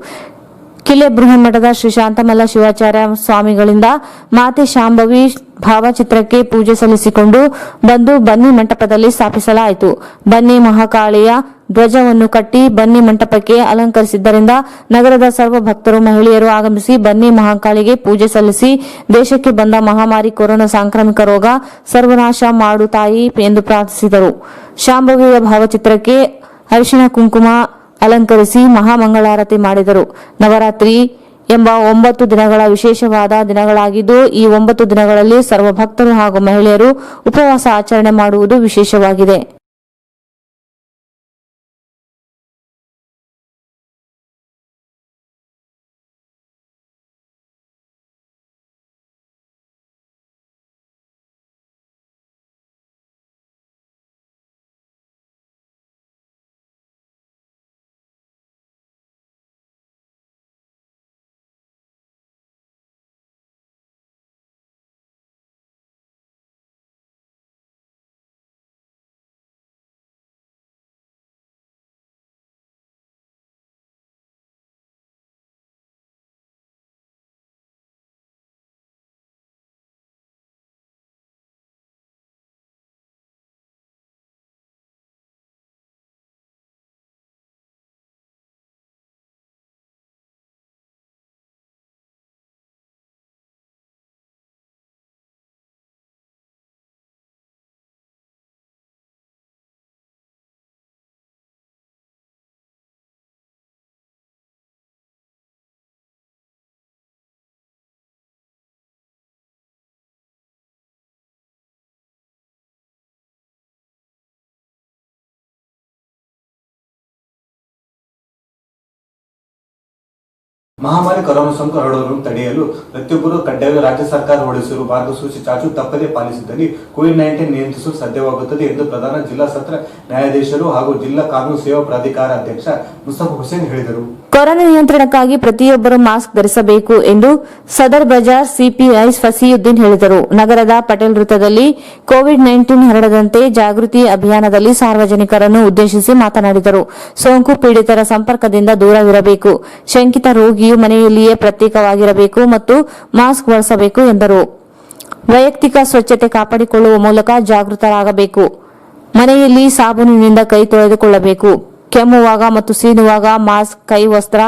ಕಿಲೆ ಬೃಹನ್ಮಠದ ಶ್ರೀ ಶಾಂತಮಲ್ಲ ಶಿವಾಚಾರ್ಯ ಸ್ವಾಮಿಗಳಿಂದ ಮಾತೆ ಶಾಂಭವಿ ಭಾವಚಿತ್ರಕ್ಕೆ ಪೂಜೆ ಸಲ್ಲಿಸಿಕೊಂಡು ಬಂದು ಬನ್ನಿ ಮಂಟಪದಲ್ಲಿ ಸ್ಥಾಪಿಸಲಾಯಿತು. ಬನ್ನಿ ಮಹಾಕಾಳಿಯ ಧ್ವಜವನ್ನು ಕಟ್ಟಿ ಬನ್ನಿ ಮಂಟಪಕ್ಕೆ ಅಲಂಕರಿಸಿದ್ದರಿಂದ ನಗರದ ಸರ್ವ ಭಕ್ತರು ಮಹಿಳೆಯರು ಆಗಮಿಸಿ ಬನ್ನಿ ಮಹಾಕಾಳಿಗೆ ಪೂಜೆ ಸಲ್ಲಿಸಿ ದೇಶಕ್ಕೆ ಬಂದ ಮಹಾಮಾರಿ ಕೊರೋನಾ ಸಾಂಕ್ರಾಮಿಕ ರೋಗ ಸರ್ವನಾಶ ಮಾಡು ತಾಯಿ ಎಂದು ಪ್ರಾರ್ಥಿಸಿದರು. ಶಾಂಭವಿಯ ಭಾವಚಿತ್ರಕ್ಕೆ ಅರಿಶಿಣ ಕುಂಕುಮ ಅಲಂಕರಿಸಿ ಮಹಾಮಂಗಳಾರತಿ ಮಾಡಿದರು. ನವರಾತ್ರಿ ಎಂಬ 9 ದಿನಗಳ ವಿಶೇಷವಾದ ದಿನಗಳಾಗಿದ್ದು ಈ 9 ದಿನಗಳಲ್ಲಿ ಸರ್ವ ಭಕ್ತರು ಹಾಗೂ ಮಹಿಳೆಯರು ಉಪವಾಸ ಆಚರಣೆ ಮಾಡುವುದು ವಿಶೇಷವಾಗಿದೆ. ಮಹಾಮಾರಿ ಕೊರೋನಾ ಸೋಂಕು ಹರಡುವುದನ್ನು ತಡೆಯಲು ಪ್ರತಿಯೊಬ್ಬರು ಕಡ್ಡಾಯ ರಾಜ್ಯ ಸರ್ಕಾರ ಹೊರಡಿಸಿರುವ ಮಾರ್ಗಸೂಚಿ ಚಾಚು ತಪ್ಪದೇ ಪಾಲಿಸಿದಲ್ಲಿ ಕೋವಿಡ್-19 ನಿಯಂತ್ರಿಸಲು ಸಾಧ್ಯವಾಗುತ್ತದೆ ಎಂದು ಪ್ರಧಾನ ಜಿಲ್ಲಾ ಸತ್ರ ನ್ಯಾಯಾಧೀಶರು ಹಾಗೂ ಜಿಲ್ಲಾ ಕಾನೂನು ಸೇವಾ ಪ್ರಾಧಿಕಾರ ಅಧ್ಯಕ್ಷ ಮುಸ್ತಫಾ ಹುಸೇನ್ ಹೇಳಿದರು. ಕೊರೋನಾ ನಿಯಂತ್ರಣಕ್ಕಾಗಿ ಪ್ರತಿಯೊಬ್ಬರು ಮಾಸ್ಕ್ ಧರಿಸಬೇಕು ಎಂದು ಸದರ್ ಬಜಾರ್ ಸಿಪಿಐ ಫಸೀಯುದ್ದೀನ್ ಹೇಳಿದರು. ನಗರದ ಪಟೇಲ್ ವೃತ್ತದಲ್ಲಿ ಕೋವಿಡ್-19 ಹರಡದಂತೆ ಜಾಗೃತಿ ಅಭಿಯಾನದಲ್ಲಿ ಸಾರ್ವಜನಿಕರನ್ನು ಉದ್ದೇಶಿಸಿ ಮಾತನಾಡಿದರು. ಸೋಂಕು ಪೀಡಿತರ ಸಂಪರ್ಕದಿಂದ ದೂರವಿರಬೇಕು, ಶಂಕಿತ ರೋಗಿಯು ಮನೆಯಲ್ಲಿಯೇ ಪ್ರತ್ಯೇಕವಾಗಿರಬೇಕು ಮತ್ತು ಮಾಸ್ಕ್ ಬಳಸಬೇಕು ಎಂದರು. ವೈಯಕ್ತಿಕ ಸ್ವಚ್ಛತೆ ಕಾಪಾಡಿಕೊಳ್ಳುವ ಮೂಲಕ ಜಾಗೃತರಾಗಬೇಕು. ಮನೆಯಲ್ಲಿ ಸಾಬೂನಿನಿಂದ ಕೈ ತೊಳೆದುಕೊಳ್ಳಬೇಕು. ಕೆಮ್ಮುವಾಗ ಮತ್ತು ಸೀನುವಾಗ ಮಾಸ್ಕ್, ಕೈ ವಸ್ತ್ರ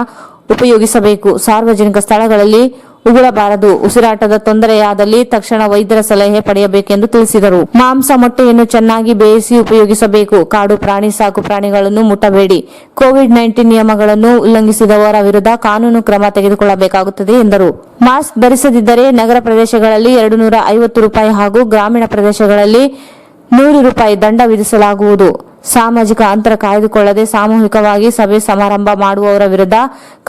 ಉಪಯೋಗಿಸಬೇಕು. ಸಾರ್ವಜನಿಕ ಸ್ಥಳಗಳಲ್ಲಿ ಉಗುಳಬಾರದು. ಉಸಿರಾಟದ ತೊಂದರೆಯಾದಲ್ಲಿ ತಕ್ಷಣ ವೈದ್ಯರ ಸಲಹೆ ಪಡೆಯಬೇಕೆಂದು ತಿಳಿಸಿದರು. ಮಾಂಸ, ಮೊಟ್ಟೆಯನ್ನು ಚೆನ್ನಾಗಿ ಬೇಯಿಸಿ ಉಪಯೋಗಿಸಬೇಕು. ಕಾಡು ಪ್ರಾಣಿ, ಸಾಕು ಪ್ರಾಣಿಗಳನ್ನು ಮುಟ್ಟಬೇಡಿ. ಕೋವಿಡ್-19 ನಿಯಮಗಳನ್ನು ಉಲ್ಲಂಘಿಸಿದವರ ವಿರುದ್ಧ ಕಾನೂನು ಕ್ರಮ ತೆಗೆದುಕೊಳ್ಳಬೇಕಾಗುತ್ತದೆ ಎಂದರು. ಮಾಸ್ಕ್ ಧರಿಸದಿದ್ದರೆ ನಗರ ಪ್ರದೇಶಗಳಲ್ಲಿ 250 ರೂಪಾಯಿ ಹಾಗೂ ಗ್ರಾಮೀಣ ಪ್ರದೇಶಗಳಲ್ಲಿ 100 ರೂಪಾಯಿ ದಂಡ ವಿಧಿಸಲಾಗುವುದು. ಸಾಮಾಜಿಕ ಅಂತರ ಕಾಯ್ದುಕೊಳ್ಳದೆ ಸಾಮೂಹಿಕವಾಗಿ ಸಭೆ ಸಮಾರಂಭ ಮಾಡುವವರ ವಿರುದ್ಧ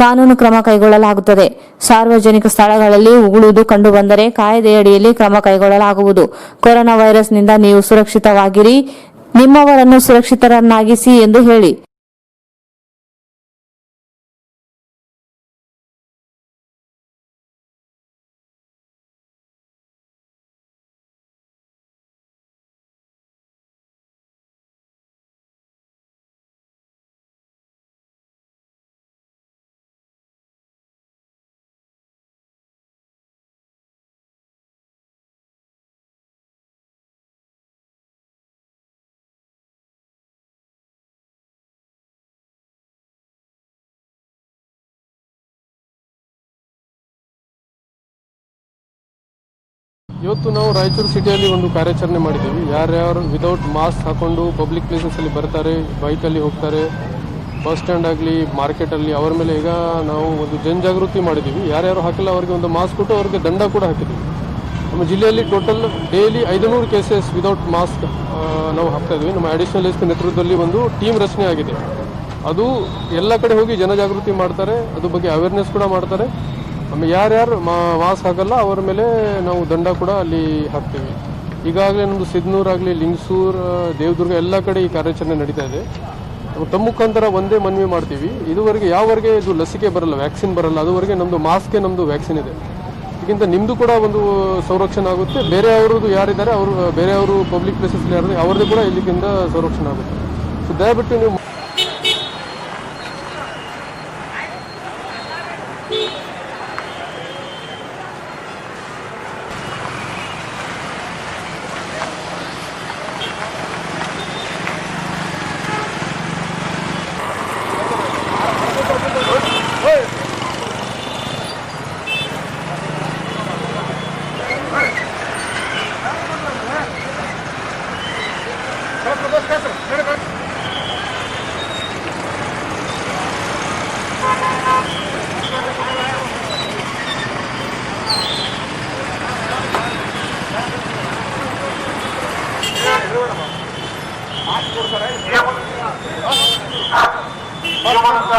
ಕಾನೂನು ಕ್ರಮ ಕೈಗೊಳ್ಳಲಾಗುತ್ತದೆ. ಸಾರ್ವಜನಿಕ ಸ್ಥಳಗಳಲ್ಲಿ ಉಗುಳುವುದು ಕಂಡುಬಂದರೆ ಕಾಯ್ದೆಯಡಿಯಲ್ಲಿ ಕ್ರಮ ಕೈಗೊಳ್ಳಲಾಗುವುದು. ಕೊರೋನಾ ವೈರಸ್ನಿಂದ ನೀವು ಸುರಕ್ಷಿತವಾಗಿರಿ, ನಿಮ್ಮವರನ್ನು ಸುರಕ್ಷಿತರನ್ನಾಗಿಸಿ ಎಂದು ಹೇಳಿ. ಇವತ್ತು ನಾವು ರಾಯಚೂರು ಸಿಟಿಯಲ್ಲಿ ಒಂದು ಕಾರ್ಯಾಚರಣೆ ಮಾಡಿದ್ದೀವಿ. ಯಾರ್ಯಾರು ವಿದೌಟ್ ಮಾಸ್ಕ್ ಹಾಕೊಂಡು ಪಬ್ಲಿಕ್ ಪ್ಲೇಸಸಲ್ಲಿ ಬರ್ತಾರೆ, ಬೈಕಲ್ಲಿ ಹೋಗ್ತಾರೆ, ಬಸ್ ಸ್ಟ್ಯಾಂಡ್ ಆಗಲಿ ಮಾರ್ಕೆಟಲ್ಲಿ, ಅವರ ಮೇಲೆ ಈಗ ನಾವು ಒಂದು ಜನಜಾಗೃತಿ ಮಾಡಿದ್ದೀವಿ. ಯಾರ್ಯಾರು ಹಾಕಿಲ್ಲ ಅವರಿಗೆ ಒಂದು ಮಾಸ್ಕ್ ಕೊಟ್ಟು ಅವ್ರಿಗೆ ದಂಡ ಕೂಡ ಹಾಕಿದ್ದೀವಿ. ನಮ್ಮ ಜಿಲ್ಲೆಯಲ್ಲಿ total daily 500 cases without mask ನಾವು ಹಾಕ್ತಾ ಇದ್ವಿ. ನಮ್ಮ ಅಡಿಷನಲ್ ಎಸ್ ಪಿ ನೇತೃತ್ವದಲ್ಲಿ ಒಂದು ಟೀಮ್ ರಚನೆ ಆಗಿದೆ. ಅದು ಎಲ್ಲ ಕಡೆ ಹೋಗಿ ಜನಜಾಗೃತಿ ಮಾಡ್ತಾರೆ, ಅದ್ರ ಬಗ್ಗೆ ಅವೇರ್ನೆಸ್ ಕೂಡ ಮಾಡ್ತಾರೆ. ಆಮೇಲೆ ಯಾರ್ಯಾರು ಮಾಸ್ಕ್ ಹಾಕಲ್ಲ ಅವರ ಮೇಲೆ ನಾವು ದಂಡ ಕೂಡ ಅಲ್ಲಿ ಹಾಕ್ತೀವಿ. ಈಗಾಗಲೇ ನಮ್ಮದು ಸಿದ್ನೂರಾಗಲಿ, ಲಿಂಗಸೂರು, ದೇವದುರ್ಗ ಎಲ್ಲ ಕಡೆ ಈ ಕಾರ್ಯಾಚರಣೆ ನಡೀತಾ ಇದೆ. ತಮ್ಮ ಮುಖಾಂತರ ಒಂದೇ ಮನವಿ ಮಾಡ್ತೀವಿ, ಇದುವರೆಗೆ ಯಾವವರೆಗೆ ಇದು ಲಸಿಕೆ ಬರಲ್ಲ, ವ್ಯಾಕ್ಸಿನ್ ಬರಲ್ಲ, ಅದುವರೆಗೆ ನಮ್ಮದು ಮಾಸ್ಕೆ ನಮ್ಮದು ವ್ಯಾಕ್ಸಿನ್ ಇದೆ. ಇದಕ್ಕಿಂತ ನಿಮ್ಮದು ಕೂಡ ಒಂದು ಸಂರಕ್ಷಣೆ ಆಗುತ್ತೆ. ಬೇರೆಯವ್ರದ್ದು ಯಾರಿದ್ದಾರೆ ಅವರು, ಬೇರೆಯವರು ಪಬ್ಲಿಕ್ ಪ್ಲೇಸಸ್ಲಿ ಯಾರಿದೆ ಅವ್ರದ್ದು ಕೂಡ ಇಲ್ಲಿಂದ ಸಂರಕ್ಷಣೆ ಆಗುತ್ತೆ. ಸೊ ದಯವಿಟ್ಟು ನೀವು ಈ ಮೂಲಕ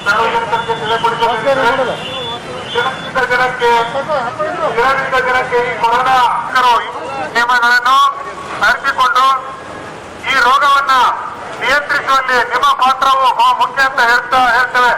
ಸಾರ್ವಜನಿಕರಿಗೆ ತಿಳಿಪಡಿಸಲು ದಿನದಿಂದ ದಿನಕ್ಕೆ ಈ ಕೊರೋನಾ ನಿಯಮಗಳನ್ನು ಅರಿತುಕೊಂಡು ಈ ರೋಗವನ್ನ ನಿಯಂತ್ರಿಸುವಲ್ಲಿ ನಿಮ್ಮ ಪಾತ್ರವು ಬಹಳ ಮುಖ್ಯ ಅಂತ ಹೇಳ್ತೇವೆ.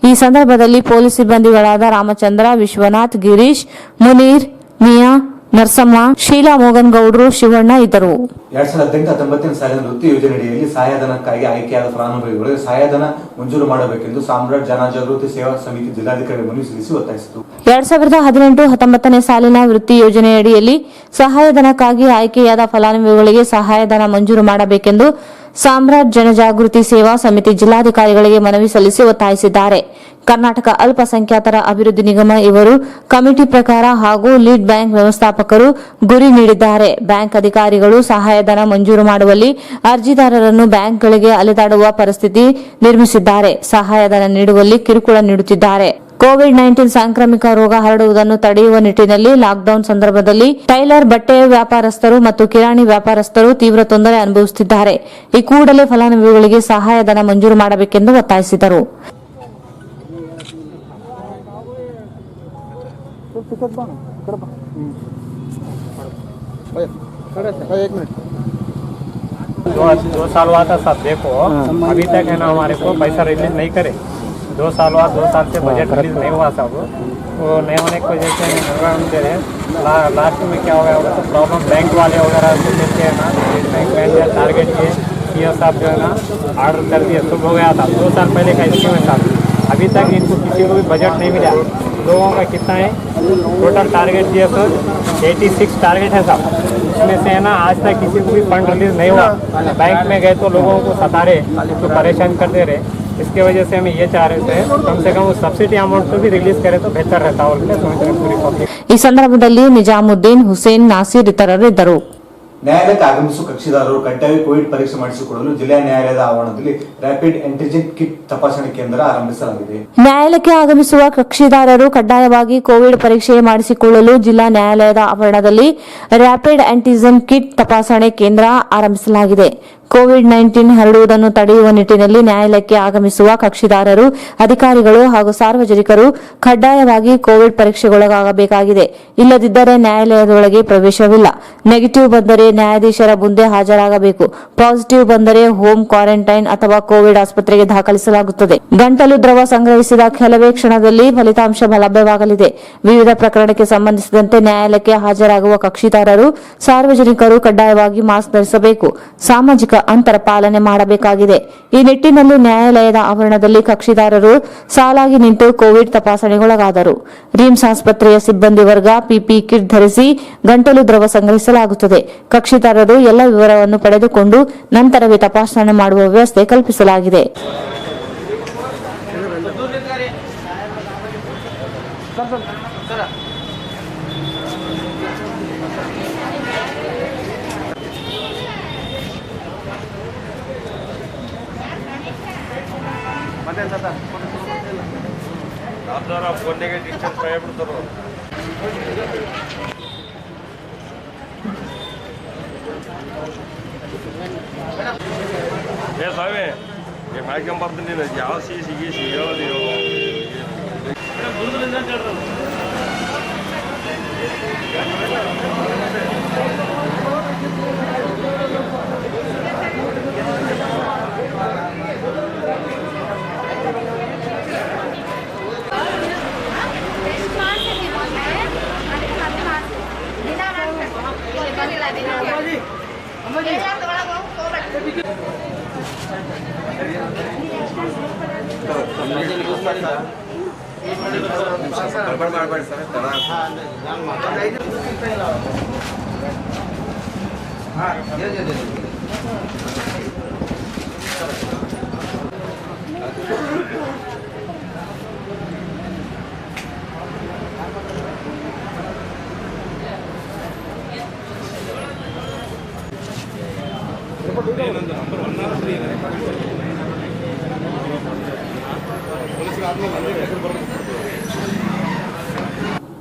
ಈ ಸಂದರ್ಭದಲ್ಲಿ ಪೊಲೀಸ್ ಸಿಬ್ಬಂದಿಗಳಾದ ರಾಮಚಂದ್ರ, ವಿಶ್ವನಾಥ್, ಗಿರೀಶ್, ಮುನೀರ್, ಮಿಯಾ, ನರಸಮ್ಮ, ಶೀಲಾ ಮೋಗನ್ ಗೌಡ್ರು, ಶಿವಣ್ಣ ಇದ್ದರು. 2018-19 ಸಾಲಿನ ವೃತ್ತಿ ಯೋಜನೆಯಡಿಯಲ್ಲಿ ಸಹಾಯಧನಕ್ಕಾಗಿ ಆಯ್ಕೆಯಾದ ಫಲಾನುಭವಿಗಳಿಗೆ ಸಹಾಯಧನ ಮಂಜೂರು ಮಾಡಬೇಕೆಂದು ಸಾಮ್ರಾಟ್ ಜನಜಾಗೃತಿ ಸೇವಾ ಸಮಿತಿ ಜಿಲ್ಲಾಧಿಕಾರಿ ಮನವಿ ಸಲ್ಲಿಸಿ ಒತ್ತಾಯಿಸಿತು. 2018-19 ಸಾಲಿನ ವೃತ್ತಿ ಯೋಜನೆಯಡಿಯಲ್ಲಿ ಸಹಾಯಧನಕ್ಕಾಗಿ ಆಯ್ಕೆಯಾದ ಫಲಾನುಭವಿಗಳಿಗೆ ಸಹಾಯಧನ ಮಂಜೂರು ಮಾಡಬೇಕೆಂದು ಸಾಮ್ರಾಟ್ ಜನಜಾಗೃತಿ ಸೇವಾ ಸಮಿತಿ ಜಿಲ್ಲಾಧಿಕಾರಿಗಳಿಗೆ ಮನವಿ ಸಲ್ಲಿಸಿ ಒತ್ತಾಯಿಸಿದ್ದಾರೆ. ಕರ್ನಾಟಕ ಅಲ್ಪಸಂಖ್ಯಾತರ ಅಭಿವೃದ್ಧಿ ನಿಗಮ ಇವರು ಕಮಿಟಿ ಪ್ರಕಾರ ಹಾಗೂ ಲೀಡ್ ಬ್ಯಾಂಕ್ ವ್ಯವಸ್ಥಾಪಕರು ಗುರಿ ನೀಡಿದ್ದಾರೆ. ಬ್ಯಾಂಕ್ ಅಧಿಕಾರಿಗಳು ಸಹಾಯಧನ ಮಂಜೂರು ಮಾಡುವಲ್ಲಿ ಅರ್ಜಿದಾರರನ್ನು ಬ್ಯಾಂಕ್ಗಳಿಗೆ ಅಲೆದಾಡುವ ಪರಿಸ್ಥಿತಿ ನಿರ್ಮಿಸಿದ್ದಾರೆ. ಸಹಾಯಧನ ನೀಡುವಲ್ಲಿ ಕಿರುಕುಳ ನೀಡುತ್ತಿದ್ದಾರೆ. ಕೋವಿಡ್-19 ಸಾಂಕ್ರಾಮಿಕ ರೋಗ ಹರಡುವುದನ್ನು ತಡೆಯುವ ನಿಟ್ಟಿನಲ್ಲಿ ಲಾಕ್ಡೌನ್ ಸಂದರ್ಭದಲ್ಲಿ ಟೈಲರ್, ಬಟ್ಟೆ ವ್ಯಾಪಾರಸ್ಥರು ಮತ್ತು ಕಿರಾಣಿ ವ್ಯಾಪಾರಸ್ಥರು ತೀವ್ರ ತೊಂದರೆ ಅನುಭವಿಸುತ್ತಿದ್ದಾರೆ. ಈ ಕೂಡಲೇ ಫಲಾನುಭವಿಗಳಿಗೆ ಸಹಾಯಧನ ಮಂಜೂರು ಮಾಡಬೇಕೆಂದು ಒತ್ತಾಯಿಸಿದರು. दो साल हुआ था साहब, देखो अभी तक है ना हमारे को पैसा रिलीज नहीं करे. 2 साल हुआ, 2 साल से बजट रिलीज नहीं हुआ साहब. वो नहीं होने की वजह से हम दे रहे. लास्ट में क्या हो गया होगा तो प्रॉब्लम बैंक वाले वगैरह देते हैं ना, बैंक मैनेजर टारगेट किए, सीओ साहब जो है ना ऑर्डर कर दिए, सब हो गया था. 2 साल पहले का स्कीम है साहब. अभी तक इनको किसी को भी बजट नहीं मिला. लोगों का कितना है टोटल टारगेट दिया सर 86 टारगेट है साहब. उसमें से है ना आज तक किसी को भी फंड रिलीज नहीं हुआ. बैंक में गए तो लोगों को सता रहे, तो परेशान करते रहे. इसके वजह से हम ये चाह रहे थे कम से कम सब्सिडी अमाउंट को भी रिलीज करे तो बेहतर रहता और समझ रहे पूरी पब्लिक. ಈ ಸಂದರ್ಭದಲ್ಲಿ ನಿಜಾಮುದ್ದೀನ್, ಹುಸೇನ್, ನಾಸೀರ್ ಇತರರು ಇದ್ದರು. ನ್ಯಾಯಾಲಯಕ್ಕೆ ಆಗಮಿಸುವ ಕಕ್ಷಿದಾರರು ಕಡ್ಡಾಯ ಕೋವಿಡ್ ಪರೀಕ್ಷೆ ಮಾಡಿಸಿಕೊಳ್ಳಲು ಜಿಲ್ಲಾ ನ್ಯಾಯಾಲಯದ ಆವರಣದಲ್ಲಿ ರ್ಯಾಪಿಡ್ ಆಂಟಿಜೆನ್ ಕಿಟ್ ತಪಾಸಣೆ ಕೇಂದ್ರ ಆರಂಭಿಸಲಾಗಿದೆ. ನ್ಯಾಯಾಲಯಕ್ಕೆ ಆಗಮಿಸುವ ಕಕ್ಷಿದಾರರು ಕಡ್ಡಾಯವಾಗಿ ಕೋವಿಡ್ ಪರೀಕ್ಷೆ ಮಾಡಿಸಿಕೊಳ್ಳಲು ಜಿಲ್ಲಾ ನ್ಯಾಯಾಲಯದ ಆವರಣದಲ್ಲಿ ರ್ಯಾಪಿಡ್ ಆಂಟಿಜೆನ್ ಕಿಟ್ ತಪಾಸಣೆ ಕೇಂದ್ರ ಆರಂಭಿಸಲಾಗಿದೆ. ಕೋವಿಡ್-19 ಹರಡುವುದನ್ನು ತಡೆಯುವ ನಿಟ್ಟಿನಲ್ಲಿ ನ್ಯಾಯಾಲಯಕ್ಕೆ ಆಗಮಿಸುವ ಕಕ್ಷಿದಾರರು, ಅಧಿಕಾರಿಗಳು ಹಾಗೂ ಸಾರ್ವಜನಿಕರು ಕಡ್ಡಾಯವಾಗಿ ಕೋವಿಡ್ ಪರೀಕ್ಷೆಗೊಳಗಾಗಬೇಕಾಗಿದೆ. ಇಲ್ಲದಿದ್ದರೆ ನ್ಯಾಯಾಲಯದೊಳಗೆ ಪ್ರವೇಶವಿಲ್ಲ. ನೆಗೆಟಿವ್ ಬಂದರೆ ನ್ಯಾಯಾಧೀಶರ ಮುಂದೆ ಹಾಜರಾಗಬೇಕು. ಪಾಸಿಟಿವ್ ಬಂದರೆ ಹೋಮ್ ಕ್ವಾರಂಟೈನ್ ಅಥವಾ ಕೋವಿಡ್ ಆಸ್ಪತ್ರೆಗೆ ದಾಖಲಿಸಲಾಗುತ್ತದೆ. ಗಂಟಲು ದ್ರವ ಸಂಗ್ರಹಿಸಿದ ಕೆಲವೇ ಕ್ಷಣದಲ್ಲಿ ಫಲಿತಾಂಶ ಲಭ್ಯವಾಗಲಿದೆ. ವಿವಿಧ ಪ್ರಕರಣಕ್ಕೆ ಸಂಬಂಧಿಸಿದಂತೆ ನ್ಯಾಯಾಲಯಕ್ಕೆ ಹಾಜರಾಗುವ ಕಕ್ಷಿದಾರರು, ಸಾರ್ವಜನಿಕರು ಕಡ್ಡಾಯವಾಗಿ ಮಾಸ್ಕ್ ಧರಿಸಬೇಕು. ಸಾಮಾಜಿಕ ಅಂತರ ಪಾಲನೆ ಮಾಡಬೇಕಾಗಿದೆ. ಈ ನಿಟ್ಟಿನಲ್ಲಿ ನ್ಯಾಯಾಲಯದ ಆವರಣದಲ್ಲಿ ಕಕ್ಷಿದಾರರು ಸಾಲಾಗಿ ನಿಂತು ಕೋವಿಡ್ ತಪಾಸಣೆಗೊಳಗಾದರು. ರಿಮ್ಸ್ ಆಸ್ಪತ್ರೆಯ ಸಿಬ್ಬಂದಿ ವರ್ಗ ಪಿಪಿ ಕಿಟ್ ಧರಿಸಿ ಗಂಟಲು ದ್ರವ ಸಂಗ್ರಹಿಸಲಾಗುತ್ತದೆ. ಕಕ್ಷಿದಾರರು ಎಲ್ಲ ವಿವರವನ್ನು ಪಡೆದುಕೊಂಡು ನಂತರವೇ ತಪಾಸಣೆ ಮಾಡುವ ವ್ಯವಸ್ಥೆ ಕಲ್ಪಿಸಲಾಗಿದೆ. ಫೋನ್ಗೆ ಡಿಸ್ಟೆನ್ಸ್ ಬಿಡ್ತಾರೋ ಏ ಸಾವೆ ಮಾಡ್ಕೊಂಬರ್ತೀನಿ ಯಾವ ಸಿಗಿ ಹೇಳೋದು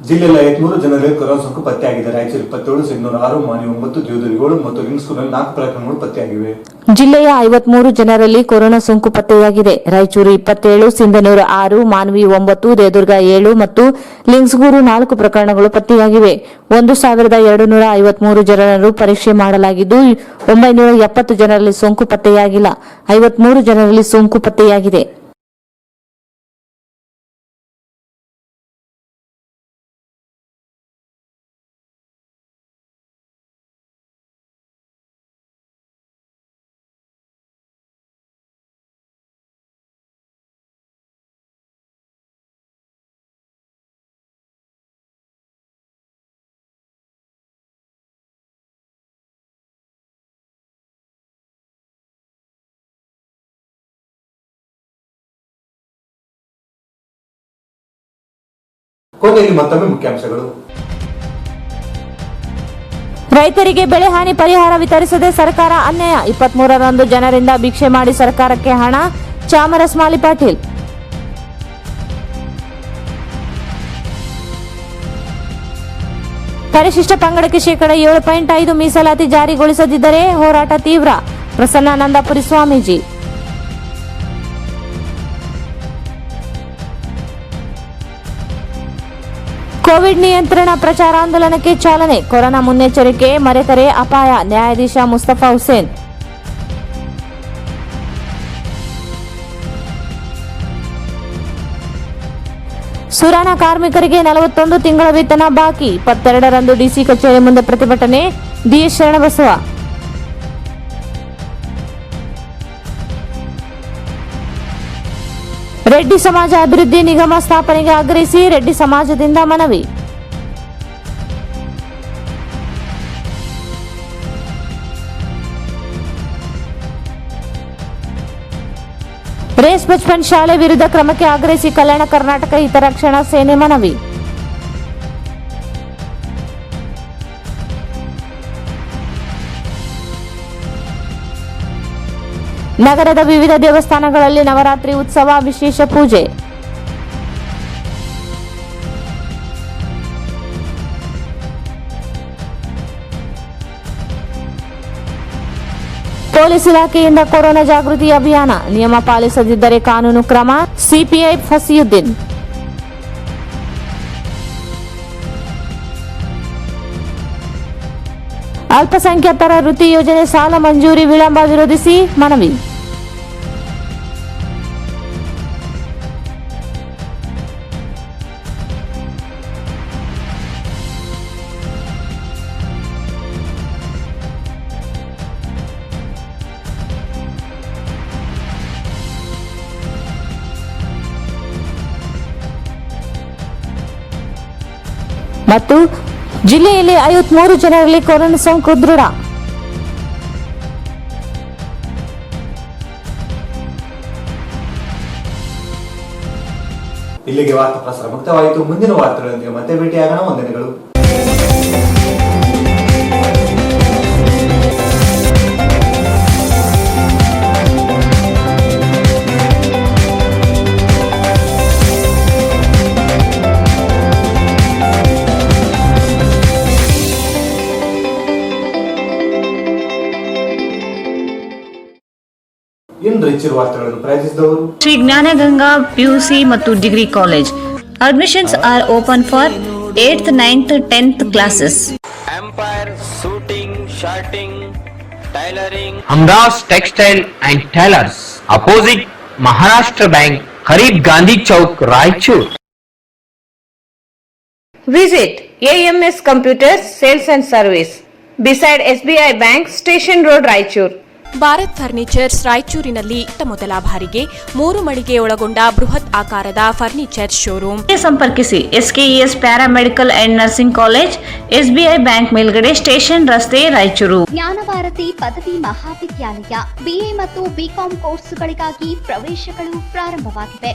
ಜಿಲ್ಲೆಯಲ್ಲಿ 53 ಜನರಿಗೆ ಕೊರೋನಾ ಸೋಂಕು ಪತ್ತೆಯಾಗಿದೆ. ರಾಯಚೂರು 27, ಸಿಗ್ನೂರು 6, ಮಾನಿ 9, ದೇವದುರ್ಗ 7 ಮತ್ತು ಲಿಂಗ್ಸ್ಕೂರಿನಲ್ಲಿ 4 ಪ್ರಕರಣಗಳು ಪತ್ತೆಯಾಗಿವೆ. ಜಿಲ್ಲೆಯ 53 ಜನರಲ್ಲಿ ಕೊರೋನಾ ಸೋಂಕು ಪತ್ತೆಯಾಗಿದೆ. ರಾಯಚೂರು 27, ಸಿಂಧನೂರು 6, ಮಾನ್ವಿ 9, ದೇವದುರ್ಗ 7 ಮತ್ತು ಲಿಂಗ್ಸ್ಗೂರು 4 ಪ್ರಕರಣಗಳು ಪತ್ತೆಯಾಗಿವೆ. 1253 ಜನರನ್ನು ಪರೀಕ್ಷೆ ಮಾಡಲಾಗಿದ್ದು 970 ಜನರಲ್ಲಿ ಸೋಂಕು ಪತ್ತೆಯಾಗಿಲ್ಲ. 53 ಜನರಲ್ಲಿ ಸೋಂಕು ಪತ್ತೆಯಾಗಿದೆ. ಕೊನೆಯಲ್ಲಿ ಮತ್ತೊಮ್ಮೆ ಮುಖ್ಯಾಂಶಗಳು. ರೈತರಿಗೆ ಬೆಳೆ ಹಾನಿ ಪರಿಹಾರ ವಿತರಿಸದೆ ಸರ್ಕಾರ ಅನ್ಯಾಯ. 23ರಂದು ಜನರಿಂದ ಭಿಕ್ಷೆ ಮಾಡಿ ಸರ್ಕಾರಕ್ಕೆ ಹಣ. ಚಾಮರಸ್ಮಾಲಿ ಪಾಟೀಲ್. ಪರಿಶಿಷ್ಟ ಪಂಗಡಕ್ಕೆ ಶೇಕಡ 7.5 ಮೀಸಲಾತಿ ಜಾರಿಗೊಳಿಸದಿದ್ದರೆ ಹೋರಾಟ ತೀವ್ರ. ಪ್ರಸನ್ನಾನಂದಪುರಿ ಸ್ವಾಮೀಜಿ. ಕೋವಿಡ್ ನಿಯಂತ್ರಣ ಪ್ರಚಾರಾಂದೋಲನಕ್ಕೆ ಚಾಲನೆ. ಕೊರೋನಾ ಮುನ್ನೆಚ್ಚರಿಕೆ ಮರೆತರೆ ಅಪಾಯ. ನ್ಯಾಯಾಧೀಶ ಮುಸ್ತಫಾ ಹುಸೇನ್. ಸುರಾನ ಕಾರ್ಮಿಕರಿಗೆ 41 ತಿಂಗಳ ವೇತನ ಬಾಕಿ. 22ರಂದು ಡಿಸಿ ಕಚೇರಿ ಮುಂದೆ ಪ್ರತಿಭಟನೆ. ಡಿಎಸ್ ಶರಣಬಸವ. ರೆಡ್ಡಿ ಸಮಾಜ ಅಭಿವೃದ್ಧಿ ನಿಗಮ ಸ್ಥಾಪನೆಗೆ ಆಗ್ರಹಿಸಿ ರೆಡ್ಡಿ ಸಮಾಜದಿಂದ ಮನವಿ. ರೇಸ್ ಬಚ್ಪನ್ ಶಾಲೆ ವಿರುದ್ಧ ಕ್ರಮಕ್ಕೆ ಆಗ್ರಹಿಸಿ ಕಲ್ಯಾಣ ಕರ್ನಾಟಕ ಹಿತರಕ್ಷಣಾ ಸೇನೆ ಮನವಿ. ನಗರದ ವಿವಿಧ ದೇವಸ್ಥಾನಗಳಲ್ಲಿ ನವರಾತ್ರಿ ಉತ್ಸವ, ವಿಶೇಷ ಪೂಜೆ. ಪೊಲೀಸ್ ಇಲಾಖೆಯಿಂದ ಕೊರೋನಾ ಜಾಗೃತಿ ಅಭಿಯಾನ. ನಿಯಮ ಪಾಲಿಸದಿದ್ದರೆ ಕಾನೂನು ಕ್ರಮ. ಸಿಪಿಐ ಫಸಿಯುದ್ದೀನ್. ಅಲ್ಪಸಂಖ್ಯಾತರ ವೃತ್ತಿ ಯೋಜನೆ ಸಾಲ ಮಂಜೂರಿ ವಿಳಂಬ ವಿರೋಧಿಸಿ ಮನವಿ. ಮತ್ತು ಜಿಲ್ಲೆಯಲ್ಲಿ 53 ಜನರಲ್ಲಿ ಕೊರೋನಾ ಸೋಂಕು ದೃಢ. ಇಲ್ಲಿಗೆ ವಾರ್ತಾ ಪ್ರಸಾರ ಮುಕ್ತವಾಯಿತು. ಮುಂದಿನ ವಾರ್ತೆಗಳೊಂದಿಗೆ ಮತ್ತೆ ಭೇಟಿಯಾಗೋಣ. ವಂದನೆಗಳು. ಶ್ರೀ ಜ್ಞಾನಗಂಗಾ ಪಿಯುಸಿ ಮತ್ತು degree college. Admissions are open for 8th, 9th, 10th classes. Empire Shooting, Shirting, Tailoring. Hamdas textile and tailors opposite Maharashtra bank करीब Gandhi Chowk Raichur. Visit AMS Computers Sales and Service beside SBI Bank Station Road Raichur. Bharat furnitures ರಾಯಚೂರಿನಲ್ಲಿ ಮೊದಲ ಬಾರಿಗೆ 3 ಮಳಿಗೆ ಒಳಗೊಂಡ ಬೃಹತ್ ಆಕಾರದ furniture showroom. ಸಂಪರ್ಕಿಸಿ SKES paramedical and nursing college, SBI bank ಮೇಲ್ಗಡೆ, ಸ್ಟೇಷನ್ ರಸ್ತೆ, ರಾಯಚೂರು. ಜ್ಞಾನಭಾರತಿ ಪದವಿ ಮಹಾವಿದ್ಯಾಲಯ BA ಮತ್ತು BCom ಕೋರ್ಸುಗಳಿಗಾಗಿ ಪ್ರವೇಶಗಳು ಪ್ರಾರಂಭವಾಗಿವೆ.